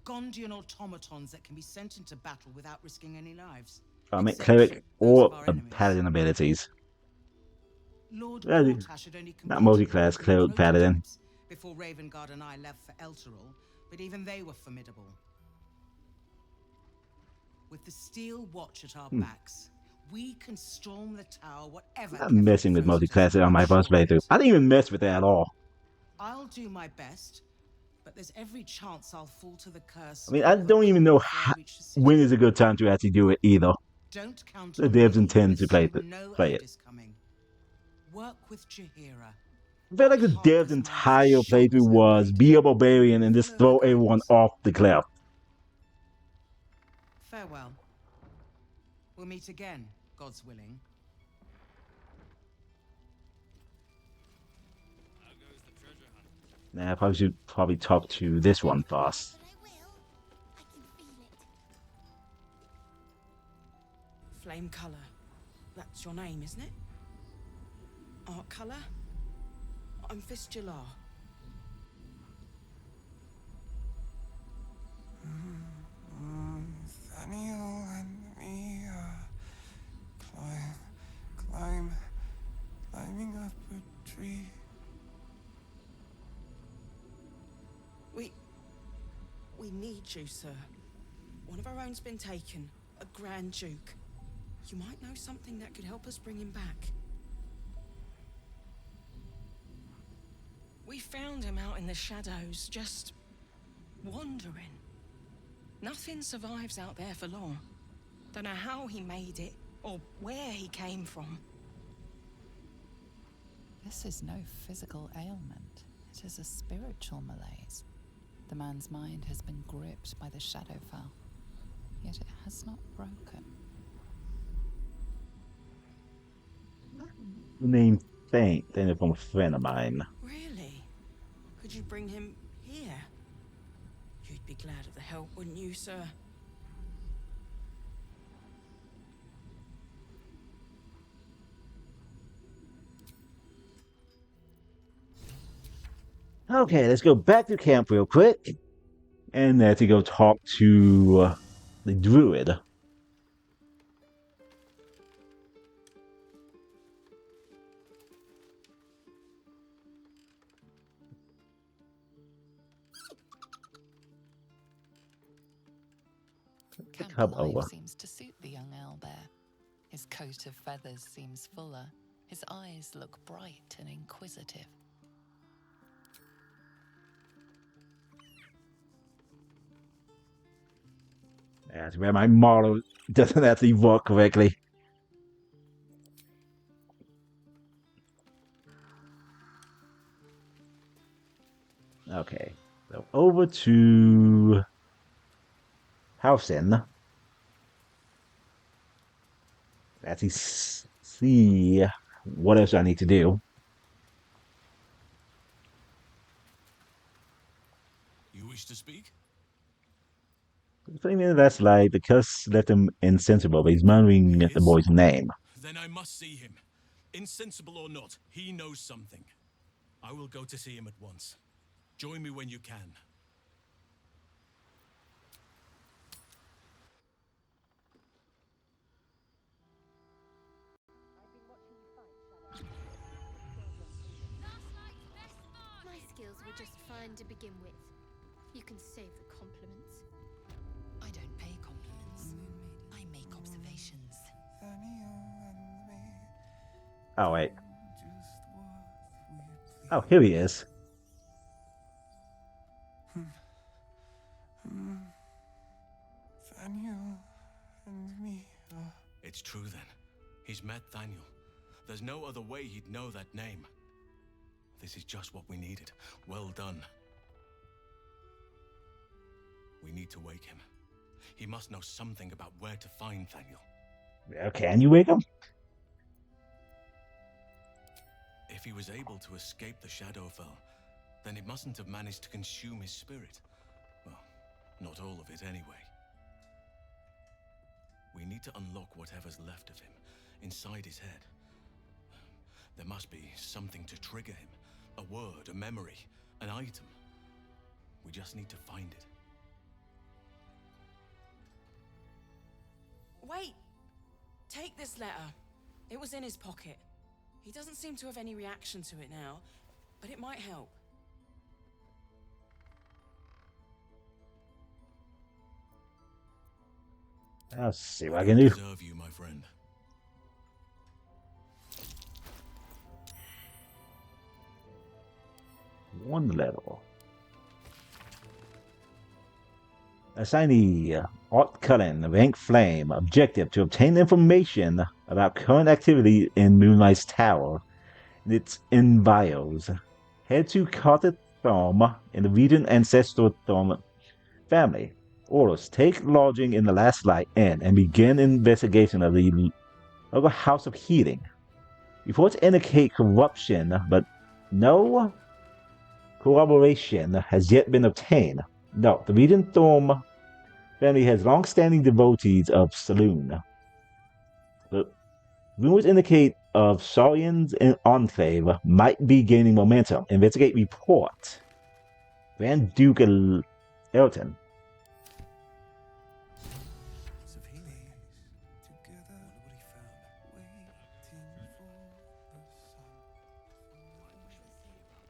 Gondian automatons that can be sent into battle without risking any lives. I mean, Except cleric those of or our enemies. paladin abilities. Lord Well, Gortash had only not completed multi-class, building cleric paladin. prototypes before Ravengard and I left for Elturel, but even they were formidable. With the Steel Watch at our backs, we can storm the tower whatever. I'm messing with throws at us, multi-class on I'm my sure first of playthrough. it. I didn't even mess with that at all. I'll do my best, but there's every chance I'll fall to the curse. I mean, I don't even know when is a good time to actually do it either. Don't count The on devs me. intend to play Assume no it. aid is coming. Work with Jaheira. I felt like the devs' entire playthrough was be a barbarian and just throw everyone off the cliff. Farewell. We'll meet again, God's willing. Nah, I probably should talk to this one first. Flame color. That's your name, isn't it? Art color? I'm Fistular. Nathaniel and me climbing up a tree. We need you, sir. One of our own's been taken, a Grand Duke. You might know something that could help us bring him back. We found him out in the shadows, just wandering. Nothing survives out there for long. Don't know how he made it, or where he came from. This is no physical ailment. It is a spiritual malaise. The man's mind has been gripped by the Shadowfell, yet it has not broken. The name Faint, then from a friend of mine. Really? Could you bring him here? You'd be glad of the help, wouldn't you, sir? Okay, let's go back to camp real quick. And to go talk to the druid. Camp life seems to suit the young owlbear. His coat of feathers seems fuller. His eyes look bright and inquisitive. That's where my model doesn't actually work correctly. Okay, so over to Housen. Let's see what else I need to do. You wish to speak? I mean, that's like the curse left him insensible, but he's murmuring the boy's name. Then I must see him. Insensible or not, he knows something. I will go to see him at once. Join me when you can. My skills were just fine to begin with. You can save the compliments. I don't pay compliments. I make observations. Oh, wait. Oh, here he is. Nathaniel It's true then. He's met Thaniel. There's no other way he'd know that name. This is just what we needed. Well done. We need to wake him. He must know something about where to find Thaniel. Can you wake him? If he was able to escape the Shadowfell, then it mustn't have managed to consume his spirit. Well, not all of it anyway. We need to unlock whatever's left of him, inside his head. There must be something to trigger him. A word, a memory, an item. We just need to find it. Wait! Take this letter. It was in his pocket. He doesn't seem to have any reaction to it now, but it might help. I'll see what I can do. Deserve you, my friend. One level. Assignee Art Cullen, rank Flame. Objective to obtain information about current activity in Moonlight's Tower and its environs. Head to Carter Thorm in the Regent Ancestral Thorm family. Orders: take lodging in the Last Light Inn and begin investigation of the local House of Healing. Reports indicate corruption, but no corroboration has yet been obtained. No, the Regent Thorm family has long-standing devotees of Saloon. The rumors indicate of Saurians in Enclave might be gaining momentum. Investigate report. Grand Duke Elton.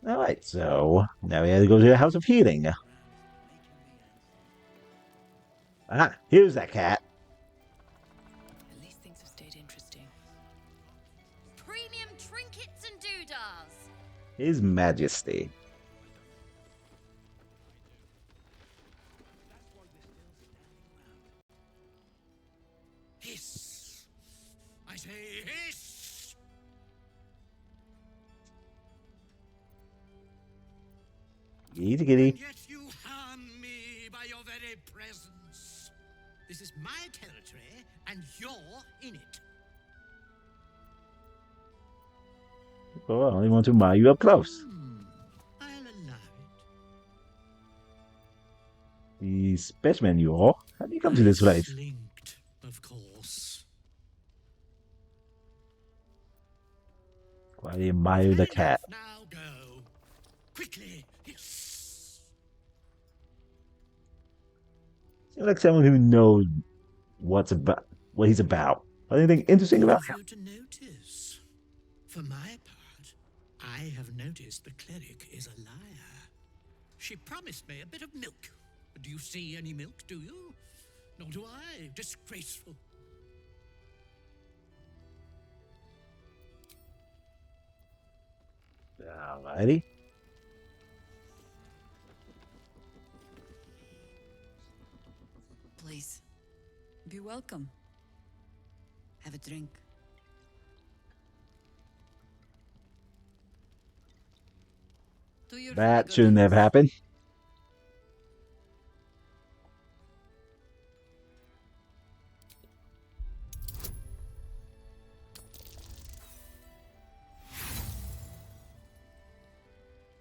Alright, so now we have to go to the House of Healing. Ah, here's that cat. At least things have stayed interesting. Premium trinkets and doodahs. His Majesty. Hiss! I say hiss! Easy, kitty. Yet you harm me by your very presence. This is my territory, and you're in it. Oh, I only want to admire you up close. I'll allow it. The specimen you are. How do you come to this place? Linked, of course. Why do you admire the cat? Now go. Quickly. Hiss. Seems like someone who knows what he's about. Anything interesting about him? To notice. For my part, I have noticed the cleric is a liar. She promised me a bit of milk. Do you see any milk, do you? Nor do I. Disgraceful. Alrighty. Please, be welcome. Have a drink. That shouldn't have happened.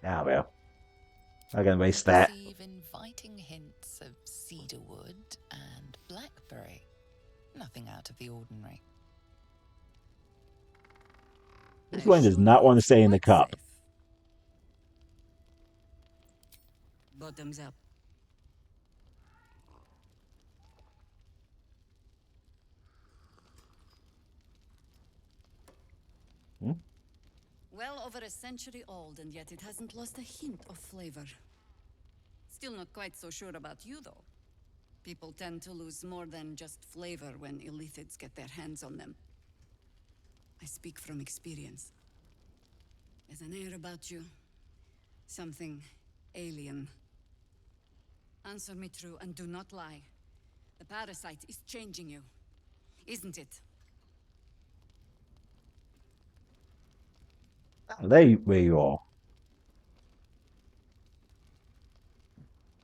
Ah, well. I'm gonna waste that. Receive inviting hints of cedarwood and blackberry. Nothing out of the ordinary. This one does not want to stay in the cup. Bottoms up. Well over a century old, and yet it hasn't lost a hint of flavor. Still not quite so sure about you, though. People tend to lose more than just flavor when illithids get their hands on them. I speak from experience. There's an air about you. Something alien. Answer me true and do not lie. The parasite is changing you, isn't it? There where you are.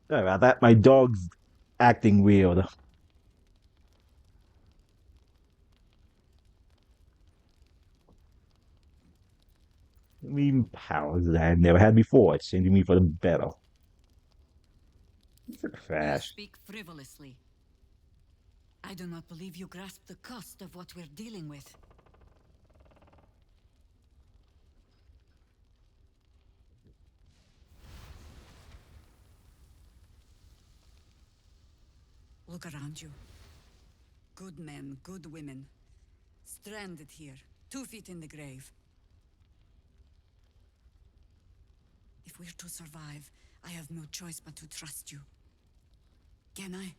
Sorry about that. My dog's acting weird. I mean, powers that I've never had before. It's changing me for the better. It's a You crash. speak frivolously. I do not believe you grasp the cost of what we're dealing with. Look around you. Good men, good women. Stranded here, 2 feet in the grave. If we're to survive, I have no choice but to trust you. Can I?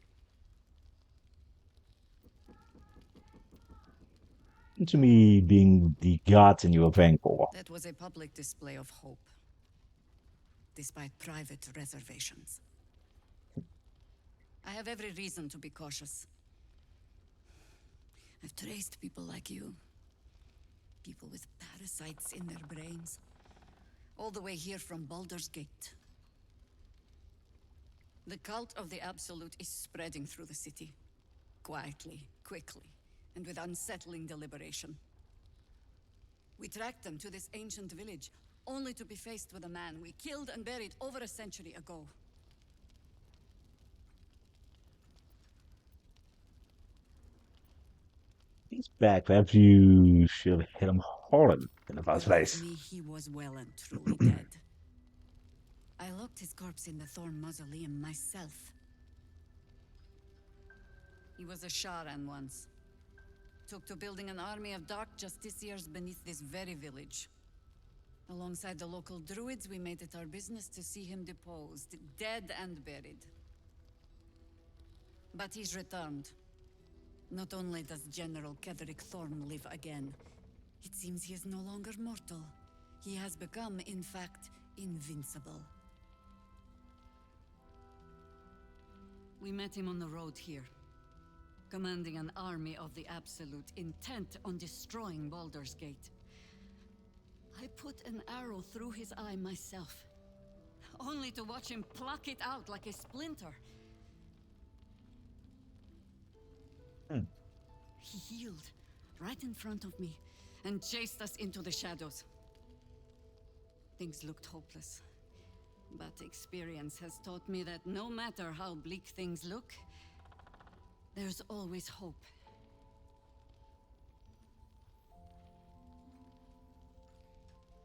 To me, being the gods you were praying for. That was a public display of hope, despite private reservations. I have every reason to be cautious. I've traced people like you. People with parasites in their brains. All the way here from Baldur's Gate. The cult of the Absolute is spreading through the city. Quietly, quickly, and with unsettling deliberation. We tracked them to this ancient village, only to be faced with a man we killed and buried over a century ago. He's back. Perhaps you should have hit him hard in the first Believe place. me, he was well and truly dead. I locked his corpse in the Thorn Mausoleum myself. He was a Sharan once. Took to building an army of dark justiciars beneath this very village. Alongside the local druids, we made it our business to see him deposed, dead and buried. But he's returned. Not only does General Ketheric Thorn live again, it seems he is no longer mortal. He has become, in fact, invincible. We met him on the road here, commanding an army of the Absolute, intent on destroying Baldur's Gate. I put an arrow through his eye myself, only to watch him pluck it out like a splinter. He healed right in front of me and chased us into the shadows. Things looked hopeless, but experience has taught me that no matter how bleak things look, there's always hope.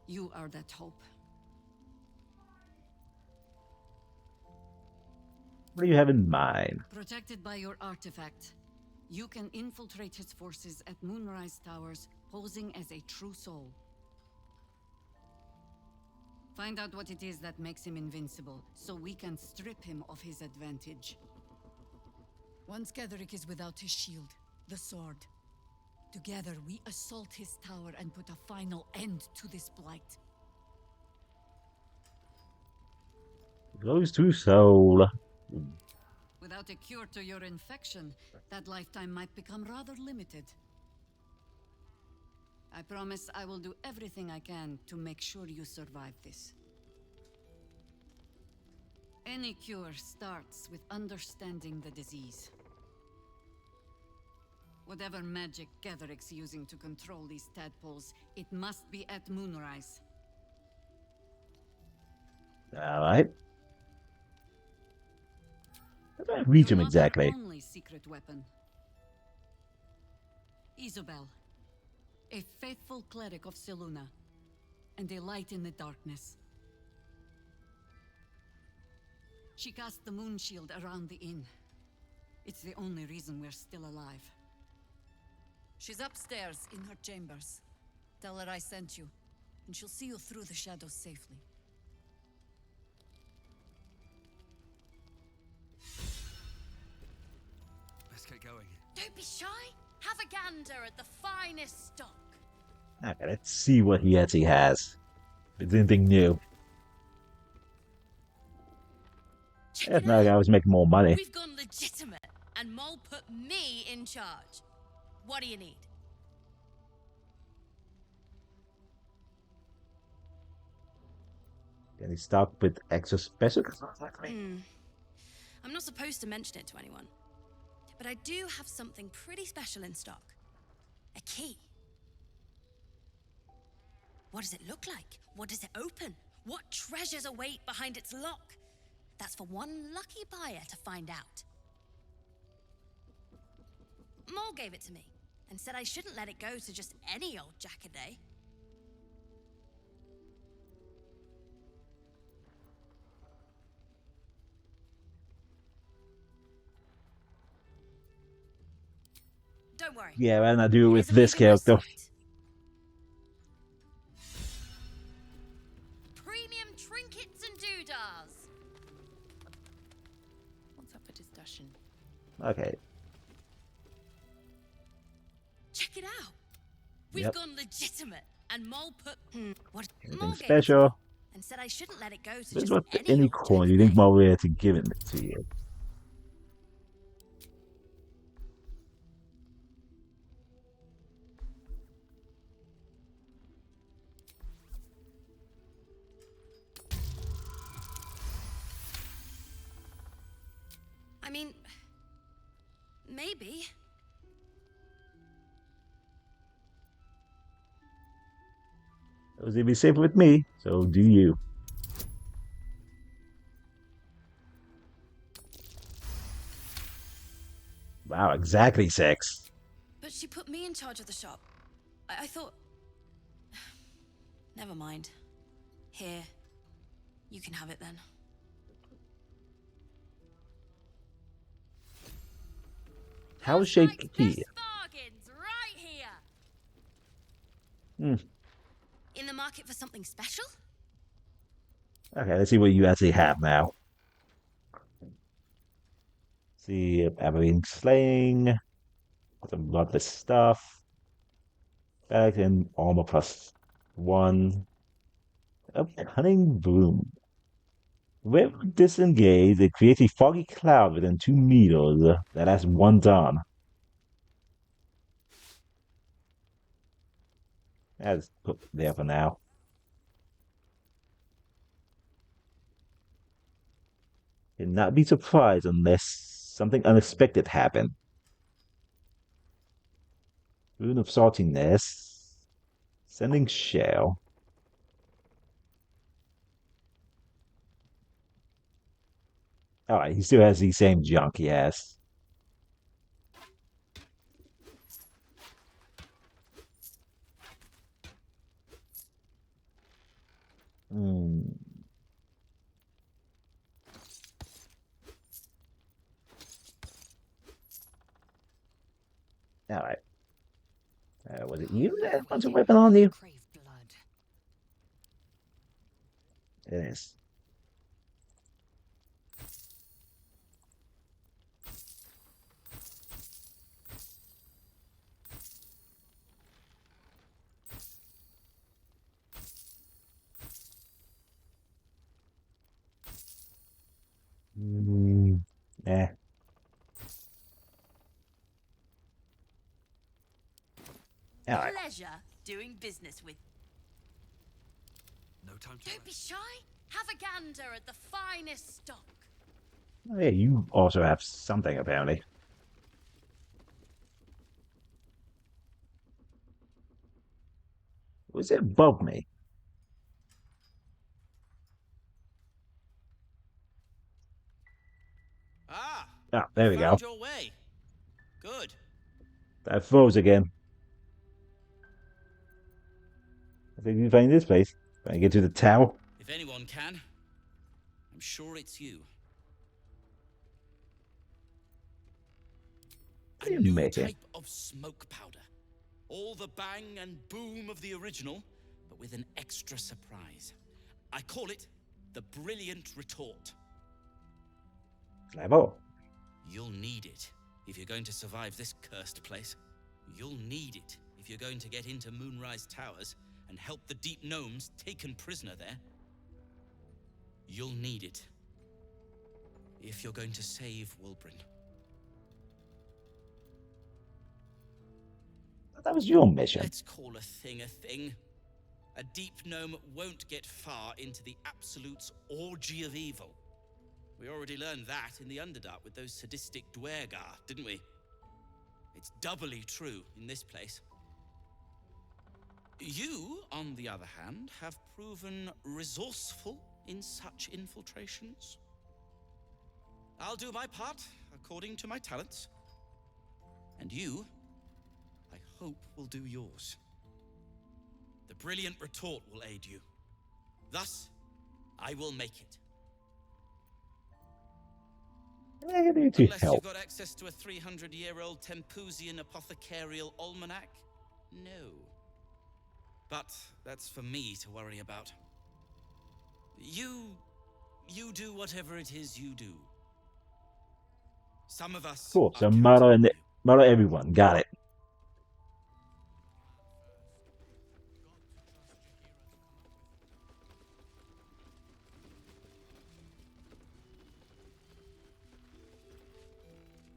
You are that hope. What do you have in mind? Protected by your artifact, you can infiltrate his forces at Moonrise Towers, posing as a true soul. Find out what it is that makes him invincible, so we can strip him of his advantage. Once Ketheric is without his shield, the sword, together we assault his tower and put a final end to this blight. Those two soul. Without a cure to your infection, that lifetime might become rather limited. I promise I will do everything I can to make sure you survive this. Any cure starts with understanding the disease. Whatever magic Ketheric's using to control these tadpoles, it must be at Moonrise. Alright. How do I reach him exactly? Your only secret weapon. Isobel, a faithful cleric of Selûne, and a light in the darkness. She cast the moon shield around the inn. It's the only reason we're still alive. She's upstairs in her chambers. Tell her I sent you, and she'll see you through the shadows safely. Let's get going. Don't be shy. Have a gander at the finest stock. Okay, let's see what he actually has. If it's anything new. If not, I was making more money. We've gone legitimate, and Mole put me in charge. What do you need? Getting stuck with extra special. I'm not supposed to mention it to anyone, but I do have something pretty special in stock. A key. What does it look like? What does it open? What treasures await behind its lock? That's for one lucky buyer to find out. Maul gave it to me and said I shouldn't let it go to just any old Jackaday. Don't worry. Yeah, why not do it with this character? Premium trinkets and doodahs. What's up for discussion? Okay. Check it out. We've gone legitimate, and Mole put what Anything Mole gave it special? to me and said I shouldn't let it go to This just was any any old coin you think more rare to give it to you. I mean, maybe. It was gonna be safe with me, so do you. Wow, exactly 6. But she put me in charge of the shop. I thought... Never mind. Here. You can have it then. How is she here? Bargains right here. Hmm. In the market for something special? Okay, let's see what you actually have now. See, Abilene slaying, some bloodless stuff, bags and armor +1. A cunning broom. When disengaged, it creates a foggy cloud within 2 meters that has 1 turn. That's put there for now. And not be surprised unless something unexpected happened. Rune of saltiness. Sending shell. Alright, he still has the same junk he has. Hmm. Alright. Was it you that had a bunch of weapon on you? It is. Eh. Alright. Pleasure doing business with. No time to Don't be shy. Have a gander at the finest stock. Oh, yeah, you also have something apparently. Was it above me? Ah, There we go. found your way. Good. That froze again. I think you find this place. Can I get to the tower? If anyone can, I'm sure it's you. A new type of smoke powder. All the bang and boom of the original, but with an extra surprise. I call it the Brilliant Retort. Clever. You'll need it if you're going to survive this cursed place. You'll need it if you're going to get into Moonrise Towers and help the Deep Gnomes taken prisoner there. You'll need it if you're going to save Wilbrin. That was your mission. Let's call a thing a thing. A deep gnome won't get far into the Absolute's orgy of evil. We already learned that in the Underdark with those sadistic Dwergar, didn't we? It's doubly true in this place. You, on the other hand, have proven resourceful in such infiltrations. I'll do my part according to my talents. And you, I hope, will do yours. The brilliant retort will aid you. Thus, I will make it. I need to Unless help. you've got access to a 300-year-old Tempusian apothecarial almanac? No. But that's for me to worry about. You do whatever it is you do. Some of us Cool. are So murder everyone. Got it.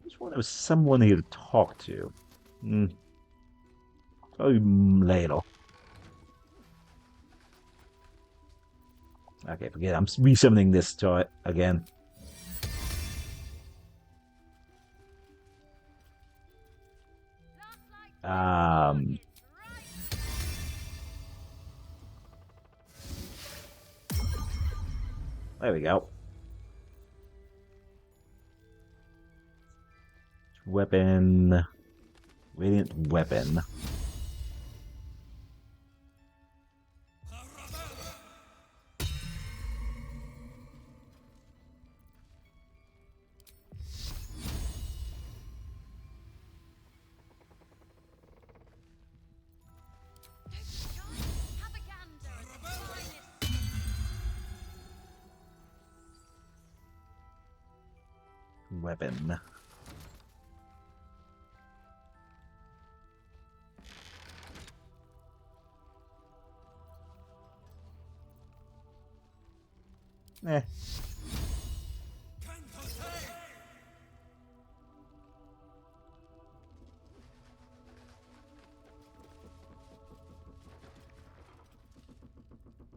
Just want there was someone here to talk to. Probably later. Okay, forget it. I'm resummoning this turret again. There we go. Weapon. Radiant weapon. Weapon. Eh.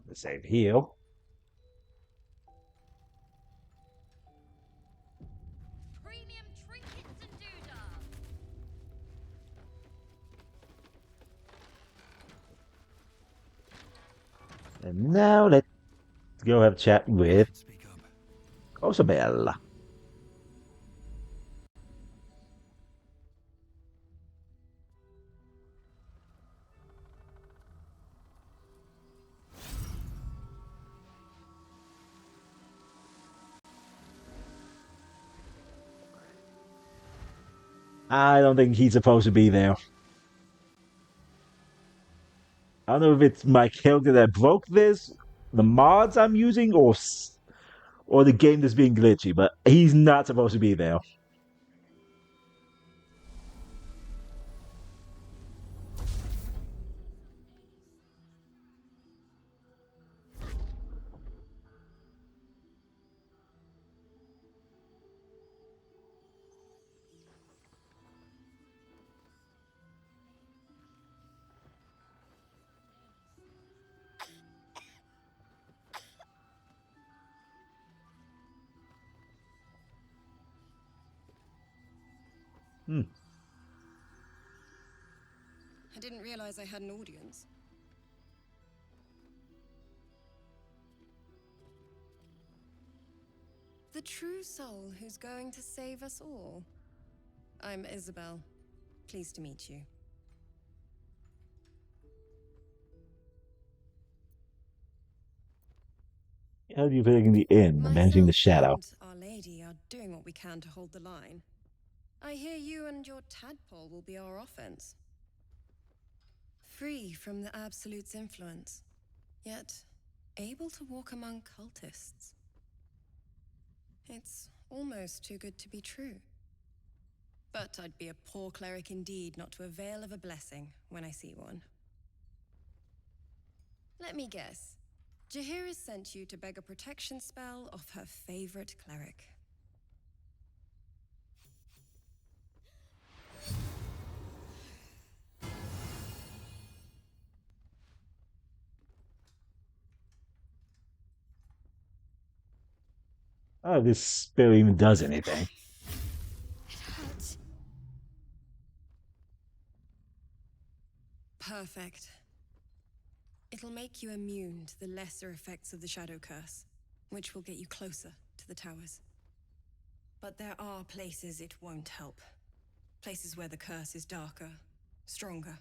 The save heal. Premium trinkets and doodahs. And now let's go have a chat with Osabel. I don't think he's supposed to be there. I don't know if it's my character that broke this, the mods I'm using, or the game that's being glitchy, but he's not supposed to be there. I didn't realize I had an audience. The true soul who's going to save us all. I'm Isabel. Pleased to meet you. How are you taking the inn and managing the shadow? Myself and Our Lady are doing what we can to hold the line. I hear you and your tadpole will be our offense. Free from the Absolute's influence, yet able to walk among cultists. It's almost too good to be true. But I'd be a poor cleric indeed not to avail of a blessing when I see one. Let me guess. Jaheira sent you to beg a protection spell off her favorite cleric. Oh, this spell even does anything. Hurts. Perfect. It'll make you immune to the lesser effects of the Shadow Curse, which will get you closer to the towers. But there are places it won't help. Places where the curse is darker, stronger.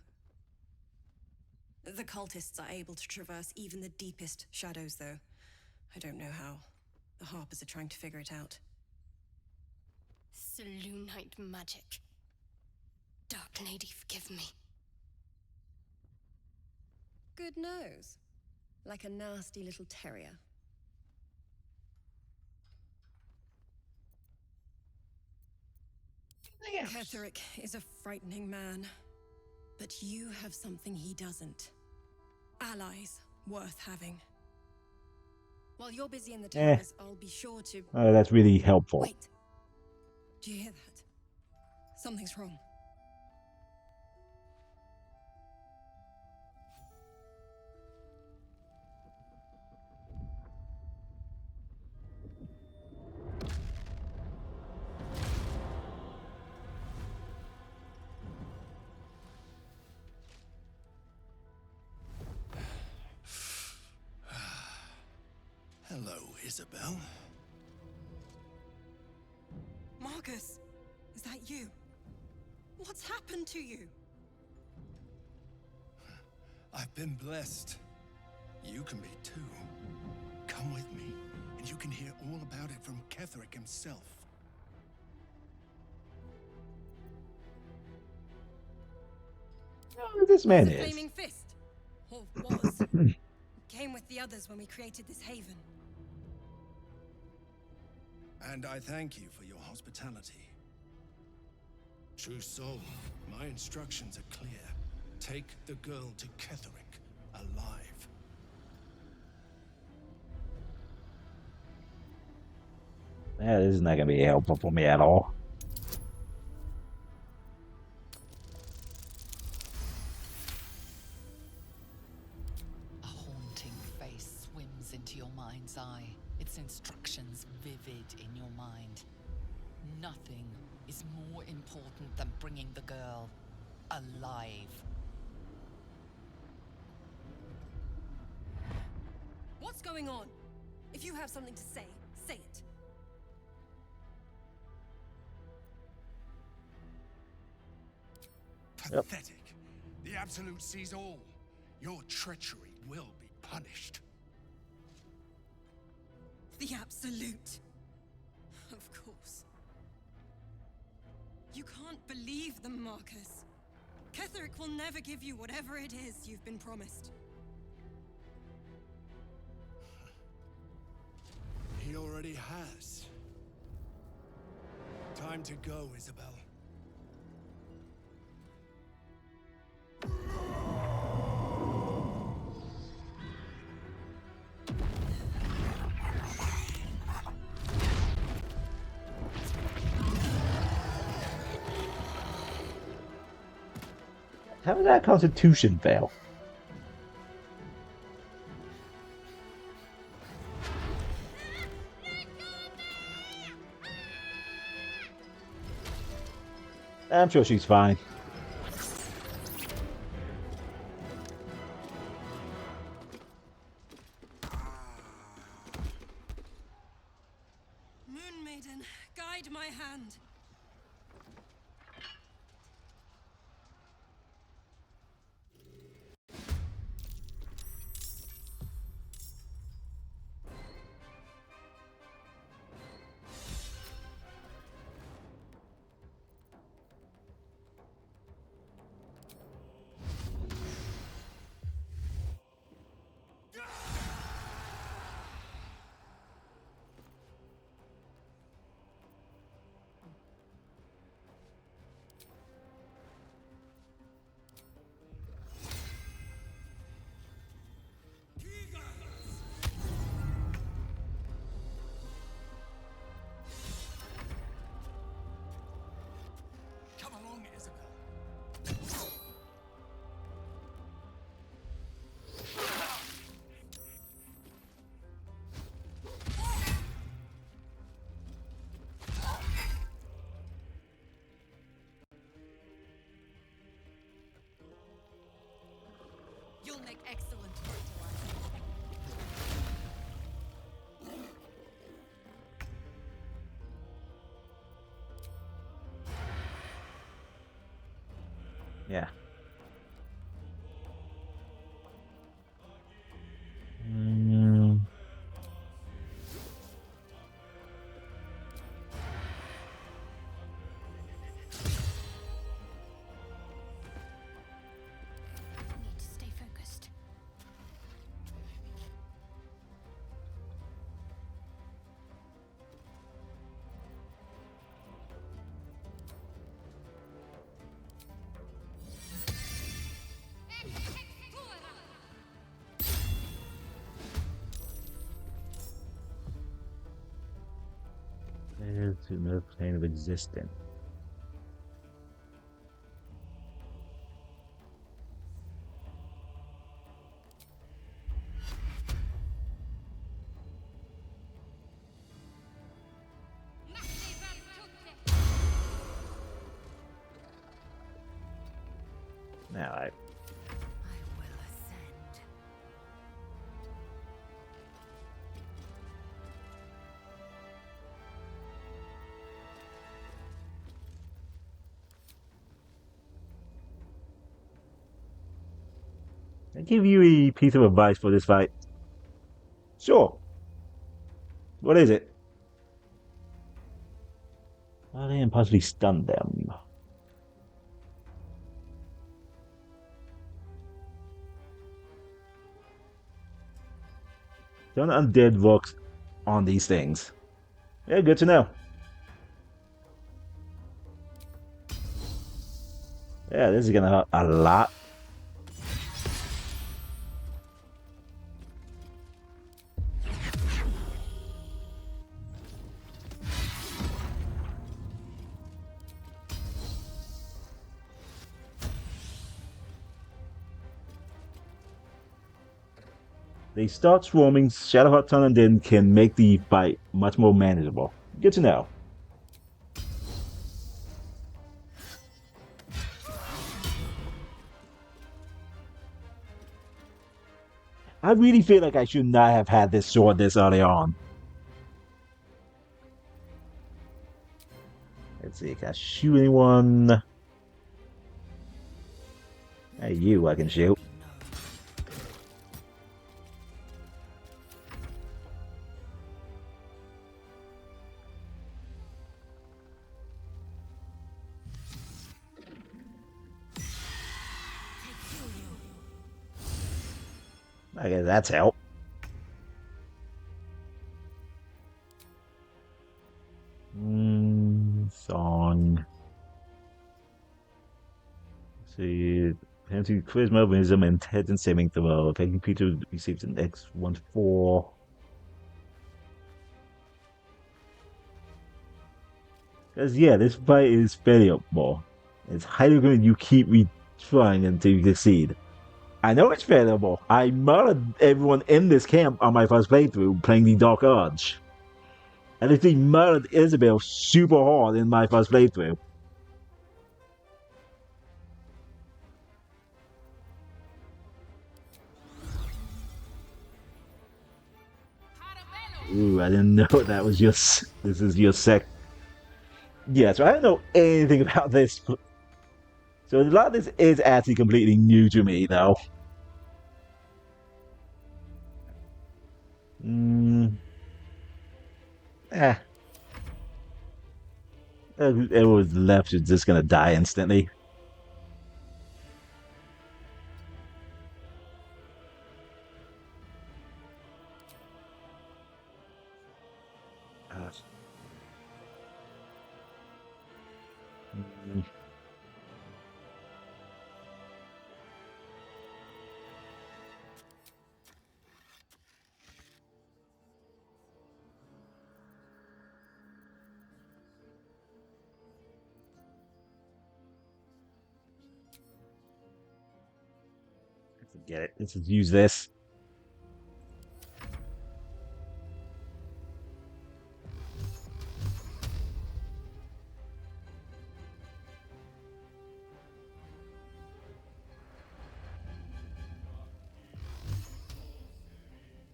The cultists are able to traverse even the deepest shadows, though. I don't know how. The Harpers are trying to figure it out. Selûnite magic. Dark Lady, forgive me. Good nose. Like a nasty little terrier. Ketheric is a frightening man. But you have something he doesn't. Allies worth having. While you're busy in the towers, I'll be sure to... Oh, that's really helpful. Wait. Do you hear that? Something's wrong. Hello, Isabel. Marcus, is that you? What's happened to you? I've been blessed. You can be too. Come with me, and you can hear all about it from Ketheric himself. Oh, this man It's a is. flaming fist. Or was. Came with the others when we created this haven. And I thank you for your hospitality. True soul, my instructions are clear. Take the girl to Ketheric, alive. Yeah, this is not gonna be helpful for me at all. A haunting face swims into your mind's eye, its instructions vivid in your mind. Nothing is more important than bringing the girl alive. What's going on? If you have something to say, say it. Yep. Pathetic. The Absolute sees all. Your treachery will be punished. The Absolute. Of course. You can't believe them, Marcus. Ketheric will never give you whatever it is you've been promised. He already has. Time to go, Isabel. How did that Constitution fail? I'm sure she's fine. Moon Maiden, guide my hand. You'll make excellent fertilizer. Yeah. Mm. Need to stay focused. There's another plane of existence. Now I will ascend. give you a piece of advice for this fight. Sure. What is it? How they can possibly stun them? Don't undead works on these things. Yeah, good to know. Yeah, this is gonna hurt a lot. They start swarming, Shadowheart Ton and then can make the fight much more manageable. Good to know. I really feel like I should not have had this sword this early on. Let's see, can I shoot anyone? Hey, you, I can shoot. I guess that's help. Song. Let's see. Fancy charisma, wisdom, and intelligence saving throw. Peggy Peter receives an X14. Because, yeah, this fight is failable. It's highly recommended you keep trying until you succeed. I know it's failable. I murdered everyone in this camp on my first playthrough playing the Dark Urge. I literally murdered Isabel super hard in my first playthrough. Ooh, I didn't know that was this is your sec. Yeah, so I don't know anything about this. So a lot of this is actually completely new to me, though. Eh. Everyone's left is just gonna die instantly. Forget it. Let's just use this.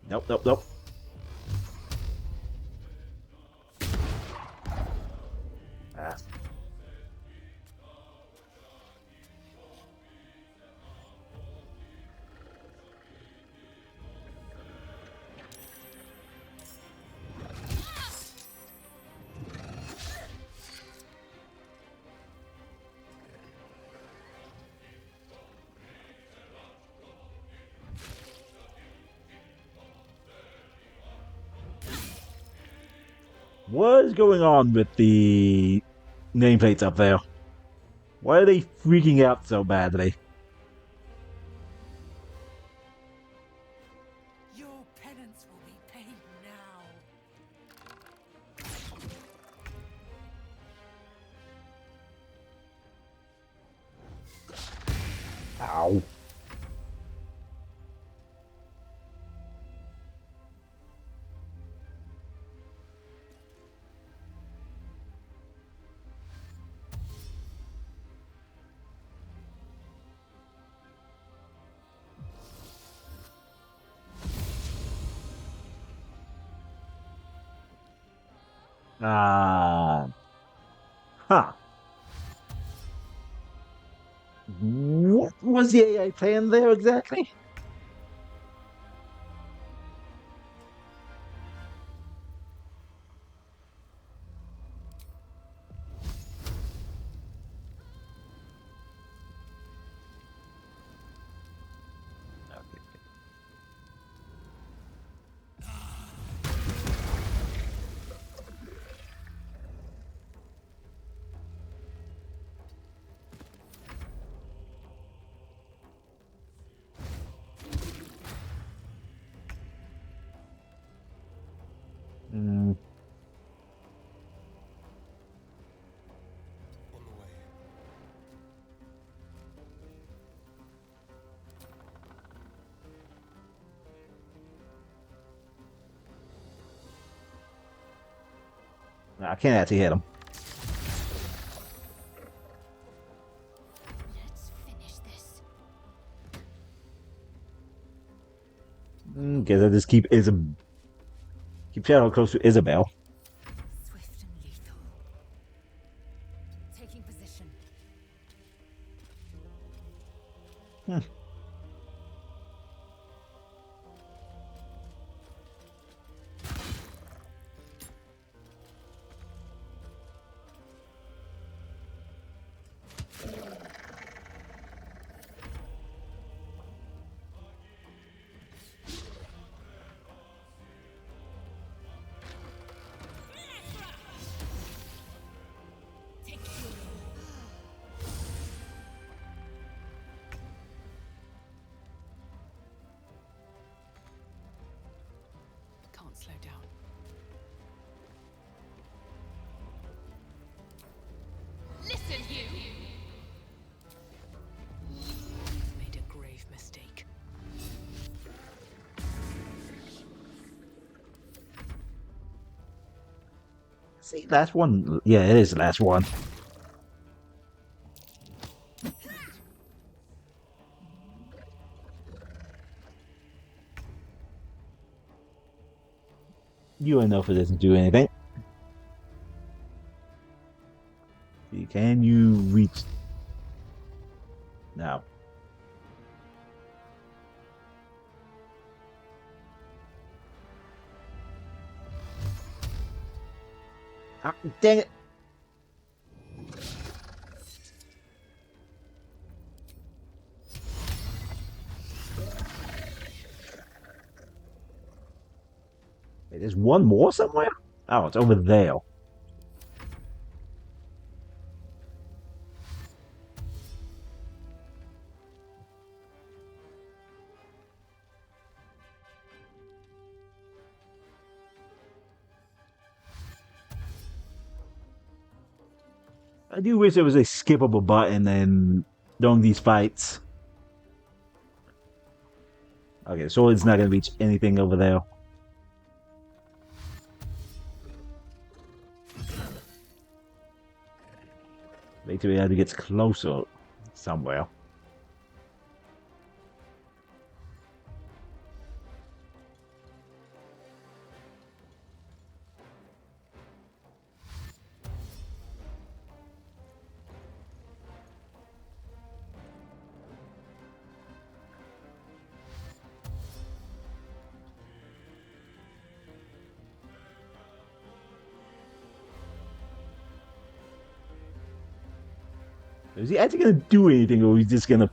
Nope, nope, nope. Ah. What is going on with the nameplates up there? Why are they freaking out so badly? Your penance will be paid now. Ow. Ah. Huh. What was the AI plan there exactly? Hmm. I can't actually hit him. Let's finish this. Guess I just keep Shadow close to Isabel. Swift and lethal. Taking position. Hmm. Can't slow down. Listen, you! Made a grave mistake. See, last one. Yeah, it is the last one. You enough it doesn't do anything. Can you reach? No. Ah, dang it. Wait, there's one more somewhere? Oh, it's over there. I do wish there was a skippable button and during these fights. Okay, so it's not gonna reach anything over there. Wait till it gets closer somewhere. Is he actually gonna do anything, or is he just gonna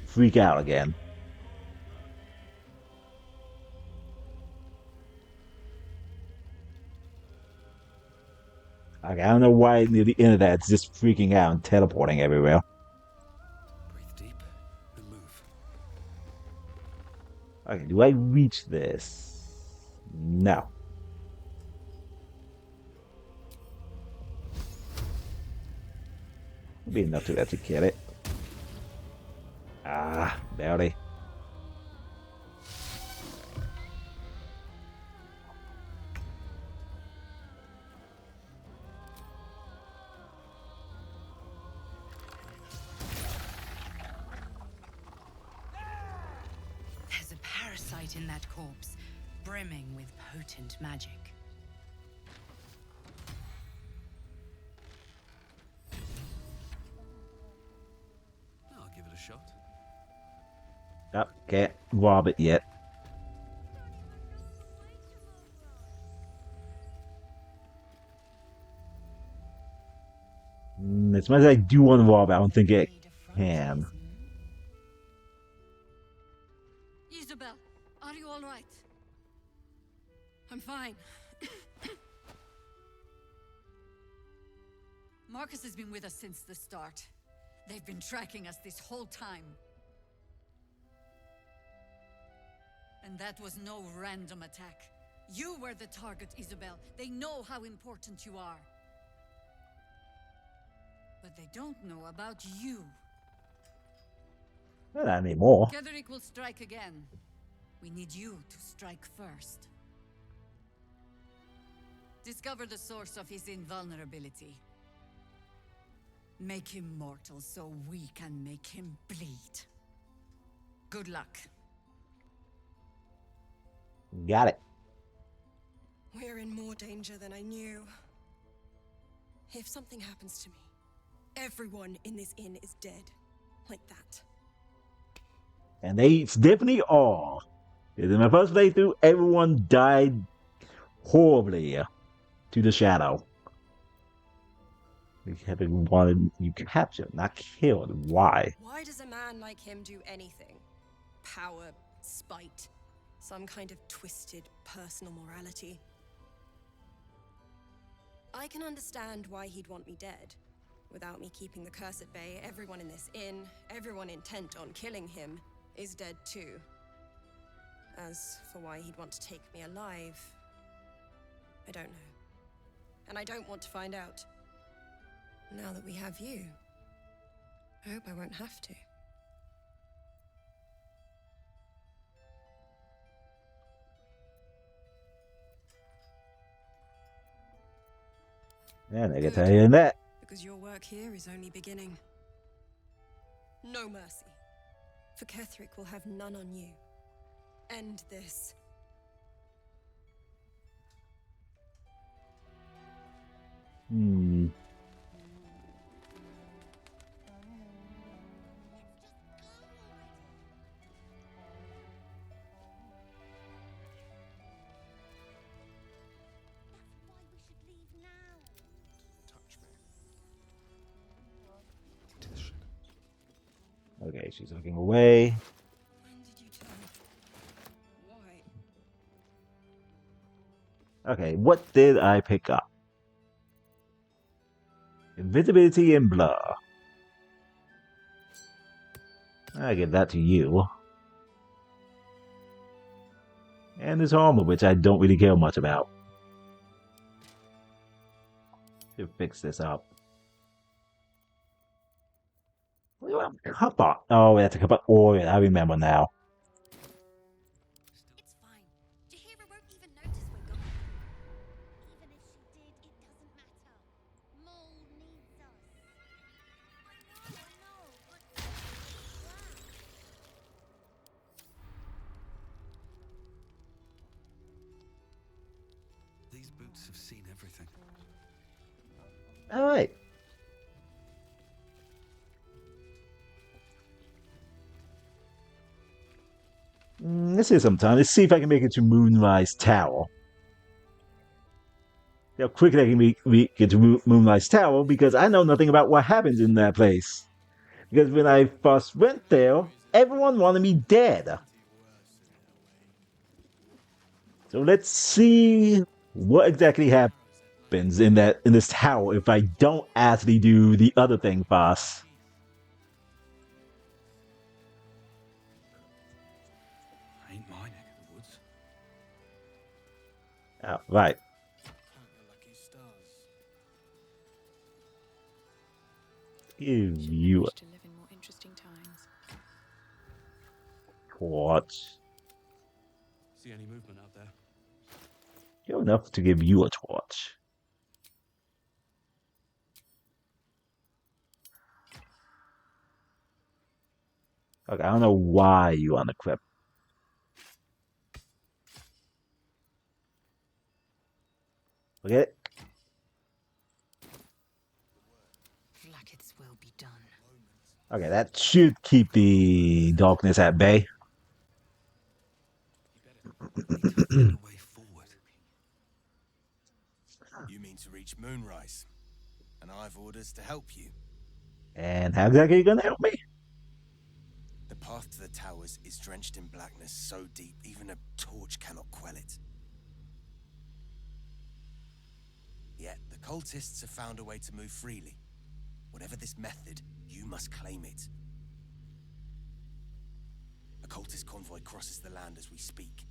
freak out again? Okay, I don't know why near the end of that it's just freaking out and teleporting everywhere. Breathe deep and move. Okay, do I reach this? No. Be enough to actually kill it. Ah, barely. There's a parasite in that corpse, brimming with potent magic. I'll give it a shot. Oh, can't rob it yet. As much as I do want to rob it, I don't think it can. Isabel, are you all right? I'm fine. Marcus has been with us since the start. They've been tracking us this whole time. And that was no random attack. You were the target, Isabel. They know how important you are. But they don't know about you. Not anymore. Ketheric will strike again. We need you to strike first. Discover the source of his invulnerability. Make him mortal so we can make him bleed. Good luck. Got it. We're in more danger than I knew. If something happens to me, everyone in this inn is dead. Like that. And they definitely are. In my first playthrough, everyone died horribly to the shadow. Having wanted you captured, not killed. Why? Why does a man like him do anything? Power, spite, some kind of twisted personal morality. I can understand why he'd want me dead. Without me keeping the curse at bay, everyone in this inn, everyone intent on killing him, is dead too. As for why he'd want to take me alive, I don't know. And I don't want to find out. Now that we have you, I hope I won't have to. Yeah, they can tell you that. Because your work here is only beginning. No mercy. For Ketheric will have none on you. End this. Hmm. Okay, she's looking away. Okay, what did I pick up? Invisibility and blur. I give that to you. And this armor, which I don't really care much about. To fix this up. Cup of, oh, that's a cup of oil. I remember now. It's fine. Jahira won't even notice we're gone. Even if she did, it doesn't matter. Mole needs us. I know, but... These boots have seen everything. Alright. Let's see sometime. Let's see if I can make it to Moonrise Tower. How quickly I can get to Moonrise Tower, because I know nothing about what happens in that place. Because when I first went there, everyone wanted me dead. So let's see what exactly happens in this tower if I don't actually do the other thing fast. Ain't my neck of the woods. Oh, right. Give you a To live in more interesting times. torch. See any movement out there? You're enough to give you a torch. Okay, I don't know why you unequip. Okay. Flacket's will be done. Okay, that should keep the darkness at bay. You mean to reach Moonrise, and I've orders to help you. And how exactly are you gonna help me? The path to the towers is drenched in blackness so deep even a torch cannot quell it. Yet the cultists have found a way to move freely. Whatever this method, you must claim it. A cultist convoy crosses the land as we speak.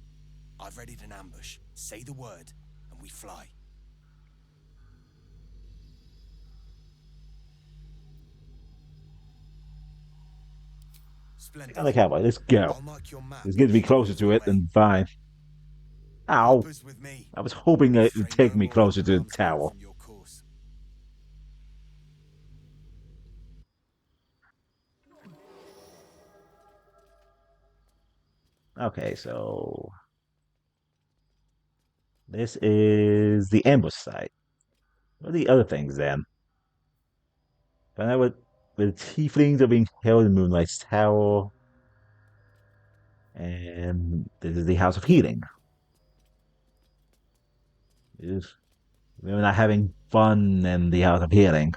I've readied an ambush. Say the word, and we fly. Splendid. On the cowboy, let's go. I'll mark your map. It's good to be closer to it than fine. Ow. I was hoping it would take me closer to the tower. Okay, so this is the ambush site. What are the other things then? Find out what the tieflings are being held in Moonlight's Tower. And this is the House of Healing. We're not having fun in the House of Healing.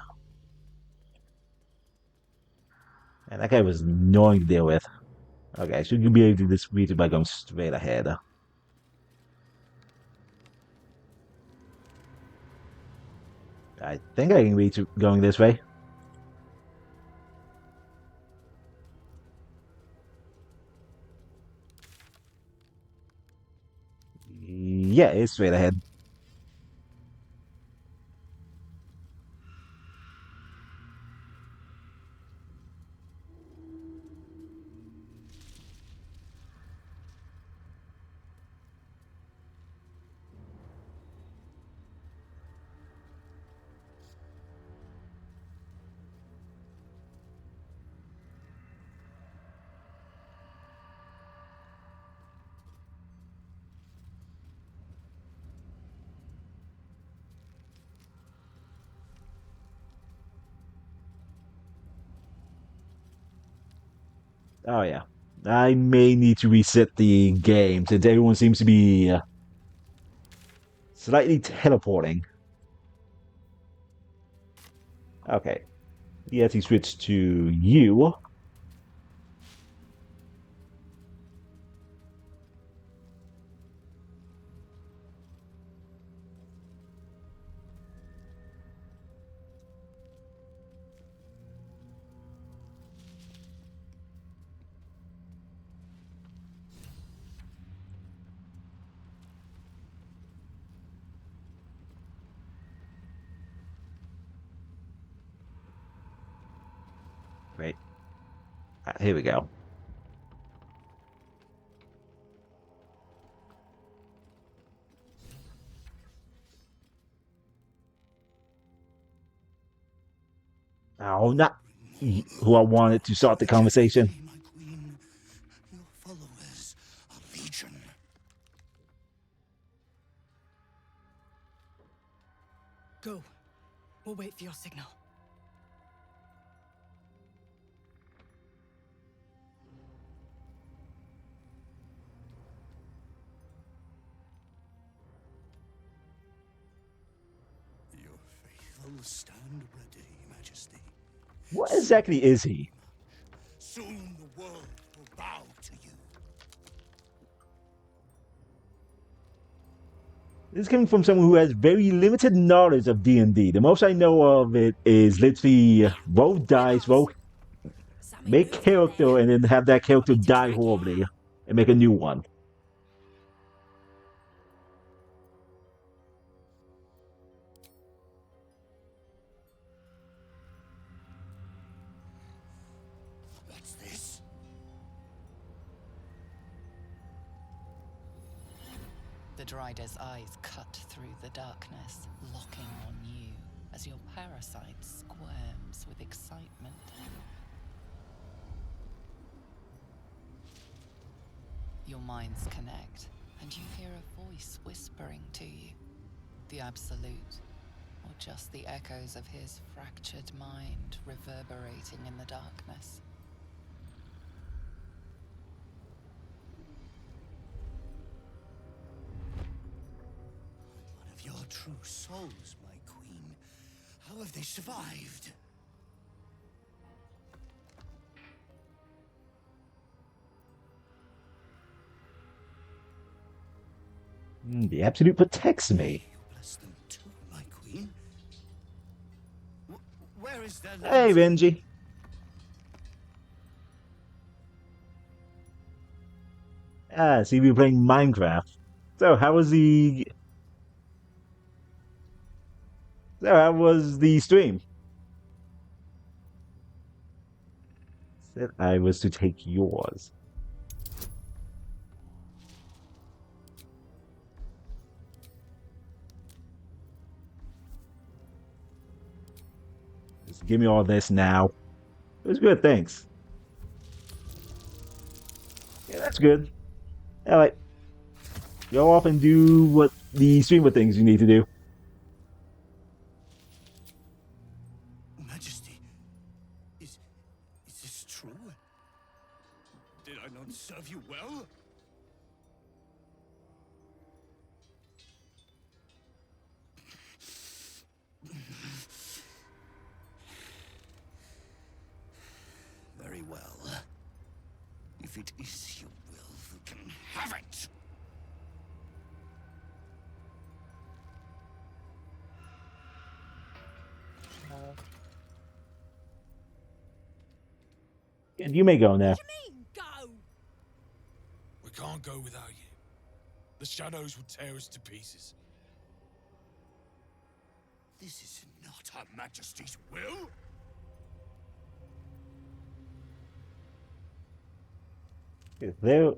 And that guy was annoying to deal with. Okay, should you be able to do this region by going straight ahead? I think I can reach going this way. Yeah, it's straight ahead. Oh yeah. I may need to reset the game since everyone seems to be slightly teleporting. Okay. Yes, he switched to you. Wait. Here we go. Oh, not who I wanted to start the conversation. Followers are legion. Go. We'll wait for your signal. Your faithful stand ready, Majesty. What exactly is he? Soon the world will bow to you. This is coming from someone who has very limited knowledge of D&D. The most I know of it is literally roll dice, roll, make character, and then have that character die horribly and make a new one. What's this? The Drider's eyes cut through the darkness, locking on you as your parasite squirms with excitement. Your minds connect, and you hear a voice whispering to you. The Absolute, or just the echoes of his fractured mind reverberating in the darkness. One of your true souls, my queen. How have they survived? The Absolute protects me. Bless them too, my queen. Where is their Hey, lantern? Benji. Ah, see, we're playing Minecraft. So, how was the... So, how was the stream? Said I was to take yours. Just give me all this now. It was good, thanks. Yeah, that's good. Alright. Go off and do what the streamer things you need to do. Majesty, is this true? Did I not serve you well? Very well. If it is your will, you can have it. You may go now. Go! We can't go without you. The shadows will tear us to pieces. This is not Her Majesty's will. There.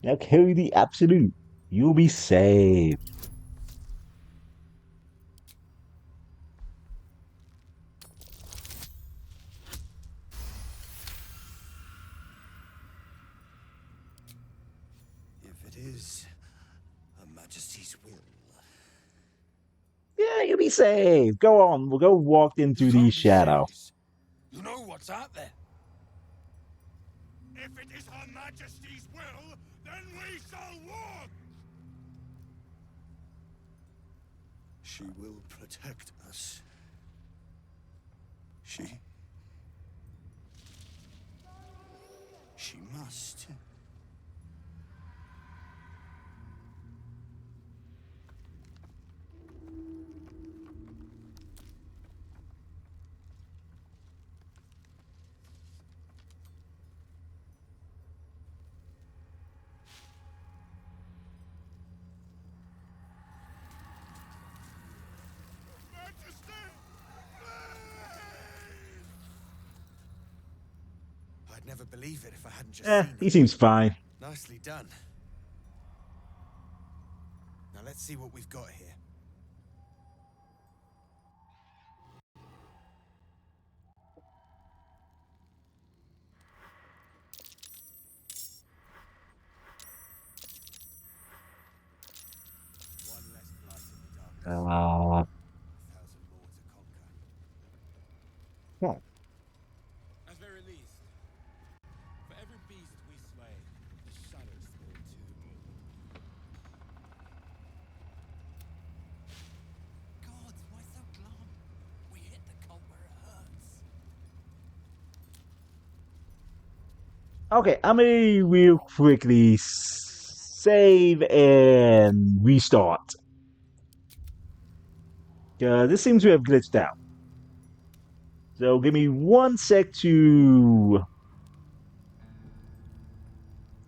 Now carry the Absolute. You'll be saved. If it is Her Majesty's will. Yeah, you'll be saved. Go on. We'll go walk into the shadow. You know what's out there. If it is Her Majesty's will, then we shall walk! She will protect us. She must. I'd never believe it if I hadn't just seen He it. seems fine. Nicely done. Now let's see what we've got here. One less blight in the darkness. A thousand more to conquer. What? At very least, for every beast we slay, the shadows fall too. God, why so glum? We hit the cult where it hurts. Okay, I'm gonna real quickly save and restart. This seems to have glitched out. So give me 1 sec to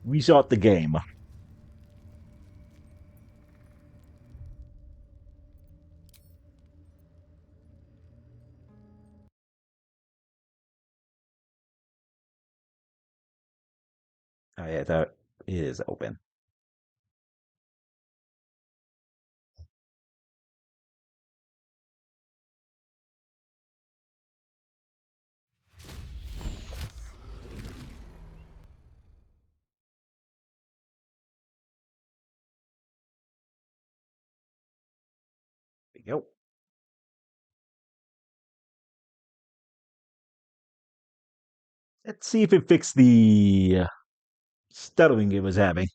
restart the game. Oh yeah, that is open. There we go. Let's see if it fixed the stuttering it was having.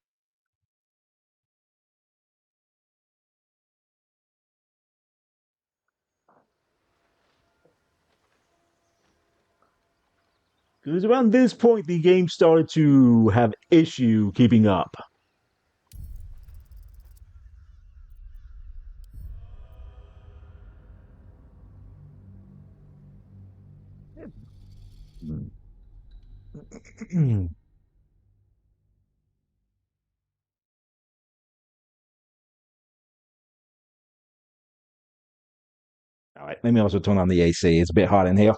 Because around this point, the game started to have issue keeping up. All right, let me also turn on the AC. It's a bit hot in here.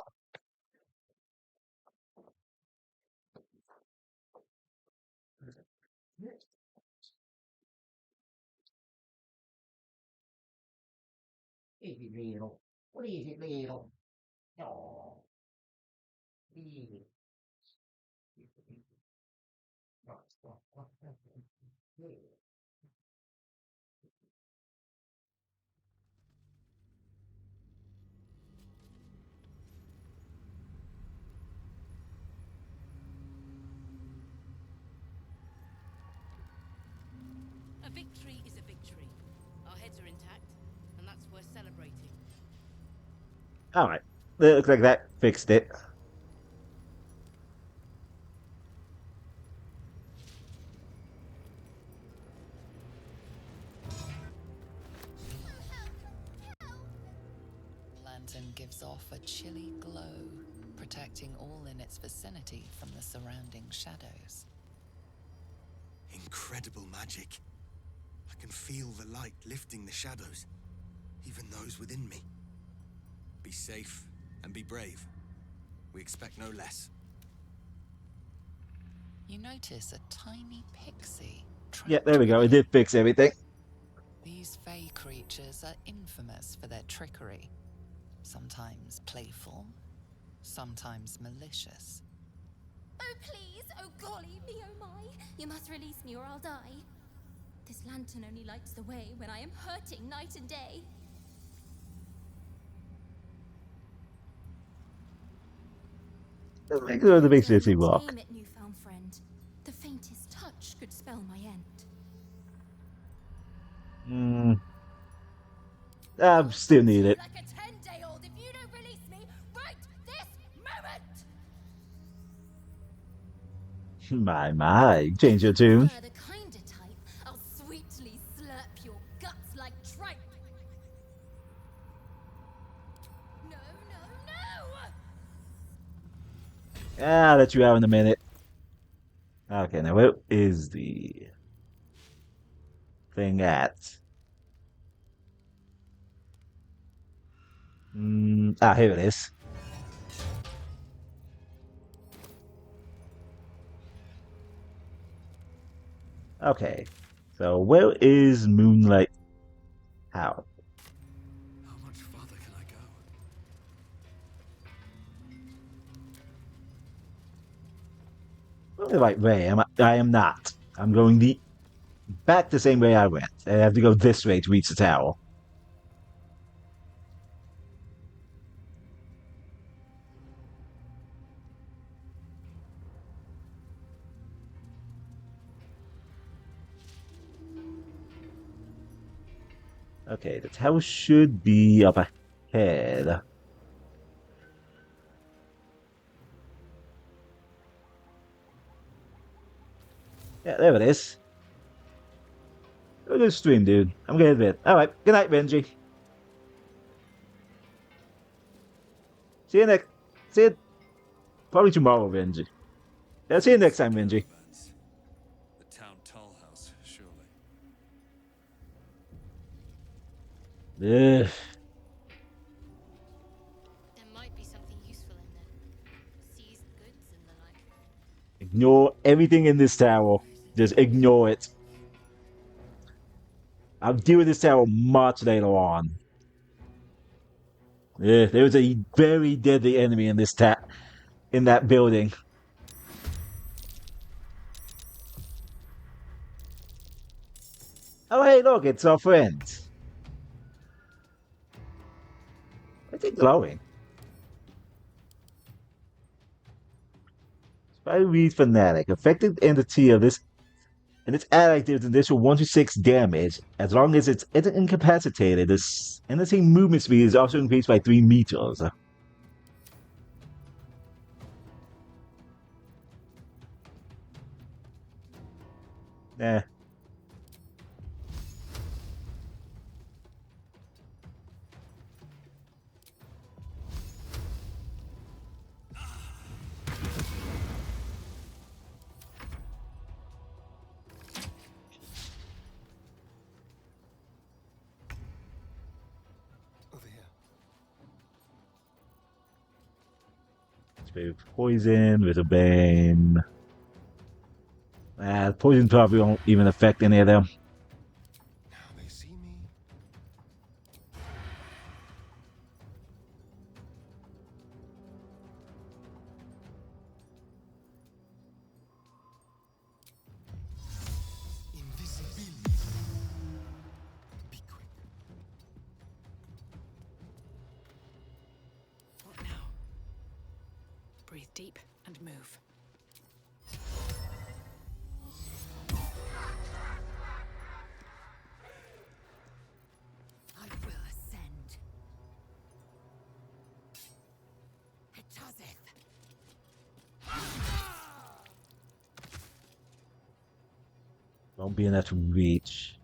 Easy little. What is it, little? Oh. Easy. A victory is a victory. Our heads are intact, and that's worth celebrating. All right, looks like that fixed it. Lantern gives off a chilly glow, protecting all in its vicinity from the surrounding shadows. Incredible magic. I can feel the light lifting the shadows, even those within me. Be safe and be brave. We expect no less. You notice a tiny pixie. Yeah, there we go. It did fix everything. These fey creatures are infamous for their trickery. Sometimes playful, sometimes malicious. Oh, please! Oh, golly me, oh my! You must release me or I'll die. This lantern only lights the way when I am hurting night and day. Make sure the big city walk. Tame it, newfound friend. The faintest touch could spell my end. I still need it. Like a 10-day-old if you don't release me right this moment! My, change your tune. If you were the kinder type, I'll sweetly slurp your guts like tripe. No, no, no! I'll let you out in a minute. Okay, now where is the thing at? Here it is. Okay, so where is Moonlight? How? How much farther can I go? The right way. I am not. I'm going back the same way I went. I have to go this way to reach the tower. Okay, the tower should be up ahead. Yeah, there it is. Good stream, dude. I'm getting a bit. Alright, good night, Benji. See you next. See you probably tomorrow, Benji. Yeah, see you next time, Benji. The town toll house, surely. Ugh. There might be something useful in there. Seized goods and the like. Ignore everything in this tower. Just ignore it. I'll deal with this tower much later on. Yeah, there was a very deadly enemy in this in that building. Oh, hey, look, it's our friend. What's it glowing? Spy fanatic. Affected entity of this and its ally deals an additional 1 to 6 damage. As long as it's incapacitated, this entity movement speed is also increased by 3 meters. Nah. With poison, with a bane. Poison probably won't even affect any of them. Now they see me. Invisibility. Be quick. What now? Breathe deep and move. I will ascend. It doesn't. Won't be enough to reach.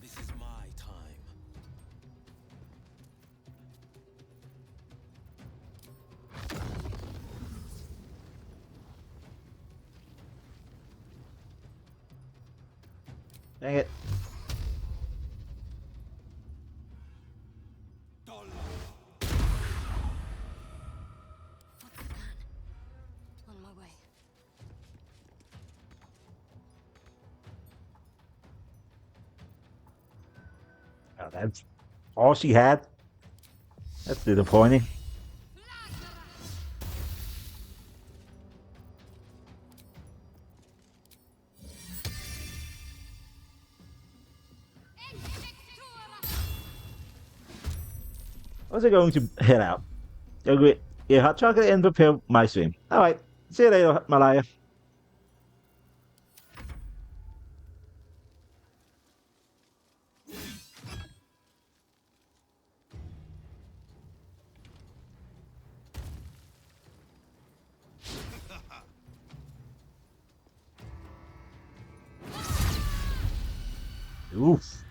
This is my time. Dang it. What's the plan? On my way. Oh, that's all she had? That's disappointing. Where's it going to head out? Agree. Yeah, hot chocolate and prepare my stream. Alright. See you later, Malaya. Oof.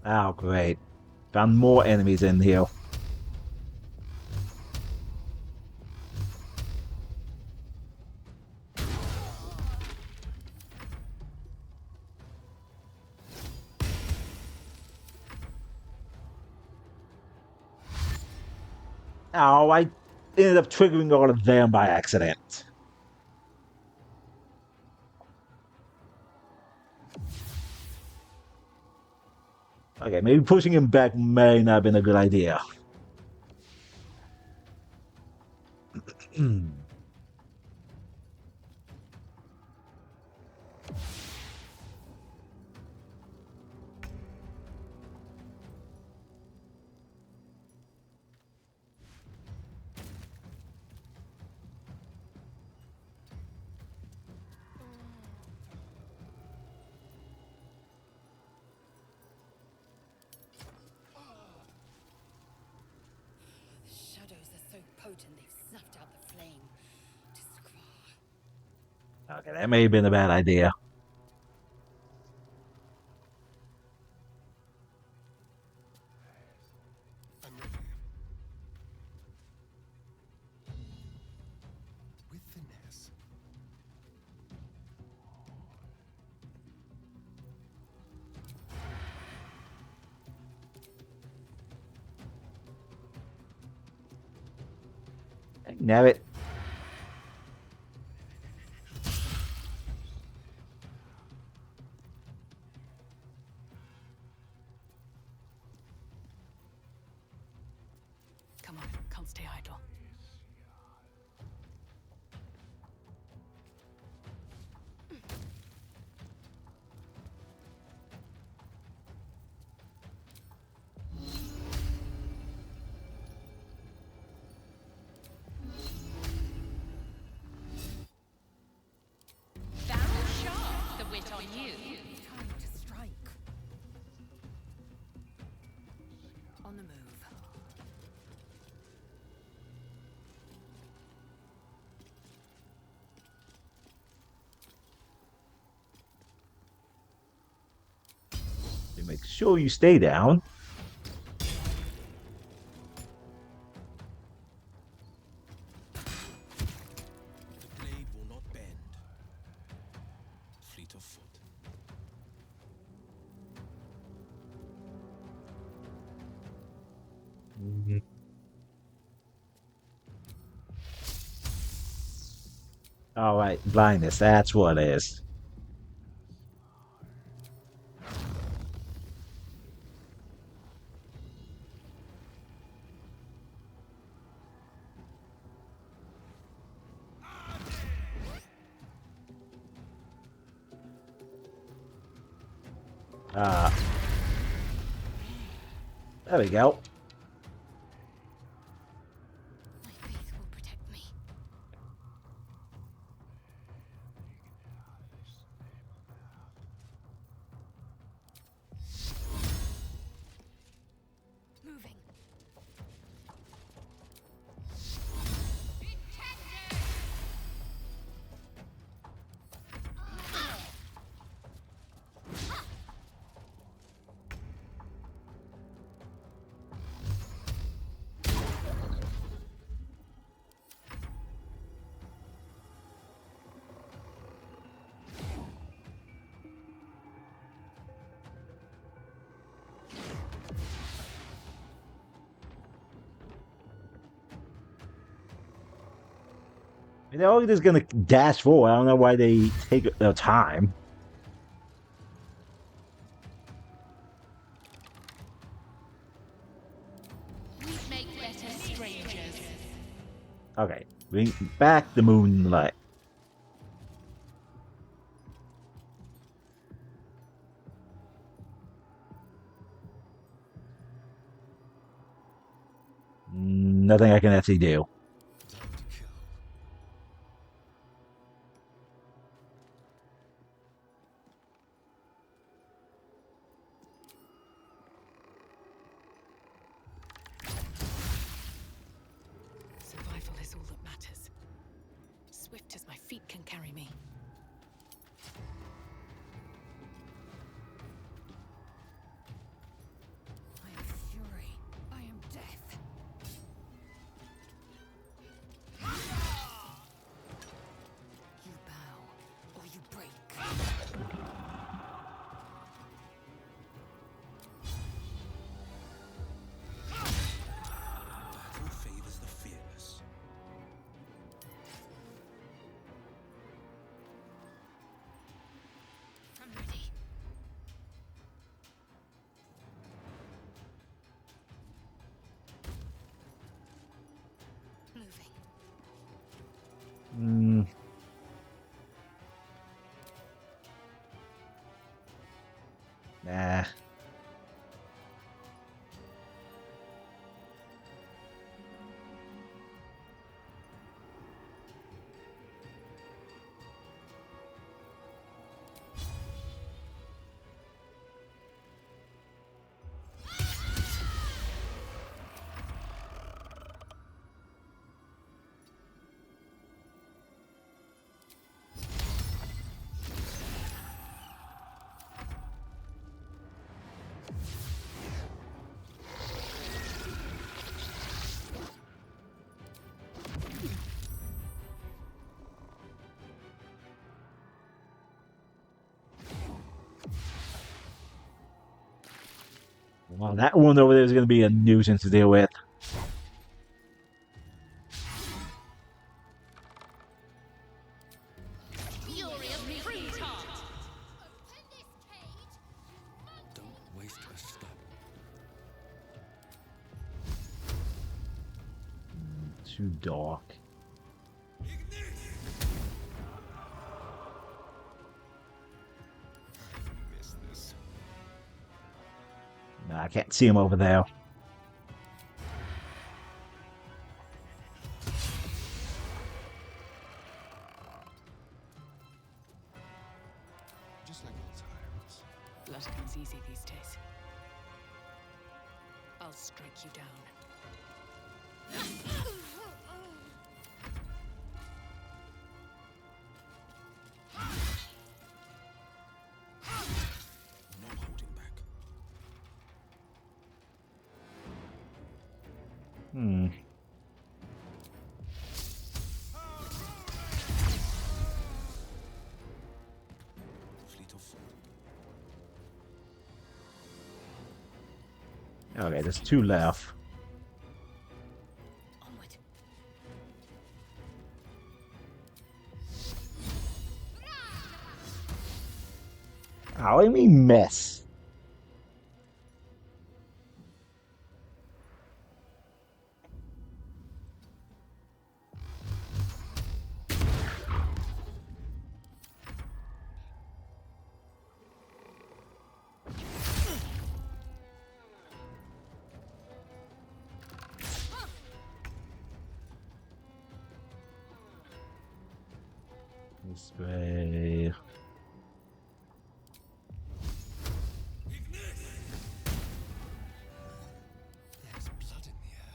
Oh, great. Found more enemies in here. Oh, I ended up triggering all of them by accident. Okay, maybe pushing him back may not have been a good idea. out and they've snuffed out the flame. Okay, that may have been a bad idea. I'm ready. With finesse. Nab it. Come on, can't stay idle. Very sharp, the wit on you. Time to strike. On the move. Make sure you stay down. The blade will not bend. Fleet of foot. All right, blindness. That's what it is. There we go. My faith will protect me. Moving. They're all just gonna dash forward. I don't know why they take their time. We make better strangers. Okay, bring back the moonlight. Nothing I can actually do. Survival is all that matters. Swift as my feet can carry me. I am fury. I am death. You bow, or you break. Battle favors the fearless. I'm ready. Moving. Nah. Well, that one over there is going to be a nuisance to deal with. Don't waste a step. Too dark. Nah, I can't see him over there. Just like old times. Blood comes easy these days. I'll strike you down. No holding back. Hmm. Fleet of foot. Okay, there's two left. Oh, I mean mess. This way. There's blood in the air.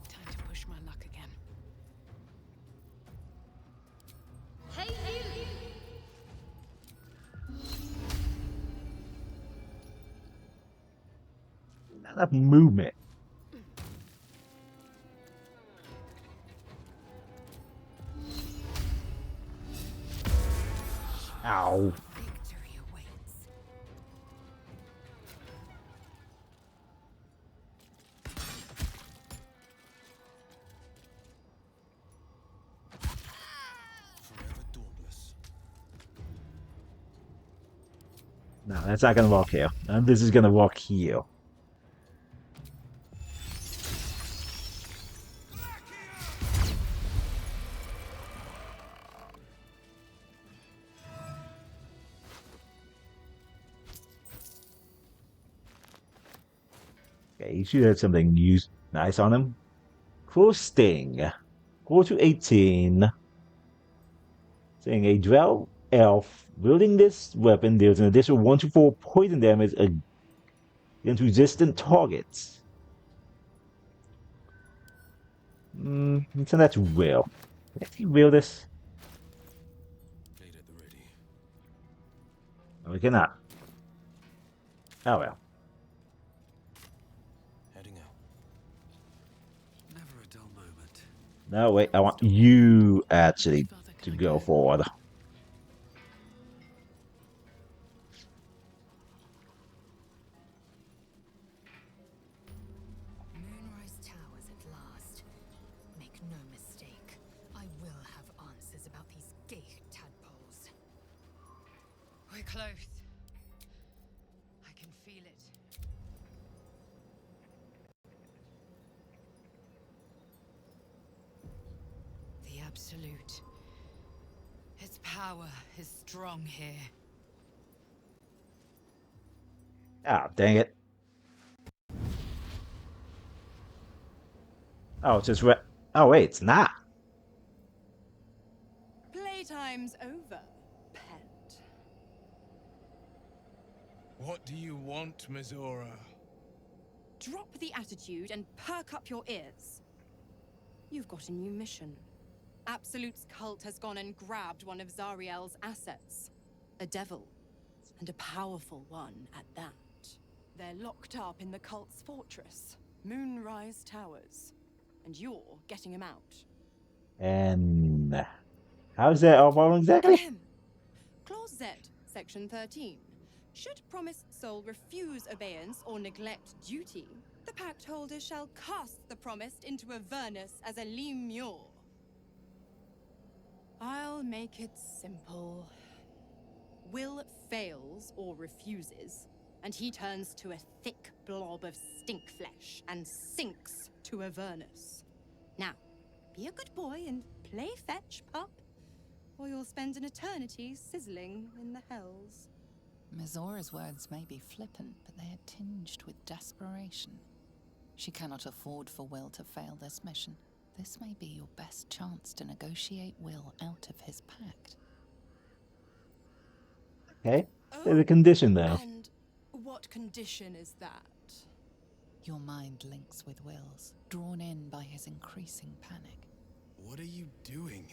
Time to push my luck again. Hey, you! Not enough movement. Ow. Victory awaits. Forever dauntless. No, that's not gonna work here. And this is gonna work here. Okay, you should have something nice on him. Cool Sting. 4 to 18. Saying a Drow elf wielding this weapon deals an additional 1 to 4 poison damage against resistant targets. So that's Will. Can he wield this? Blade at the ready. No, we cannot. Oh well. Heading out. Never a dull moment. No, wait, I want you actually to go forward. Moonrise Towers at last. Make no mistake, I will have answers about these gate tadpoles. We're close. I can feel it. The Absolute. Its power is strong here. Ah, dang it. Oh, it's just oh, wait, it's not. Playtime's over, pet. What do you want, Mizora? Drop the attitude and perk up your ears. You've got a new mission. Absolute's cult has gone and grabbed one of Zariel's assets. A devil. And a powerful one at that. They're locked up in the cult's fortress, Moonrise Towers. And you're getting him out. And How's that all wrong exactly? Clause Z, Section 13. Should promised soul refuse abeyance or neglect duty, the pact holder shall cast the promised into Avernus as a lemure. I'll make it simple. Will fails or refuses, and he turns to a thick blob of stink flesh and sinks to Avernus. Now, be a good boy and play fetch, pup, or you'll spend an eternity sizzling in the hells. Mizora's words may be flippant, but they are tinged with desperation. She cannot afford for Will to fail this mission. This may be your best chance to negotiate Will out of his pact. Okay. There's a condition though. And what condition is that? Your mind links with Will's, drawn in by his increasing panic. What are you doing?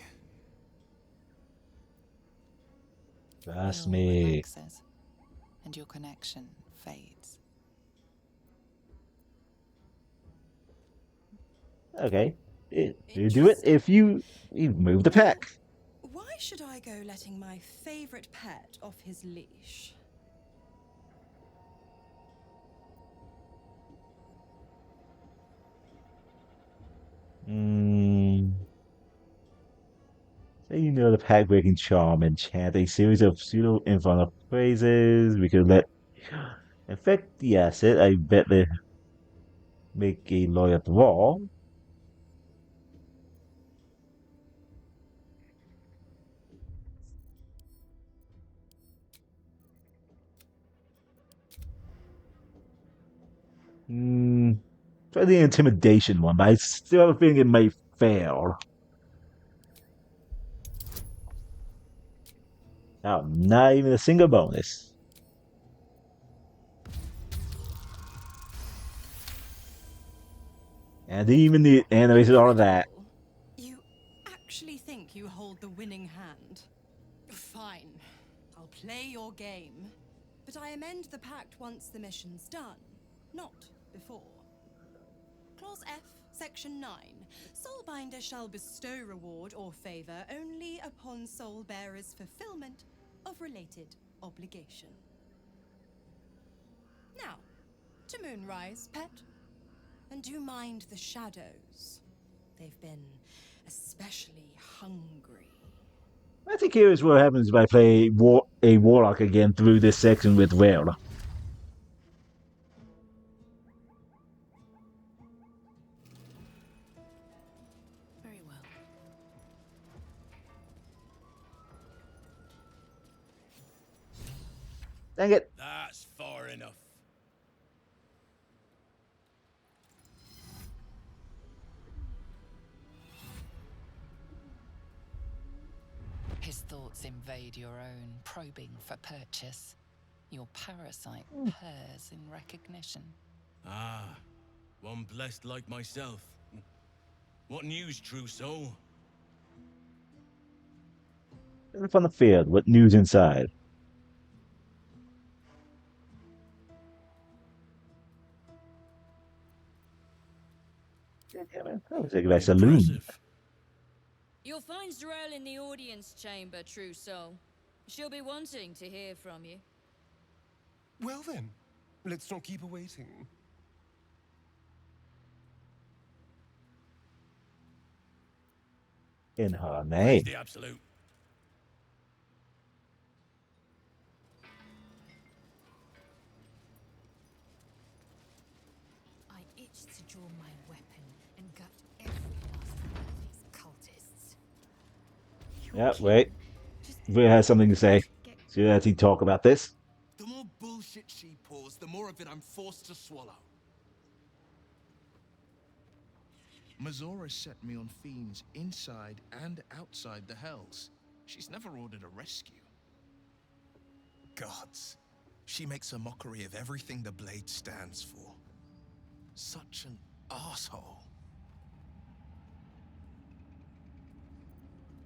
Trust Will me. relaxes, and your connection fades. Okay. You do it if you move the pack. Why should I go letting my favorite pet off his leash? So you know the pack breaking charm and chant a series of pseudo infernal phrases. We could let affect the asset. I bet they make a lawyer at the wall. Try the intimidation one, but I still have a feeling it may fail. Oh, not even a single bonus. And even the animated all of that. You actually think you hold the winning hand? Fine. I'll play your game. But I amend the pact once the mission's done, not before. Clause F, Section 9. Soulbinder shall bestow reward or favor only upon soul bearer's fulfillment of related obligation. Now, to Moonrise, pet. And do mind the shadows. They've been especially hungry. I think here's what happens if I play a warlock again through this section with Will. Very well. Dang it. That's far enough. His thoughts invade your own, probing for purchase. Your parasite purrs in recognition. Ah, one blessed like myself. What news, true soul? From the field, what news inside? That was like a saloon. You'll find Z'rell in the audience chamber, true soul. She'll be wanting to hear from you. Well then, let's not keep her waiting. In her Where's name. the absolute? I itched to draw my weapon and gut every last one of these cultists. Yeah, wait. Will has something to say. So let's talk about this. The more bullshit she pours, the more of it I'm forced to swallow. Mizora set me on fiends inside and outside the Hells. She's never ordered a rescue. Gods. She makes a mockery of everything the blade stands for. Such an asshole.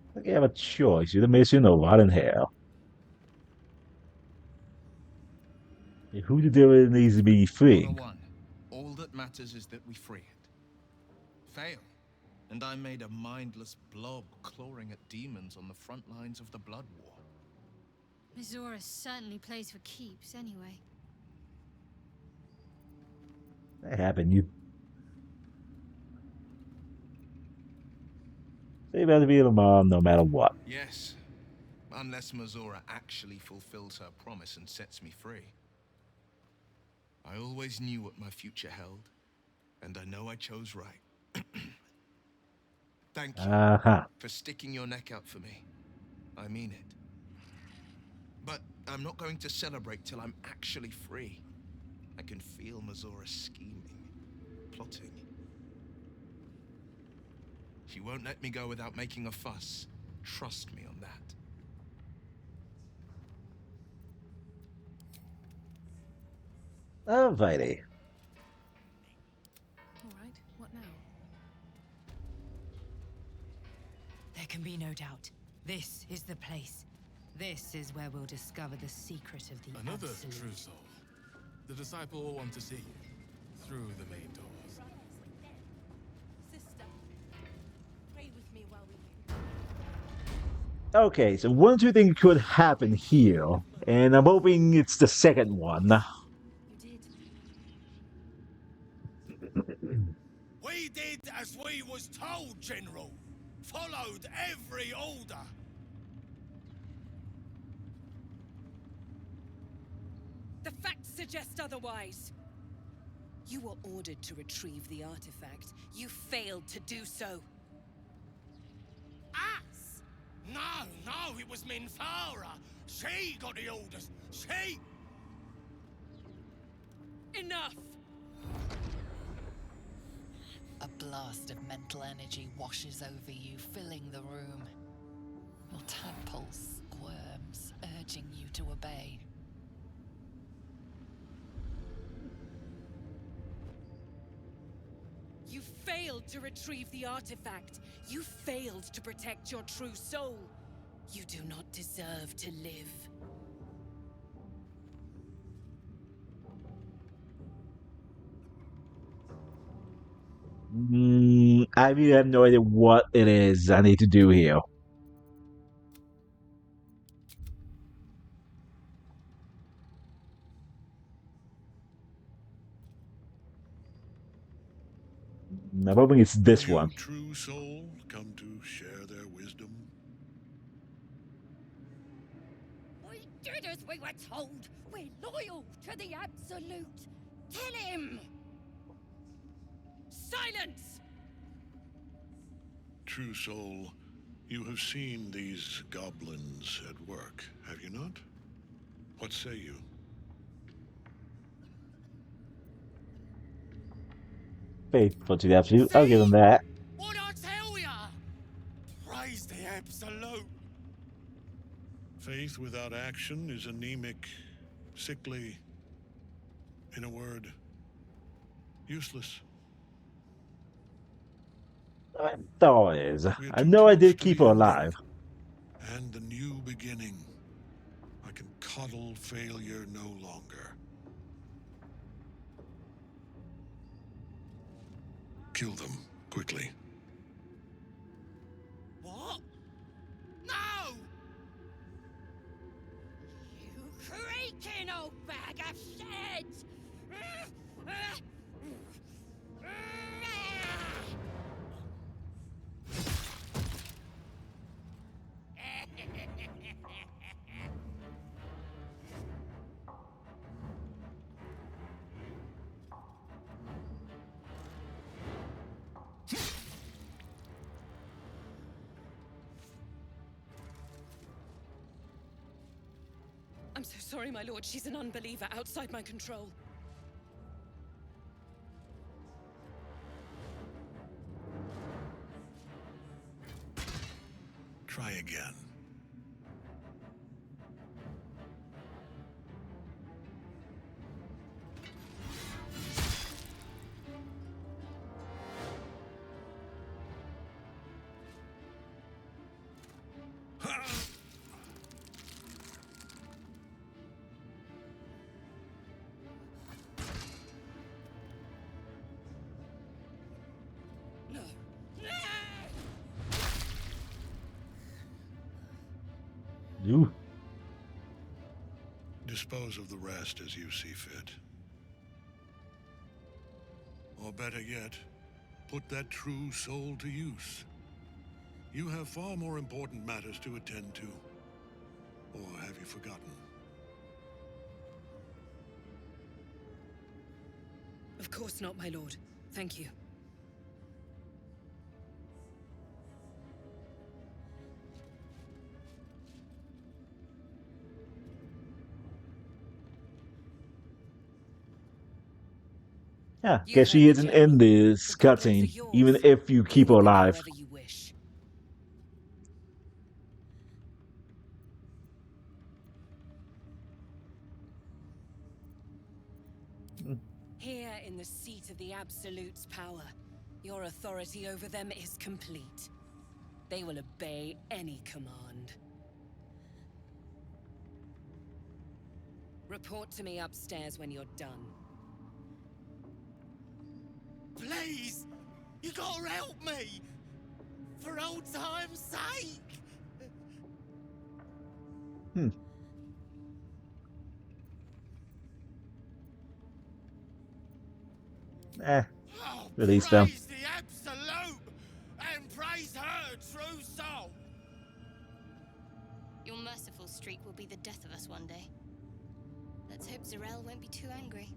I think you have a choice. You're the mission or rot in hell. Who the devil needs to be freed? One. All that matters is that we free it. Fail, and I made a mindless blob clawing at demons on the front lines of the Blood War. Mizora certainly plays for keeps, anyway. That happened. You say about to be a mom no matter what. Yes, unless Mizora actually fulfills her promise and sets me free. I always knew what my future held, and I know I chose right. Thank you for sticking your neck out for me. I mean it. But I'm not going to celebrate till I'm actually free. I can feel Mizora scheming, plotting. She won't let me go without making a fuss. Trust me on that. Alrighty. All right, what now? There can be no doubt. This is the place. This is where we'll discover the secret of the Another Absolute. true soul. The disciple will want to see you through the main doors. Sister, pray with me while we Okay, so one or two things could happen here, and I'm hoping it's the second one. We did as we was told, General. Followed every order. The facts suggest otherwise. You were ordered to retrieve the artifact. You failed to do so. Us? No, it was Minthara. She got the orders. She... Enough! A blast of mental energy washes over you, filling the room. Your tadpole squirms, urging you to obey. You failed to retrieve the artifact. You failed to protect your true soul. You do not deserve to live. I really have no idea what it is I need to do here. I'm hoping it's this Have one. you, true soul, come to share their wisdom? We did as we were told. We're loyal to the Absolute. Tell him! Silence! True soul, you have seen these goblins at work, have you not? What say you? Faithful to the Absolute, I'll give him that. What'd I tell ya? Praise the Absolute. Faith without action is anemic, sickly, in a word, useless. I thought it is. I know I did keep her alive. And the new beginning. I can coddle failure no longer. Kill them, quickly. What? No! You creaking old bag of shit! I'm so sorry, my lord. She's an unbeliever outside my control. Try again. No! Ooh. Dispose of the rest as you see fit. Or better yet, put that true soul to use. You have far more important matters to attend to. Or have you forgotten? Of course not, my lord. Thank you. Yeah, You've guess heard she the isn't in general. this The goblins are cutscene, even yours. if you keep her Deal with them alive. however you wish. Here in the seat of the Absolute's power, your authority over them is complete. They will obey any command. Report to me upstairs when you're done. Please! You gotta help me! For old time's sake! Hmm. Oh, Release them. praise the Absolute! And praise her true soul! Your merciful streak will be the death of us one day. Let's hope Zarel won't be too angry.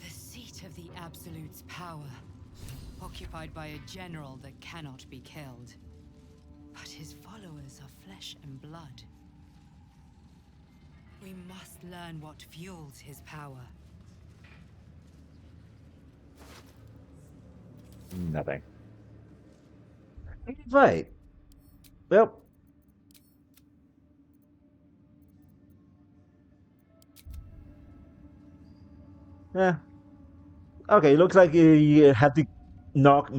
The seat of the Absolute's power, occupied by a general that cannot be killed. But his followers are flesh and blood. We must learn what fuels his power. Nothing. Right. Well. Yeah. Okay, looks like you had to knock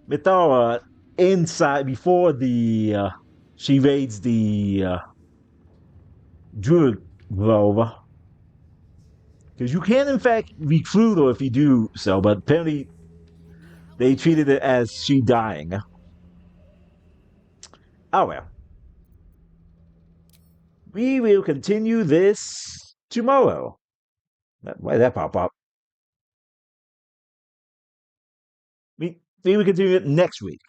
Mitara inside before the she raids the Druid Grove. Because you can, in fact, recruit her if you do so, but apparently they treated it as she dying. Oh well. We will continue this tomorrow. Why did that pop up? We will continue it next week,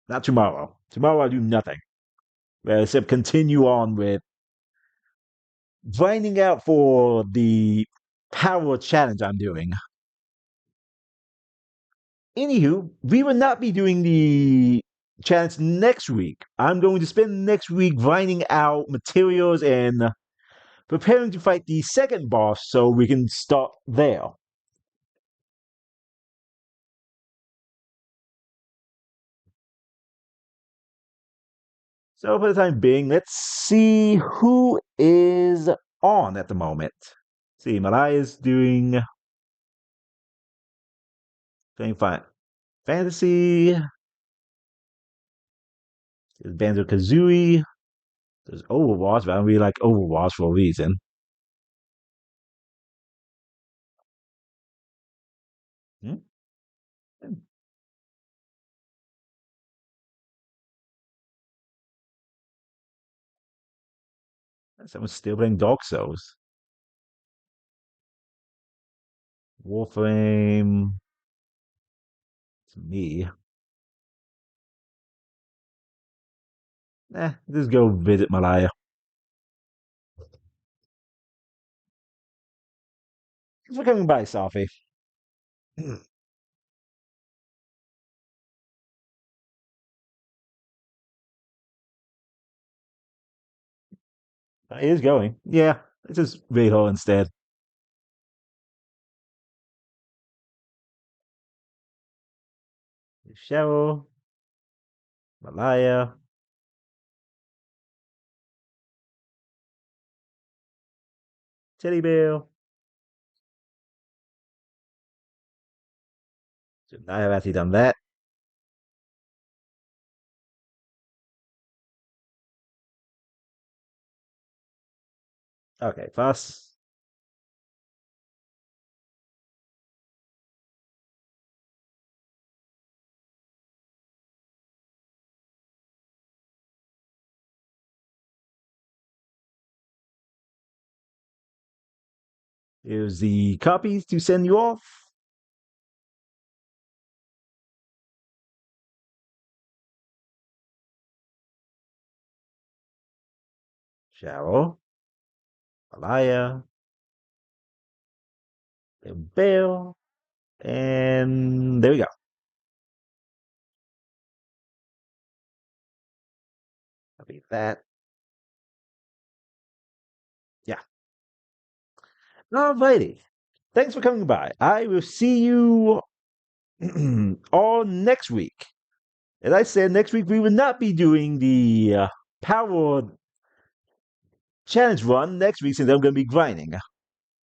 not tomorrow. Tomorrow I'll do nothing. Except continue on with grinding out for the power challenge I'm doing. Anywho, we will not be doing the challenge next week. I'm going to spend next week grinding out materials and preparing to fight the second boss so we can start there. So for the time being, let's see who is on at the moment. See, Mariah's doing fine. Fantasy. There's Banjo Kazooie. There's Overwatch, but I don't really like Overwatch for a reason. Hmm? Someone's still playing Dark Souls. Warframe. It's me. Just go visit Malaya. Thanks for coming by, Safi. It is going. Yeah, let's just raid her instead. Cheryl, Malaya, Teddy Bear. So I have actually done that. Okay, Fuss. Here's the copies to send you off. Cheryl, Alaya, and Bill, and there we go. Copy that. Yeah. Alrighty. Thanks for coming by. I will see you all next week. As I said, next week we will not be doing the power challenge run next week since I'm going to be grinding.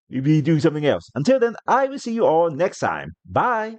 We'll be doing something else. Until then, I will see you all next time. Bye.